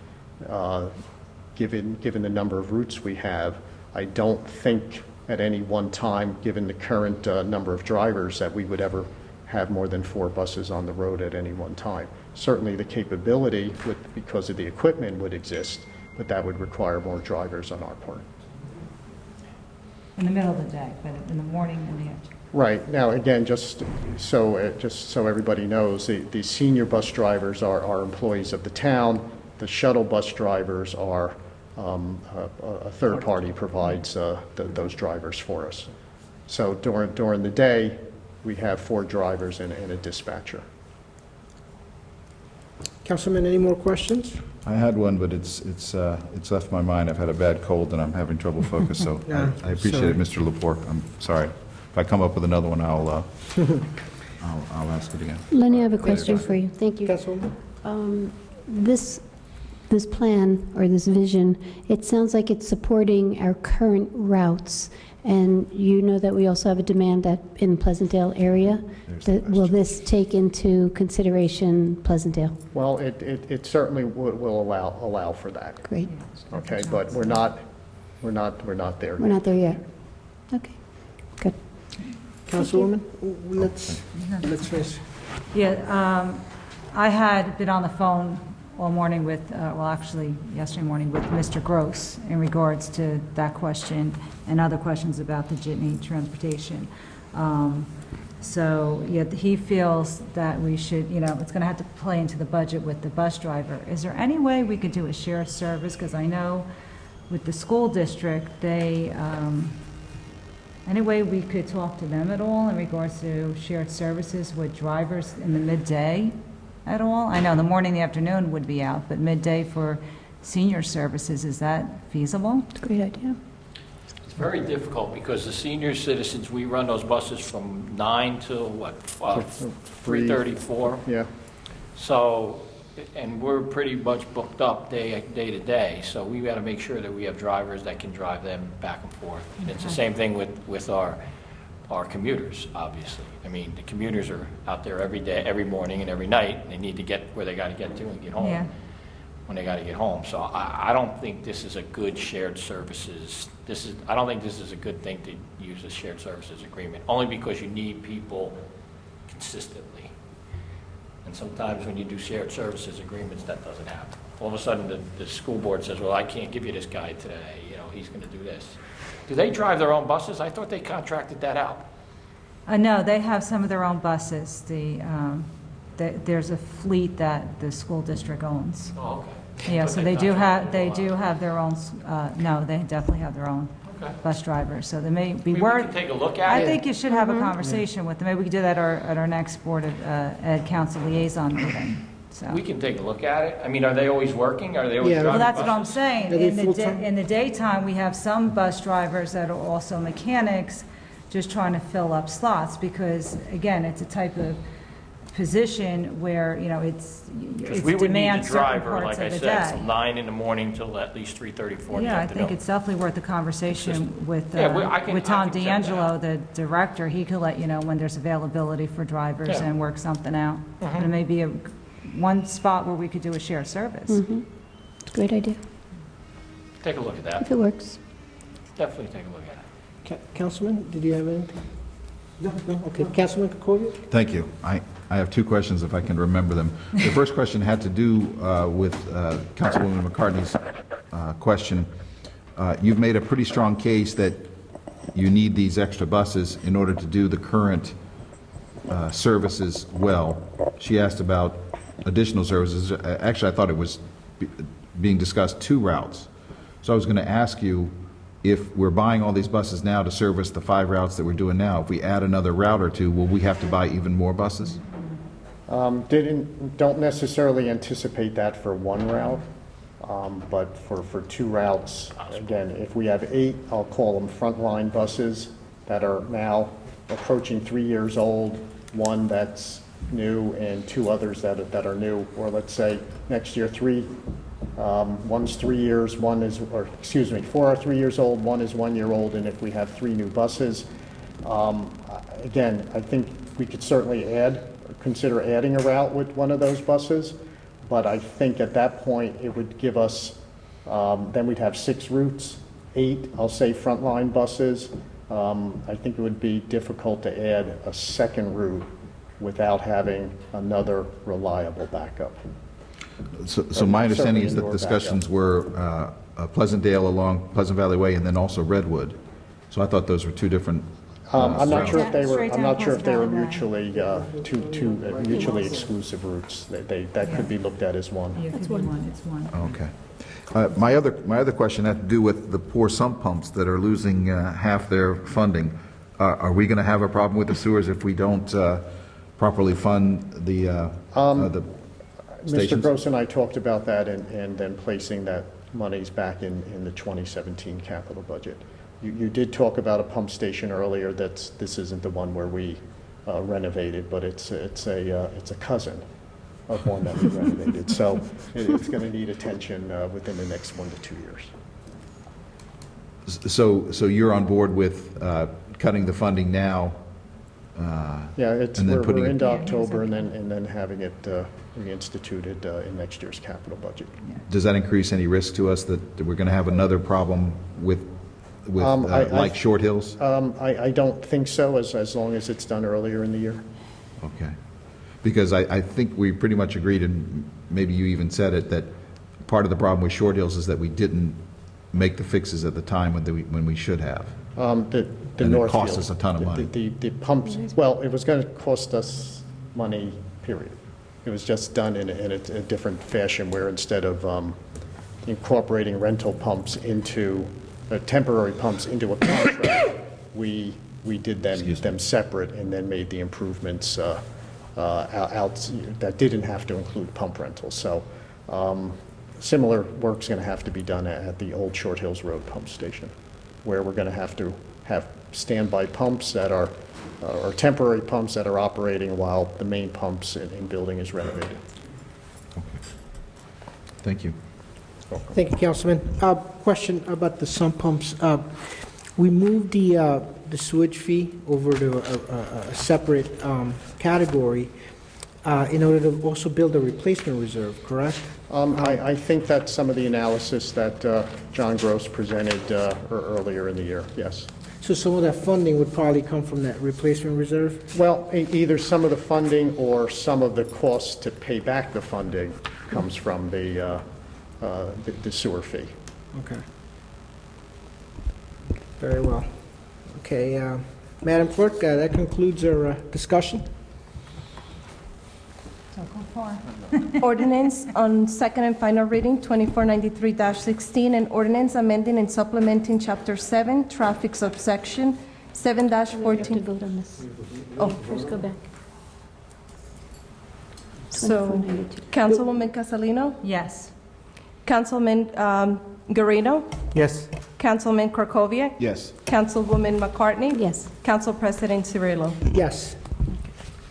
S18: given the number of routes we have. I don't think at any one time, given the current number of drivers, that we would ever have more than 4 buses on the road at any one time. Certainly the capability, because of the equipment, would exist, but that would require more drivers on our part.
S8: In the middle of the day, but in the morning and the afternoon.
S18: Right. Now, again, just so everybody knows, the senior bus drivers are employees of the town. The shuttle bus drivers are a third party provides those drivers for us. So during the day, we have 4 drivers and a dispatcher.
S1: Councilman, any more questions?
S7: I had one, but it's left my mind. I've had a bad cold and I'm having trouble focus, so I appreciate it, Mr. Lepore. I'm sorry. If I come up with another one, I'll ask it again.
S6: Lenny, I have a question for you. Thank you.
S1: Councilwoman?
S6: This plan or this vision, it sounds like it's supporting our current routes. And you know that we also have a demand in Pleasantdale area. Will this take into consideration Pleasantdale?
S18: Well, it certainly will allow for that.
S6: Great.
S18: Okay, but we're not there yet.
S6: We're not there yet. Okay, good.
S1: Councilwoman, let's finish.
S8: Yeah, I had been on the phone all morning with, well, actually, yesterday morning with Mr. Gross in regards to that question and other questions about the jitney transportation. So, yeah, he feels that we should, it's going to have to play into the budget with the bus driver. Is there any way we could do a shared service? Because I know with the school district, they, any way we could talk to them at all in regards to shared services with drivers in the midday at all? I know the morning, the afternoon would be out, but midday for senior services, is that feasible?
S6: It's a great idea.
S17: It's very difficult because the senior citizens, we run those buses from 9 till what, 3:34?
S18: Yeah.
S17: So, and we're pretty much booked up day to day, so we got to make sure that we have drivers that can drive them back and forth. And it's the same thing with our commuters, obviously. I mean, the commuters are out there every day, every morning and every night, and they need to get where they got to get to and get home when they got to get home. So I don't think this is a good shared services. I don't think this is a good thing to use a shared services agreement, only because you need people consistently. And sometimes when you do shared services agreements, that doesn't happen. All of a sudden, the school board says, well, I can't give you this guy today. He's going to do this. Do they drive their own buses? I thought they contracted that out.
S8: No, they have some of their own buses. There's a fleet that the school district owns.
S17: Oh, okay.
S8: Yeah, so they do have their own. No, they definitely have their own bus drivers. So they may be worth.
S17: We can take a look at it.
S8: I think you should have a conversation with them. Maybe we could do that at our next Board of Ed Council liaison meeting. So.
S17: We can take a look at it. I mean, are they always working? Are they always driving
S8: Well, that's
S17: buses?
S8: what I'm saying. In the daytime, we have some bus drivers that are also mechanics, just trying to fill up slots because, again, it's a type of position where, it's
S17: we would need
S8: demand
S17: a
S8: certain
S17: driver,
S8: parts
S17: like
S8: of
S17: I
S8: the
S17: said,
S8: day.
S17: from 9 in the morning till at least 3:34 in the
S8: Yeah, I
S17: afternoon.
S8: think it's definitely worth a conversation with
S17: I
S8: Tom
S17: can check
S8: D'Angelo, the director. He could let you know when there's availability for drivers
S17: Yeah.
S8: and work something out.
S17: Mhm.
S8: And it may be one spot where we could do a shared service.
S6: Mm-hmm. It's a great idea.
S17: Take a look at that.
S6: If it works.
S17: Definitely take a look at it.
S1: Councilman, did you have anything? No? Okay. Councilman Kukovic?
S7: Thank you. I have 2 questions if I can remember them. The first question had to do with Councilwoman McCartney's question. You've made a pretty strong case that you need these extra buses in order to do the current services well. She asked about additional services. Actually, I thought it was being discussed 2 routes. So I was going to ask you, if we're buying all these buses now to service the 5 routes that we're doing now, if we add another route or 2, will we have to buy even more buses?
S18: Don't necessarily anticipate that for one route, but for 2 routes, again, if we have 8, I'll call them frontline buses that are now approaching 3 years old, 1 that's new and 2 others that are new, or let's say next year 3. One's 3 years, 4 are 3 years old, 1 is 1 year old, and if we have 3 new buses, again, I think we could certainly add consider adding a route with one of those buses, but I think at that point, it would give us, then we'd have 6 routes, 8, I'll say, frontline buses. I think it would be difficult to add a second route without having another reliable backup.
S7: So my understanding is that
S18: Certainly indoor
S7: discussions were Pleasantdale along Pleasant Valley Way and then also Redwood. So I thought those were two different.
S18: I'm not sure if they were.
S8: Straight
S18: I'm
S8: down
S18: not sure if they were
S8: Pleasant Valley
S18: two mutually exclusive routes. That could be looked at as one.
S8: Yeah, it could be one, it's one.
S7: Okay. My other question had to do with the poor sump pumps that are losing half their funding. Are we going to have a problem with the sewers if we don't properly fund the
S18: Mr.
S7: stations?
S18: Gross and I talked about that and then placing that monies back in the 2017 capital budget. You did talk about a pump station earlier. This isn't the one where we renovated, but it's a cousin of one that we renovated. So it's going to need attention within the next 1 to 2 years.
S7: So you're on board with cutting the funding now?
S18: Yeah,
S7: and then putting
S18: we're
S7: it
S18: into October and then having it reinstituted in next year's capital budget.
S7: Does that increase any risk to us that we're going to have another problem with like Short Hills?
S18: I don't think so, as long as it's done earlier in the year.
S7: Okay. Because I think we pretty much agreed, and maybe you even said it, that part of the problem with Short Hills is that we didn't make the fixes at the time when we should have.
S18: The
S7: and
S18: Northfield,
S7: it cost us a ton of money.
S18: The pumps, well, it was going to cost us money, period. It was just done in a different fashion where instead of incorporating rental pumps into, temporary pumps into a contract, we did them separate and then made the improvements out that didn't have to include pump rentals. So similar work's going to have to be done at the old Short Hills Road pump station, where we're going to have standby pumps that are or temporary pumps that are operating while the main pumps in building is renovated.
S7: Thank you.
S1: Thank you, Councilman. Question about the sump pumps. We moved the sewage fee over to a separate category in order to also build a replacement reserve, correct?
S18: I think that's some of the analysis that John Gross presented earlier in the year, yes.
S1: So some of that funding would probably come from that replacement reserve?
S18: Well, either some of the funding or some of the costs to pay back the funding comes from the sewer fee.
S1: Okay. Very well. Okay, Madam Clerk, that concludes our discussion.
S2: Ordinance on second and final reading, 2493-16, an ordinance amending and supplementing Chapter 7, Traffic Subsection 7-14.
S6: We have to vote on this.
S2: Oh,
S6: First go back.
S2: so,
S6: 2492.
S2: Councilwoman Casalino?
S8: Yes.
S2: Councilman Guarino?
S4: Yes.
S2: Councilman Krakowiak?
S7: Yes.
S2: Councilwoman McCartney?
S6: Yes.
S2: Council President Cirillo?
S1: Yes.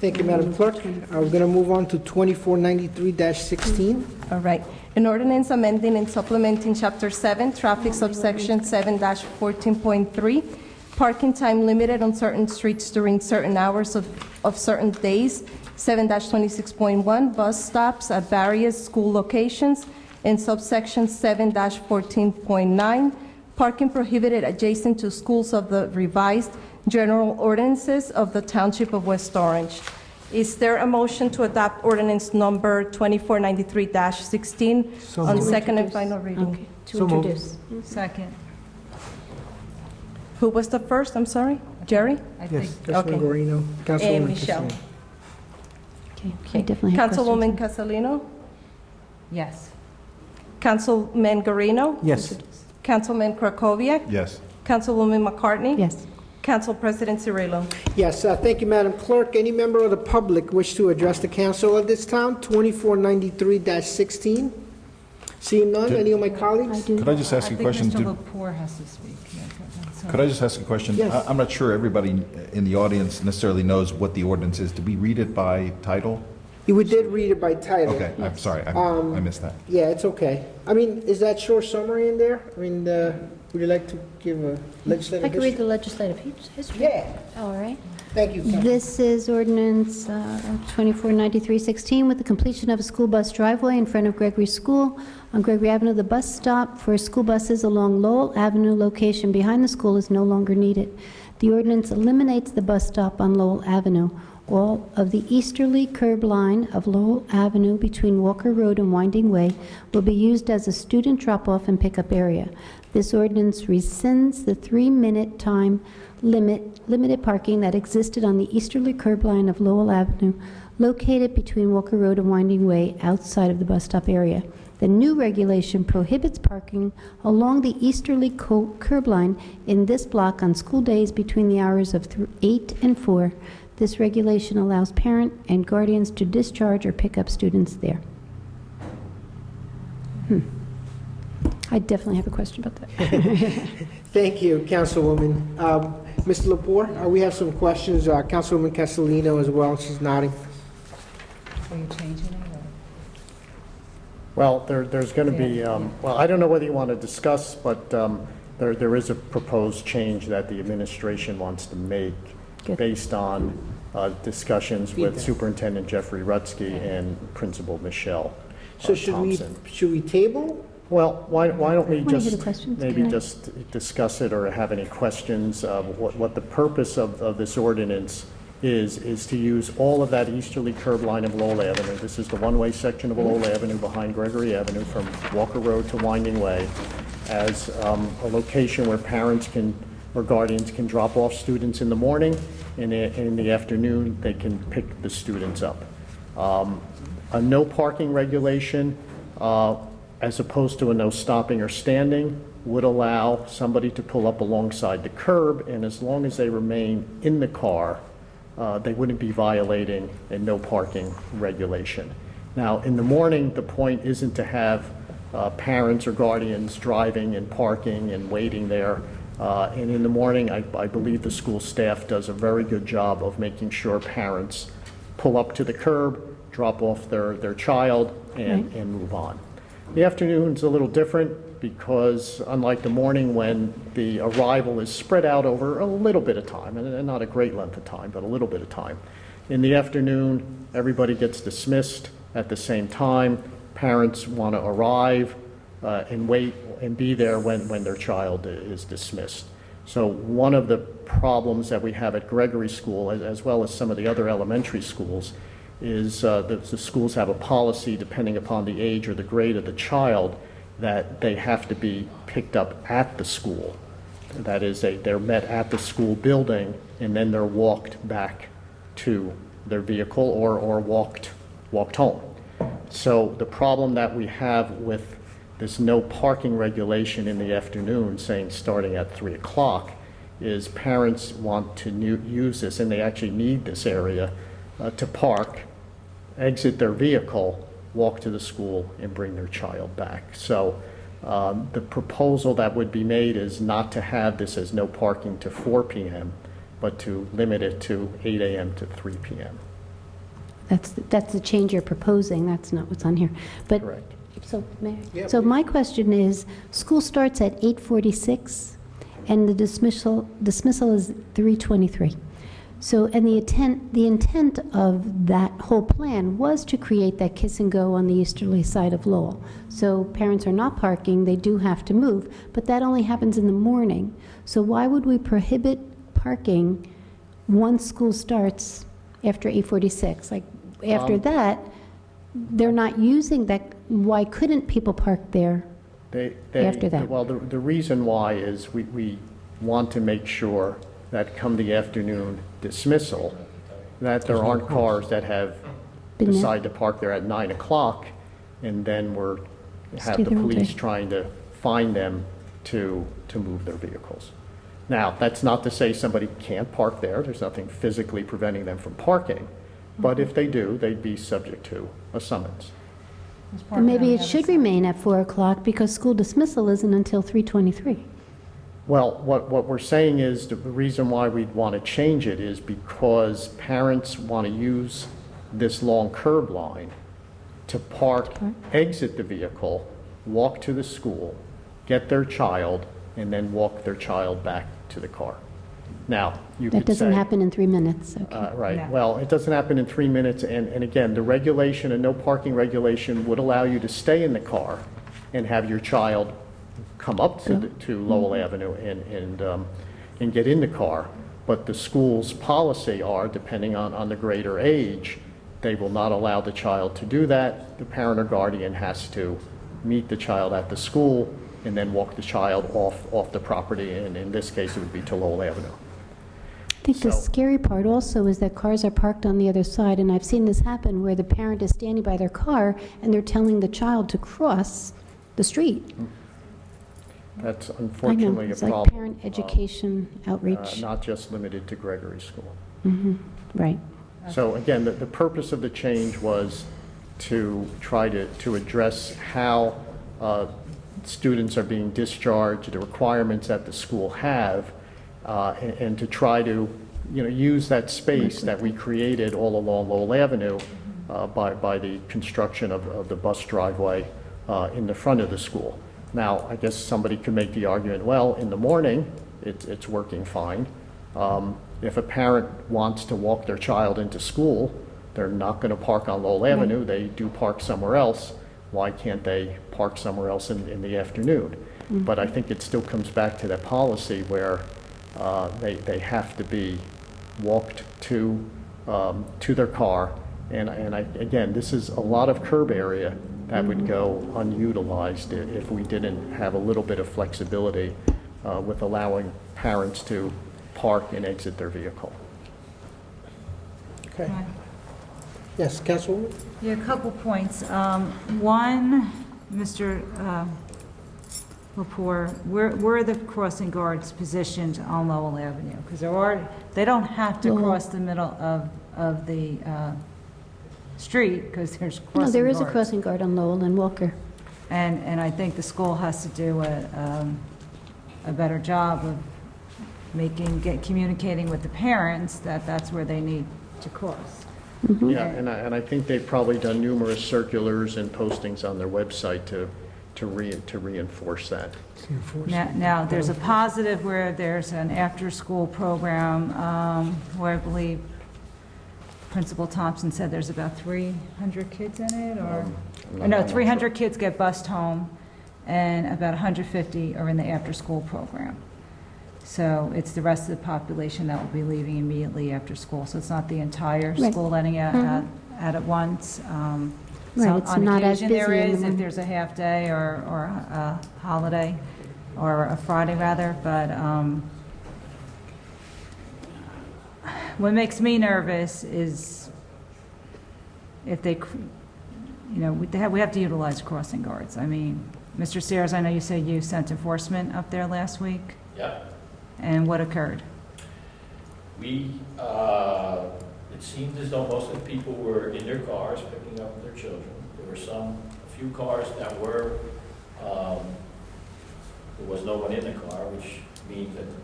S1: Thank you, Madam Clerk. We're going to move on to 2493-16.
S2: All right. An ordinance amending and supplementing Chapter 7, Traffic Subsection 7-14.3, parking time limited on certain streets during certain hours of certain days, 7-26.1, bus stops at various school locations, and subsection 7-14.9, parking prohibited adjacent to schools of the revised general ordinances of the Township of West Orange. Is there a motion to adopt ordinance number 2493-16 on second and final reading?
S6: Okay, to introduce.
S8: Second.
S2: Who was the first? I'm sorry? Jerry?
S8: I think.
S1: Councilman Guarino.
S2: And
S1: Councilwoman
S2: Michelle.
S1: Castellano.
S6: Okay, I definitely have
S2: Councilwoman
S6: questions.
S2: Casalino?
S8: Yes.
S2: Councilman Guarino?
S4: Yes.
S2: Councilman Krakowiak?
S7: Yes.
S2: Councilwoman McCartney?
S6: Yes.
S2: Council President Cirillo?
S1: Yes, thank you, Madam Clerk. Any member of the public wish to address the council at this time? 2493-16. Seeing none, any of my colleagues?
S7: Could I just ask you a question?
S8: I think Mr. Lepore has to speak. Yeah, so-
S7: Could I just ask a question?
S1: Yes.
S7: I'm not sure everybody in the audience necessarily knows what the ordinance is. Did we read it by title?
S1: We did read it by title.
S7: Okay, I'm sorry, I missed that.
S1: Yeah, it's okay. I mean, is that short summary in there? I mean, would you like to give a legislative
S6: I could read the
S1: history?
S6: legislative history.
S1: Yeah.
S6: All right.
S1: Thank you, Councilwoman.
S6: This is ordinance 249316. With the completion of a school bus driveway in front of Gregory School on Gregory Avenue, the bus stop for school buses along Lowell Avenue location behind the school is no longer needed. The ordinance eliminates the bus stop on Lowell Avenue. All of the easterly curb line of Lowell Avenue between Walker Road and Winding Way will be used as a student drop-off and pickup area. This ordinance rescinds the 3-minute time limited parking that existed on the easterly curb line of Lowell Avenue, located between Walker Road and Winding Way outside of the bus stop area. The new regulation prohibits parking along the easterly curb line in this block on school days between the hours of 8 and 4. This regulation allows parent and guardians to discharge or pick up students there. I definitely have a question about that.
S1: Thank you, Councilwoman. Mr. Lepore, we have some questions. Councilwoman Castellino as well. She's nodding.
S8: Are you changing it?
S18: Well, there's going to be, well, I don't know whether you want to discuss, but there is a proposed change that the administration wants to make based on discussions with Superintendent Jeffrey Rutsky and Principal Michelle Thompson.
S1: Should we table?
S18: Well, why don't we just maybe just discuss it or have any questions of what the purpose of this ordinance is to use all of that easterly curb line of Lowell Avenue. This is the one-way section of Lowell Avenue behind Gregory Avenue from Walker Road to Winding Way as a location where parents or guardians can drop off students in the morning, and in the afternoon they can pick the students up. A no parking regulation as opposed to a no stopping or standing would allow somebody to pull up alongside the curb, and as long as they remain in the car, they wouldn't be violating a no parking regulation. Now, in the morning, the point isn't to have parents or guardians driving and parking and waiting there. And in the morning, I believe the school staff does a very good job of making sure parents pull up to the curb, drop off their child, and move on. The afternoon's a little different because unlike the morning when the arrival is spread out over a little bit of time, and not a great length of time, but a little bit of time. In the afternoon, everybody gets dismissed at the same time. Parents want to arrive and wait and be there when their child is dismissed. So one of the problems that we have at Gregory School, as well as some of the other elementary schools, is the schools have a policy, depending upon the age or the grade of the child, that they have to be picked up at the school. That is, they're met at the school building, and then they're walked back to their vehicle or walked home. So the problem that we have with this no parking regulation in the afternoon, saying starting at 3 o'clock, is parents want to use this, and they actually need this area to park, exit their vehicle, walk to the school, and bring their child back. So the proposal that would be made is not to have this as no parking to 4 p.m., but to limit it to 8 a.m. to 3 p.m.
S6: That's the change you're proposing. That's not what's on here. But
S18: correct.
S6: So, so my question is, school starts at 8:46, and the dismissal is 3:23. So, and the intent of that whole plan was to create that kiss and go on the easterly side of Lowell. So parents are not parking, they do have to move, but that only happens in the morning. So why would we prohibit parking once school starts after 8:46? Like, after that, they're not using that. Why couldn't people park there after that?
S18: Well, the reason why is we want to make sure that come the afternoon dismissal, that there aren't cars that have decided to park there at 9 o'clock, and then have the police trying to find them to move their vehicles. Now, that's not to say somebody can't park there. There's nothing physically preventing them from parking. But if they do, they'd be subject to a summons.
S6: And maybe it should remain at 4 o'clock because school dismissal isn't until 3:23.
S18: Well, what we're saying is the reason why we'd want to change it is because parents want to use this long curb line to park, exit the vehicle, walk to the school, get their child, and then walk their child back to the car. Now, you could
S6: That doesn't
S18: say-
S6: happen in 3 minutes, okay.
S18: Right.
S8: No.
S18: Well, it doesn't happen in 3 minutes, and again, the regulation, a no parking regulation would allow you to stay in the car and have your child come up to Lowell Avenue and get in the car. But the school's policy are, depending on the grade or age, they will not allow the child to do that. The parent or guardian has to meet the child at the school and then walk the child off the property, and in this case, it would be to Lowell Avenue.
S6: I think the scary part also is that cars are parked on the other side, and I've seen this happen where the parent is standing by their car and they're telling the child to cross the street.
S18: That's
S6: I know,
S18: unfortunately a
S6: it's like
S18: problem.
S6: parent education outreach.
S18: Not just limited to Gregory School.
S6: Right.
S18: So again, the purpose of the change was to try to address how students are being discharged, the requirements that the school have, and to try to, use that space that we created all along Lowell Avenue by the construction of the bus driveway in the front of the school. Now, I guess somebody could make the argument, well, in the morning, it's working fine. If a parent wants to walk their child into school, they're not going to park on Lowell Avenue. They do park somewhere else. Why can't they park somewhere else in the afternoon? But I think it still comes back to that policy where they have to be walked to their car. And again, this is a lot of curb area that would go unutilized if we didn't have a little bit of flexibility with allowing parents to park and exit their vehicle.
S1: Okay. Yes, Councilwoman?
S8: Yeah, a couple points. One, Mr. Lepore, where are the crossing guards positioned on Lowell Avenue? Because they don't have to cross the middle of the street because there's crossing guards.
S6: No, there is a crossing guard on Lowell and Walker.
S8: And I think the school has to do a better job of communicating with the parents that that's where they need to cross.
S18: Yeah, and I think they've probably done numerous circulars and postings on their website to reinforce that.
S8: Now, there's a positive where there's an after-school program where I believe Principal Thompson said there's about 300 kids in it, or no, 300 kids get bused home, and about 150 are in the after-school program. So it's the rest of the population that will be leaving immediately after school. So it's not the entire school letting out at once.
S6: Right, it's not as busy
S8: There
S6: in the
S8: is, if
S6: morning.
S8: there's a half day or a holiday, or a Friday rather, but what makes me nervous is if they, we have to utilize crossing guards. I mean, Mr. Sayers, I know you said you sent enforcement up there last week.
S17: Yep.
S8: And what occurred?
S17: It seemed as though most of the people were in their cars picking up their children. There were a few cars that were, there was no one in the car, which means that the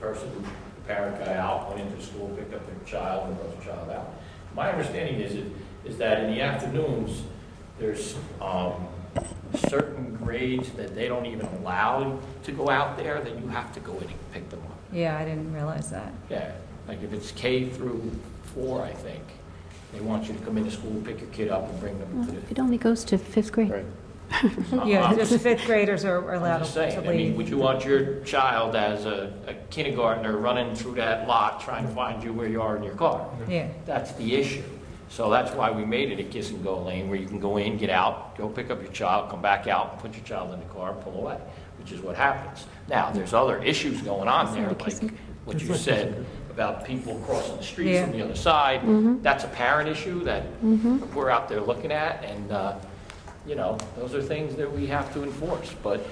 S17: parent got out, went into school, picked up their child, and brought the child out. My understanding is that in the afternoons, there's certain grades that they don't even allow to go out there, that you have to go in and pick them up.
S8: Yeah, I didn't realize that.
S17: Yeah, like if it's K through 4, I think, they want you to come into school, pick your kid up, and bring them to the...
S6: It only goes to 5th grade.
S8: Yeah, just fifth graders are allowed
S17: I'm just
S8: to
S17: saying,
S8: leave.
S17: I mean, would you want your child as a kindergartner running through that lot trying to find you where you are in your car?
S8: Yeah.
S17: That's the issue. So that's why we made it a kiss and go lane, where you can go in, get out, go pick up your child, come back out, and put your child in the car and pull away, which is what happens. Now, there's other issues going on there, like what you said about people crossing the streets
S8: Yeah.
S17: from the other side. That's a parent issue that we're out there looking at, and those are things that we have to enforce. But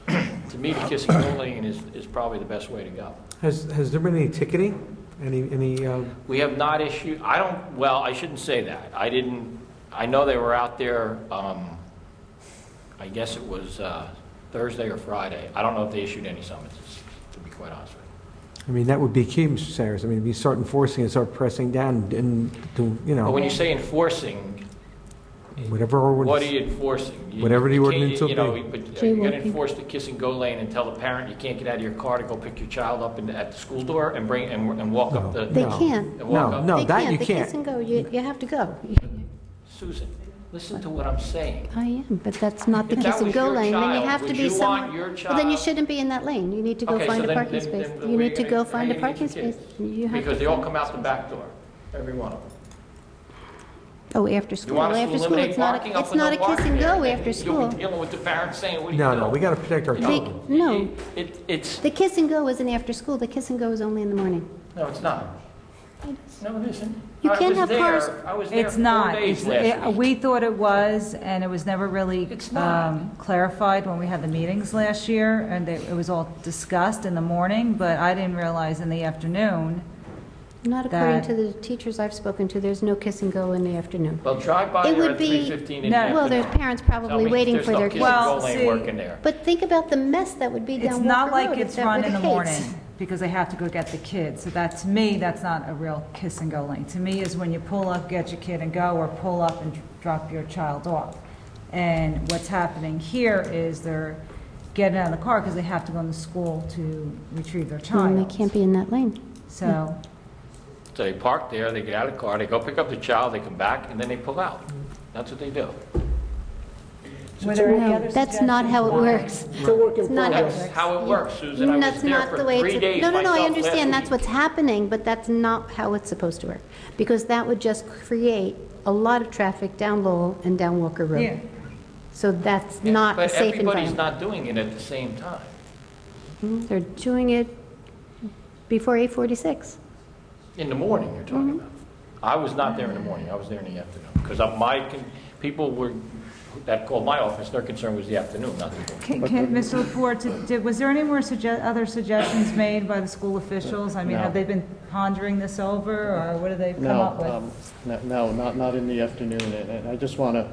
S17: to me, the kiss and go lane is probably the best way to go.
S4: Has there been any ticketing? Any?
S17: We have not issued, I shouldn't say that. I know they were out there, I guess it was Thursday or Friday. I don't know if they issued any summonses, to be quite honest with you.
S4: I mean, that would be key, Mr. Sayers. I mean, if you start enforcing and start pressing down and
S17: But when you say enforcing,
S4: Whatever
S17: What are
S4: ordinance,
S17: you enforcing?
S4: Whatever the
S17: You can't-
S4: ordinance will
S17: you know,
S4: be.
S17: but you're going to enforce the kiss and go lane and tell the parent you can't get out of your car to go pick your child up at the school door and bring and walk up the.
S6: They can't.
S17: And walk
S4: No,
S17: up.
S4: no.
S6: They
S4: that you
S6: The
S4: can't.
S6: kiss and go, you have to go.
S17: Susan, listen to what I'm saying.
S6: I am, but that's not the
S17: If that
S6: kiss and
S17: was
S6: go
S17: your
S6: lane, then you
S17: child,
S6: have to
S17: would
S6: be
S17: you want
S6: somewhere.
S17: your
S6: Well, then you
S17: child-
S6: shouldn't be in that lane. You need to go
S17: Okay,
S6: find
S17: so
S6: a
S17: then-
S6: parking
S17: then-
S6: space.
S17: then
S6: You
S17: where
S6: need to
S17: you
S6: go
S17: gonna-
S6: find
S17: how
S6: a
S17: you gonna
S6: parking
S17: get your
S6: space.
S17: kids?
S6: You have
S17: Because
S6: to
S17: they all
S6: find-
S17: come out the back door, every one of them.
S6: Oh, after school.
S17: want us to
S6: After school,
S17: eliminate
S6: it's not
S17: parking
S6: a,
S17: up
S6: it's
S17: and
S6: not
S17: no
S6: a kiss
S17: parking
S6: and
S17: there,
S6: go
S17: then
S6: after
S17: You'll
S6: school.
S17: be dealing with the parents saying, what do you
S4: No,
S17: do?
S4: no, we got to protect our
S6: They-
S4: children.
S6: No,
S17: It's,
S6: the kiss and go isn't after school. The kiss and go is only in the morning.
S17: no, it's not. No, it isn't.
S6: You
S17: I
S6: can't
S17: was
S6: have
S17: there-
S6: cars-
S17: I was there
S8: It's
S17: 4
S8: not.
S17: days
S8: It's-
S17: last week.
S8: We thought it was, and it was never really
S17: It's not.
S8: clarified when we had the meetings last year, and it was all discussed in the morning, but I didn't realize in the afternoon.
S6: Not according
S8: That-
S6: to the teachers I've spoken to. There's no kiss and go in the afternoon.
S17: Well, drive by
S6: It
S17: there
S6: would
S17: at
S6: be-
S17: 3:15 in the
S8: No.
S17: afternoon.
S6: Well, there's parents
S17: Tell
S6: probably
S17: me
S6: waiting
S17: there's
S6: for
S17: no
S6: their
S17: kids
S6: kids.
S17: and
S8: Well,
S17: go lane
S8: see-
S17: working there.
S6: But think about the mess that would be down
S8: It's not
S6: Walker
S8: like
S6: Road if
S8: it's
S6: that
S8: run
S6: were
S8: in the
S6: case.
S8: morning, because they have to go get the kids. So that, to me, that's not a real kiss and go lane. To me, is when you pull up, get your kid and go, or pull up and drop your child off. And what's happening here is they're getting out of the car because they have to go into school to retrieve their
S6: And they
S8: child.
S6: can't be in that lane.
S8: So,
S17: So they park there, they get out of the car, they go pick up the child, they come back, and then they pull out. That's what they do.
S8: were there any
S6: No,
S8: other
S6: that's not how it
S8: suggestions?
S6: works.
S1: It's a work in
S6: It's not how it
S1: progress.
S17: That's
S6: works.
S17: how it works, Susan. I was
S6: That's
S17: there
S6: not
S17: for
S6: the way
S17: 3
S6: it's.
S17: days
S6: No, no, no, I
S17: myself
S6: understand,
S17: last
S6: that's
S17: week.
S6: what's happening, but that's not how it's supposed to work. Because that would just create a lot of traffic down Lowell and down Walker
S8: Yeah.
S6: Road. So that's not a
S17: But
S6: safe
S17: everybody's
S6: environment.
S17: not doing it at the same time.
S6: They're doing it before 8:46.
S17: In the morning, you're talking about. I was not there in the morning, I was there in the afternoon. Because people were, that called my office, their concern was the afternoon, not the morning.
S8: Mr. Laporte, was there any more other suggestions made by the school officials? I mean,
S18: No.
S8: have they been pondering this over, or what do they come
S18: No,
S8: up with?
S18: no, not in the afternoon. And I just want to,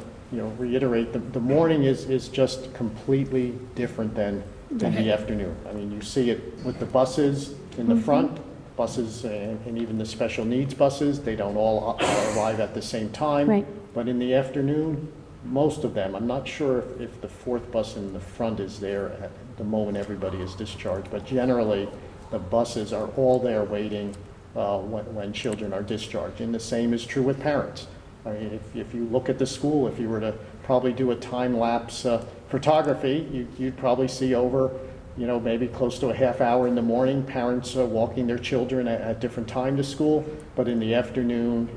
S18: reiterate, the morning is just completely different than the afternoon. I mean, you see it with the buses in the front, buses and even the special needs buses, they don't all arrive at the same time.
S6: Right.
S18: But in the afternoon, most of them, I'm not sure if the fourth bus in the front is there at the moment everybody is discharged, but generally, the buses are all there waiting when children are discharged. And the same is true with parents. I mean, if you look at the school, if you were to probably do a time-lapse photography, you'd probably see over, maybe close to a half hour in the morning, parents walking their children at different time to school, but in the afternoon,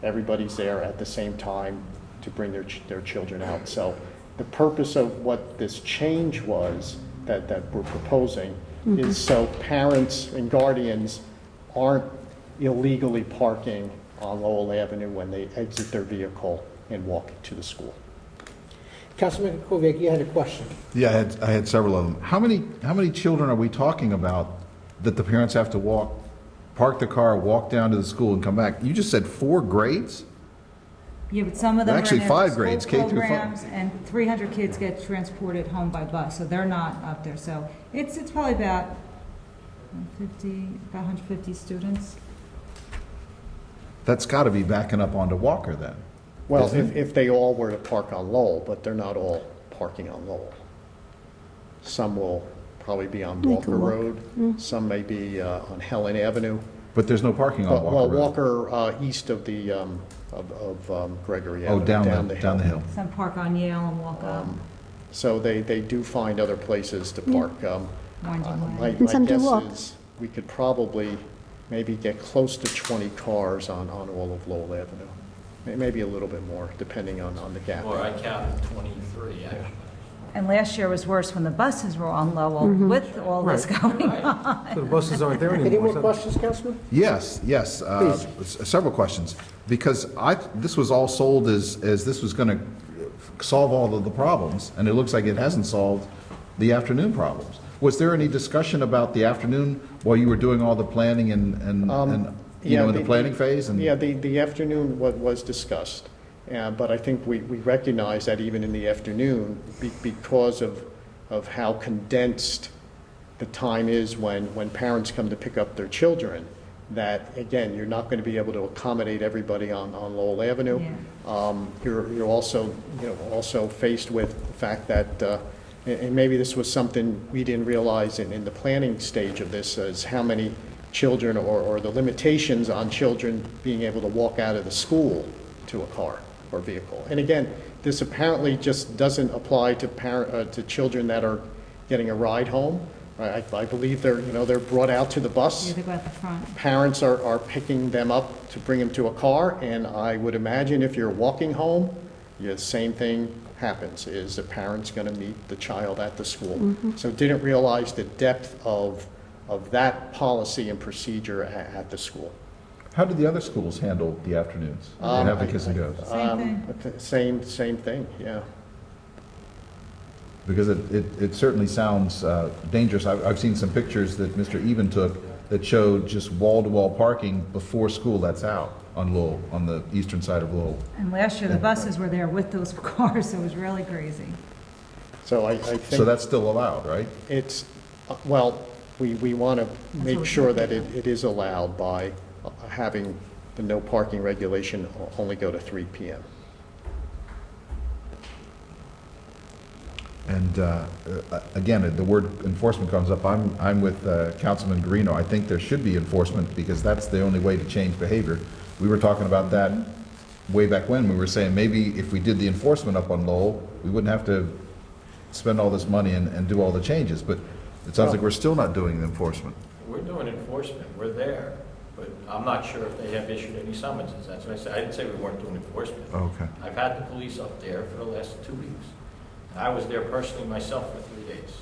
S18: everybody's there at the same time to bring their children out. So the purpose of what this change was that we're proposing is so parents and guardians aren't illegally parking on Lowell Avenue when they exit their vehicle and walk to the school.
S1: Councilman Kovic, you had a question.
S7: Yeah, I had several of them. How many children are we talking about that the parents have to park the car, walk down to the school, and come back? You just said 4 grades?
S8: Yeah, but some of them are
S7: Actually,
S8: in
S7: 5
S8: school
S7: grades, K through 5.
S8: programs, and 300 kids get transported home by bus, so they're not up there. So it's probably about 150 students.
S7: That's got to be backing up onto Walker then.
S18: Well,
S7: isn't it?
S18: if they all were to park on Lowell, but they're not all parking on Lowell. Some will probably be on
S6: They
S18: Walker
S6: can walk.
S18: Road, some may be on Helen Avenue.
S7: But there's no parking on Walker
S18: Well,
S7: Road.
S18: Walker east of the Gregory Avenue.
S7: Oh, down the hill.
S8: Some park on Yale and walk up.
S18: So they do find other places to park.
S8: Winding
S18: My
S8: Way.
S6: And some do
S18: guess
S6: walk.
S18: is we could probably maybe get close to 20 cars on all of Lowell Avenue. Maybe a little bit more, depending on the gap.
S17: Or I counted 23, actually.
S8: And last year was worse when the buses were on Lowell with all this going on.
S4: So the buses aren't there
S1: Any
S4: anymore.
S1: more
S4: so-
S1: questions, Councilman?
S7: Yes. Several questions. Because this was all sold as this was going to solve all of the problems, and it looks like it hasn't solved the afternoon problems. Was there any discussion about the afternoon while you were doing all the planning and in the planning phase?
S18: Yeah, the afternoon was discussed. But I think we recognize that even in the afternoon, because of how condensed the time is when parents come to pick up their children, that, again, you're not going to be able to accommodate everybody on Lowell Avenue. You're also, also faced with the fact that, and maybe this was something we didn't realize in the planning stage of this, is how many children or the limitations on children being able to walk out of the school to a car or vehicle. And again, this apparently just doesn't apply to children that are getting a ride home. I believe they're brought out to the bus.
S8: Yeah, they go out the front.
S18: Parents are picking them up to bring them to a car, and I would imagine if you're walking home, the same thing happens, is the parent's going to meet the child at the school. So didn't realize the depth of that policy and procedure at the school.
S7: How did the other schools handle the afternoons? They have the Kiss and Goes.
S18: Same thing, yeah.
S7: Because it certainly sounds dangerous. I've seen some pictures that Mr. Even took that showed just wall-to-wall parking before school lets out on Lowell, on the eastern side of Lowell.
S8: And last year, the buses were there with those cars, so it was really crazy.
S18: So I think...
S7: So that's still allowed, right?
S18: It's, well, we want to make sure that it is allowed by having the no parking regulation only go to 3 p.m.
S7: And again, the word enforcement comes up. I'm with Councilman Guarino. I think there should be enforcement because that's the only way to change behavior. We were talking about that way back when. We were saying maybe if we did the enforcement up on Lowell, we wouldn't have to spend all this money and do all the changes. But it sounds like we're still not doing the enforcement.
S17: We're doing enforcement. We're there. But I'm not sure if they have issued any summonses. That's what I said. I didn't say we weren't doing enforcement.
S7: Okay.
S17: I've had the police up there for the last 2 weeks. I was there personally myself for 3 days.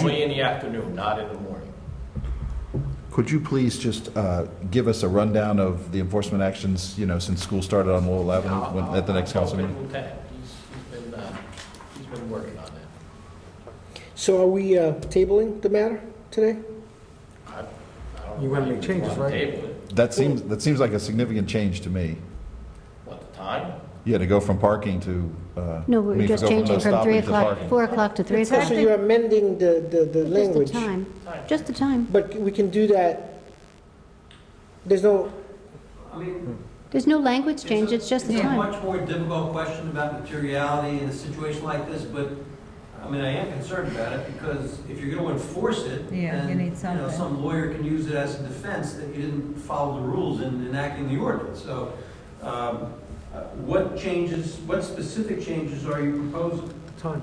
S17: Only in the afternoon, not in the morning.
S7: Could you please just give us a rundown of the enforcement actions, since school started on Lowell Avenue at the next council meeting?
S17: Lieutenant, he's been working on that.
S1: So are we tabling the matter today?
S4: You want to make changes, right?
S7: That seems like a significant change to me.
S17: What, the time?
S7: Yeah, to go from parking to...
S6: No, we're just changing from 3 o'clock, 4 o'clock to 3 o'clock.
S1: So you're amending the language?
S6: Just the time. Just the time.
S1: But we can do that, there's no...
S6: There's no language change, it's just the
S3: It's a
S6: time.
S3: much more difficult question about materiality in a situation like this, but, I am concerned about it because if you're going to enforce it,
S8: Yeah, you need something.
S3: some lawyer can use it as a defense that you didn't follow the rules in enacting the ordinance. So, what specific changes are you proposing?
S4: Time.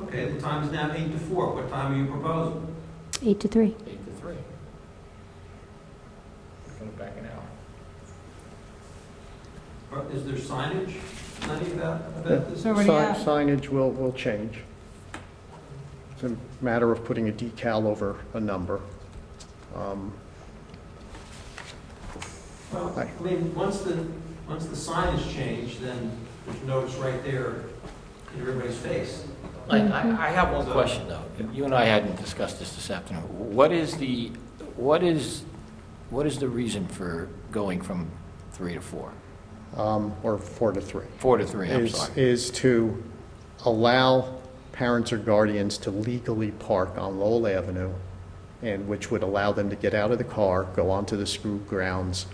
S3: Okay, the time is now 8 to 4. What time are you proposing?
S6: 8 to 3.
S17: 8 to 3. We're going to back an hour.
S3: Is there signage, Lenny, about this?
S18: Signage will change. It's a matter of putting a decal over a number.
S3: Once the signage changed, then there's notice right there in everybody's face.
S17: I have one question though. You and I hadn't discussed this afternoon. What is the reason for going from 3 to 4?
S18: Or 4 to 3.
S17: 4 to 3, I'm sorry.
S18: Is to allow parents or guardians to legally park on Lowell Avenue, and which would allow them to get out of the car, go onto the school grounds,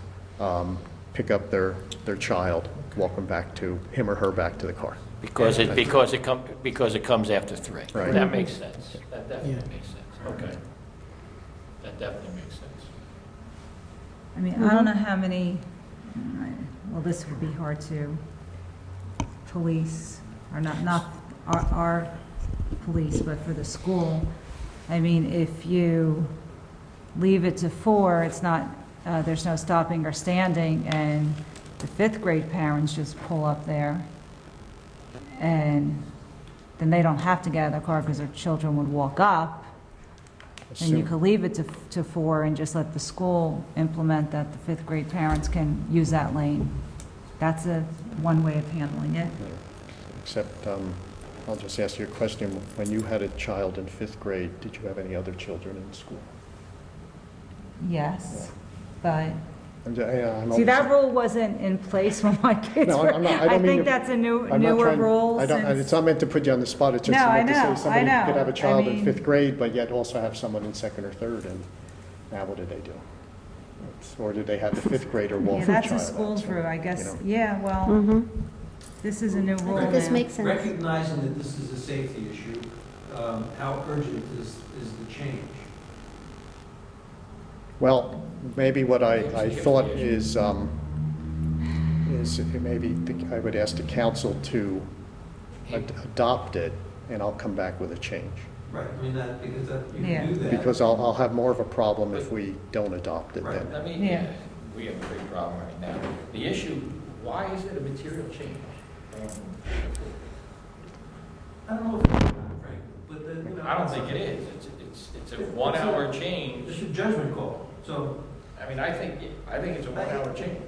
S18: pick up their child, walk him or her back to the car.
S17: Because it comes after 3.
S18: Right.
S17: That makes sense. That definitely makes sense. Okay. That definitely makes sense.
S8: I don't know how many, well, this would be hard to police, or not our police, but for the school. If you leave it to 4, it's not, there's no stopping or standing, and the 5th grade parents just pull up there, and then they don't have to get out of their car because their children would walk up. And you could leave it to 4 and just let the school implement that the 5th grade parents can use that lane. That's one way of handling it.
S18: Except, I'll just ask you a question. When you had a child in 5th grade, did you have any other children in school?
S8: Yes, but...
S18: I'm
S8: See, that rule wasn't in place when my kids
S18: No,
S8: were...
S18: I'm not, I don't
S8: I
S18: mean
S8: think
S18: to-
S8: that's a
S18: I'm not
S8: newer
S18: trying-
S8: rule.
S18: It's not meant to put you on the spot. It's just
S8: No,
S18: meant
S8: I
S18: to
S8: know,
S18: say somebody
S8: I
S18: could have a
S8: know.
S18: child
S8: I
S18: in
S8: mean-
S18: 5th grade, but yet also have someone in 2nd or 3rd, and now what do they do? Or do they have the fifth grader walk
S8: Yeah,
S18: from
S8: that's a
S18: child
S8: school
S18: out?
S8: through, I
S18: You
S8: guess.
S18: know.
S8: Yeah, well, this is a new rule now.
S6: This makes sense.
S3: Recognizing that this is a safety issue, how urgent is the change?
S18: Well, maybe what I thought is maybe I would ask the council to adopt it, and I'll come back with a change.
S3: Right, I mean, because you
S8: Yeah.
S3: can do that.
S18: Because I'll have more of a problem if we don't adopt it then.
S17: I mean,
S8: Yeah.
S17: we have a big problem right now. The issue, why is it a material change?
S3: I don't know if it's that, Frank, but
S17: I don't think it is. It's a 1 hour change.
S3: It's a judgment call, so.
S17: I mean, I think it's a 1 hour change.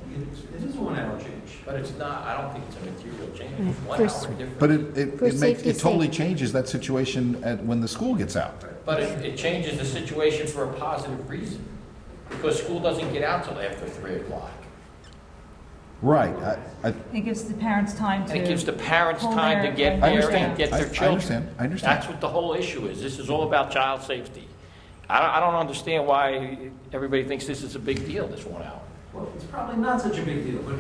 S3: It is a 1 hour change.
S17: But it's not, I don't think it's a material change.
S6: Right.
S17: It's 1
S6: First-
S17: hour difference.
S7: But
S6: For
S7: it makes,
S6: safety's
S7: it totally
S6: sake.
S7: changes that situation when the school gets out.
S17: But it changes the situation for a positive reason. Because school doesn't get out till after 3 o'clock.
S7: Right.
S8: It gives the parents time to.
S17: And it gives the parents
S8: pull
S17: time to
S8: their-
S17: get
S8: and-
S7: I
S17: there
S7: understand.
S17: and get their
S7: I
S17: children.
S7: understand.
S17: That's what the whole issue is. This is all about child safety. I don't understand why everybody thinks this is a big deal, this 1 hour.
S3: Well, it's probably not such a big deal, but.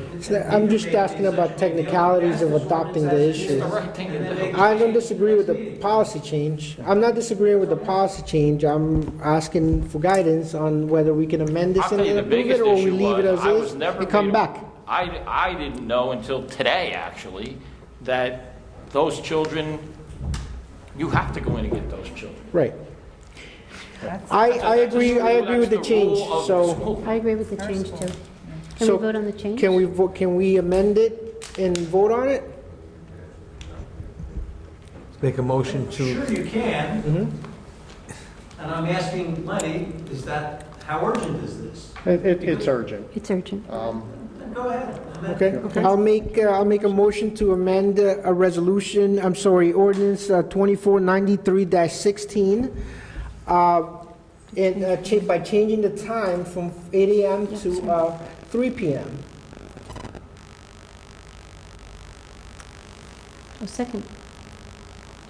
S1: I'm just asking about technicalities of adopting the
S17: It's
S1: issue.
S17: the right thing to do.
S1: I don't disagree with the policy change. I'm not disagreeing with the policy change. I'm asking for guidance on whether we can amend this
S17: I'll
S1: and
S17: tell you, the
S1: approve it,
S17: biggest
S1: or we
S17: issue
S1: leave it
S17: was,
S1: as
S17: I
S1: is
S17: was never
S1: and come
S17: made-
S1: back.
S17: I didn't know until today, actually, that those children, you have to go in and get those children.
S1: Right.
S8: That's-
S1: I
S17: That's
S1: agree with the
S17: rule
S1: change,
S17: of the
S1: so,
S17: school.
S6: I agree with the change, too. Can
S1: So,
S6: we vote on the change?
S1: can we amend it and vote on it?
S4: Make a motion to,
S3: Sure you can. And I'm asking Lenny, how urgent is this?
S18: It's urgent.
S6: It's urgent.
S3: Then go ahead.
S1: Okay, I'll make a motion to amend a resolution, ordinance 2493-16, by changing the time from 8 AM to 3 PM.
S6: I'll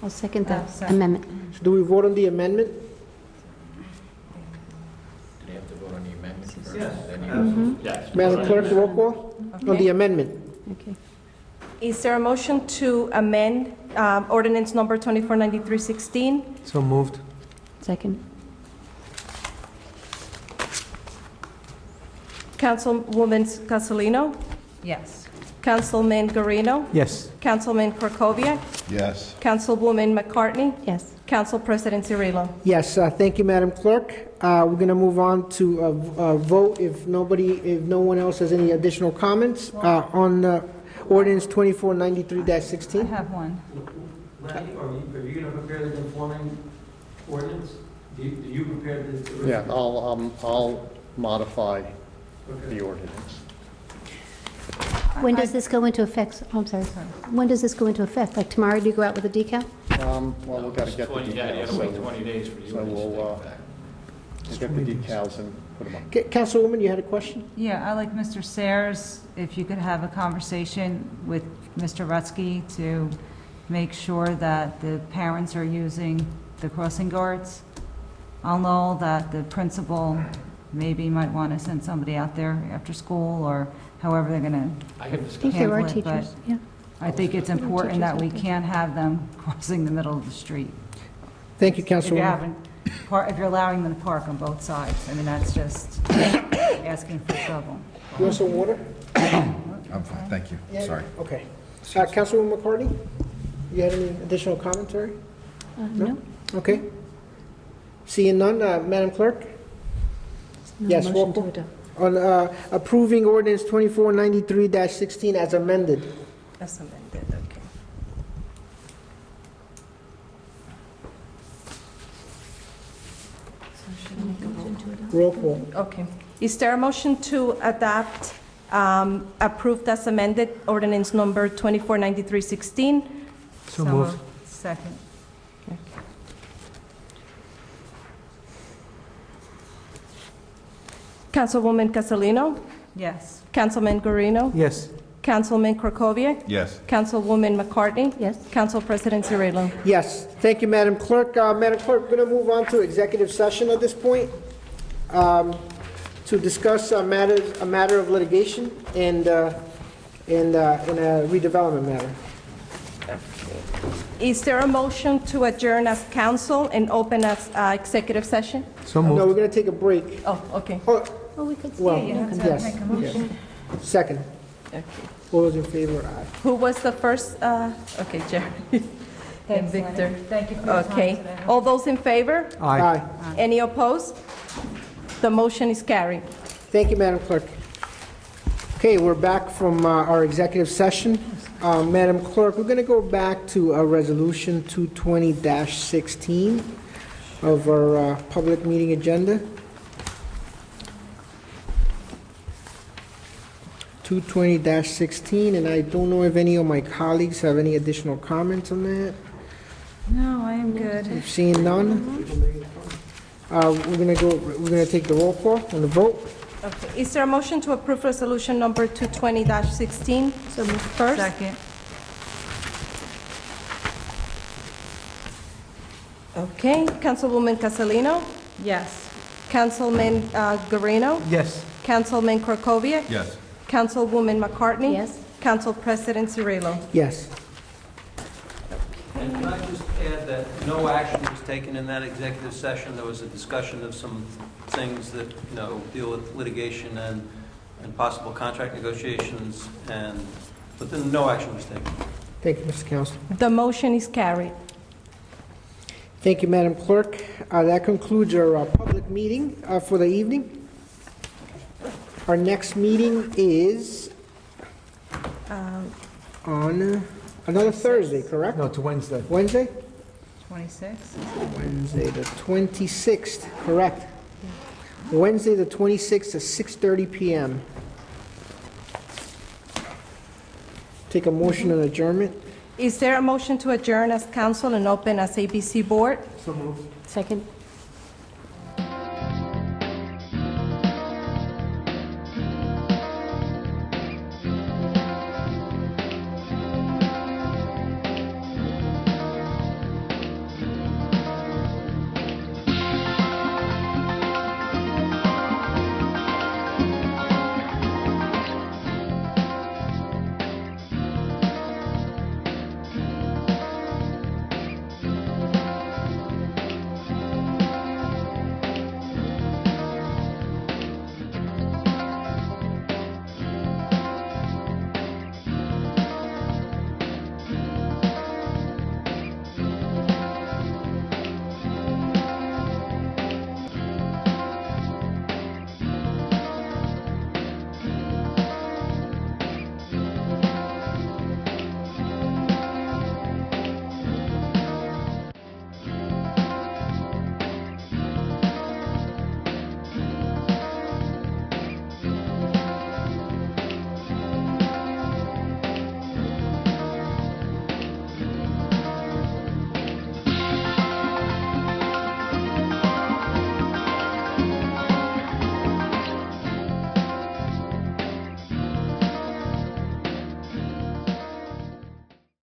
S6: second the
S8: second.
S6: amendment.
S1: So do we vote on the amendment?
S17: Do they have to vote on the amendment first?
S3: Yes.
S17: Then you-
S1: Mm-hmm.
S17: Yes.
S1: Madam Clerk, roll call on the amendment.
S6: Okay.
S2: Is there a motion to amend ordinance number 2493-16?
S4: so moved.
S6: Second.
S2: Councilwoman Castellino?
S8: Yes.
S2: Councilman Guarino?
S4: Yes.
S2: Councilman Krokoviac?
S7: Yes.
S2: Councilwoman McCartney?
S6: Yes.
S2: Council President Cirillo?
S1: Yes, thank you, Madam Clerk. We're going to move on to a vote if no one else has any additional comments on ordinance
S8: I
S1: 2493-16.
S8: have one.
S3: Lenny, are you going to prepare the conforming ordinance? Do you prepare the?
S18: Yeah, I'll modify the ordinance.
S6: When does this go into effect? Oh, I'm sorry. When does this go into effect? Like tomorrow, do you go out with a decal?
S18: Well, we've got to get the
S17: 20, yeah, you
S18: decals,
S17: have to wait
S18: so
S17: 20 days for the
S18: so
S17: ordinance to
S18: we'll
S17: take effect.
S18: get the decals and put them on.
S1: Councilwoman, you had a question?
S8: Yeah, I like Mr. Sayers, if you could have a conversation with Mr. Rutsky to make sure that the parents are using the crossing guards. I'll know that the principal maybe might want to send somebody out there after school or however they're going
S17: I can
S6: I
S17: discuss.
S6: think there are
S8: handle it, but-
S6: teachers, yeah.
S8: to, I think it's important that we can't have them crossing the middle of the street.
S1: Thank you,
S8: If you're
S1: Councilwoman.
S8: if you're allowing them to park on both sides, I mean, that's just asking for trouble.
S1: You want some water?
S7: I'm fine, thank you. Sorry.
S1: Okay. Councilwoman McCartney, you had any additional commentary?
S6: No.
S1: Okay. Seeing none, Madam Clerk?
S6: No
S1: Yes,
S6: motion
S1: roll
S6: to
S1: call.
S6: adopt.
S1: On approving ordinance 2493-16 as amended.
S2: As amended, okay.
S1: Roll call.
S2: Okay. Is there a motion to adopt, approved as amended ordinance number 2493-16?
S4: So moved.
S8: Second.
S2: Councilwoman Castellino?
S8: Yes.
S2: Councilman Guarino?
S4: Yes.
S2: Councilman Krokoviac?
S7: Yes.
S2: Councilwoman McCartney?
S6: Yes.
S2: Council President Cirillo?
S1: Yes, thank you, Madam Clerk. Madam Clerk, we're going to move on to executive session at this point. to discuss a matter of litigation and a redevelopment matter.
S2: Is there a motion to adjourn as council and open as executive session?
S4: So
S1: No,
S4: moved.
S1: we're going to take a break.
S2: Oh, okay.
S1: Oh,
S6: Oh, we could
S1: well,
S6: stay.
S1: yes. Yes. Second.
S2: Okay.
S1: All those in favor, aye.
S2: Who was the first? Okay, Jerry. And
S8: Thanks,
S2: Victor.
S8: Lenny. Thank you for your time
S2: Okay.
S8: today.
S2: All those in favor?
S4: Aye.
S2: Any opposed? The motion is carried.
S1: Thank you, Madam Clerk. Okay, we're back from our executive session. Madam Clerk, we're going to go back to Resolution 220-16 of our public meeting agenda. 220-16, and I don't know if any of my colleagues have any additional comments on that.
S8: No, I am good.
S1: Seeing none, we're going to take the roll call on the vote.
S2: Okay. Is there a motion to approve resolution number 220-16? So moved first.
S8: Second.
S2: Okay. Councilwoman Castellino?
S8: Yes.
S2: Councilman Guarino?
S4: Yes.
S2: Councilman Krokoviac?
S7: Yes.
S2: Councilwoman McCartney?
S6: Yes.
S2: Council President Cirillo?
S1: Yes.
S3: And can I just add that no action was taken in that executive session? There was a discussion of some things that, deal with litigation and possible contract negotiations, but then no action was taken.
S1: Thank you, Mr. Council.
S2: The motion is carried.
S1: Thank you, Madam Clerk. That concludes our public meeting for the evening. Our next meeting is on another Thursday, correct?
S4: No, it's Wednesday.
S1: Wednesday?
S8: 26?
S1: Wednesday, the 26th, correct. Wednesday, the 26th at 6:30 p.m. Take a motion on adjournment.
S2: Is there a motion to adjourn as council and open as ABC Board?
S4: So moved.
S6: Second.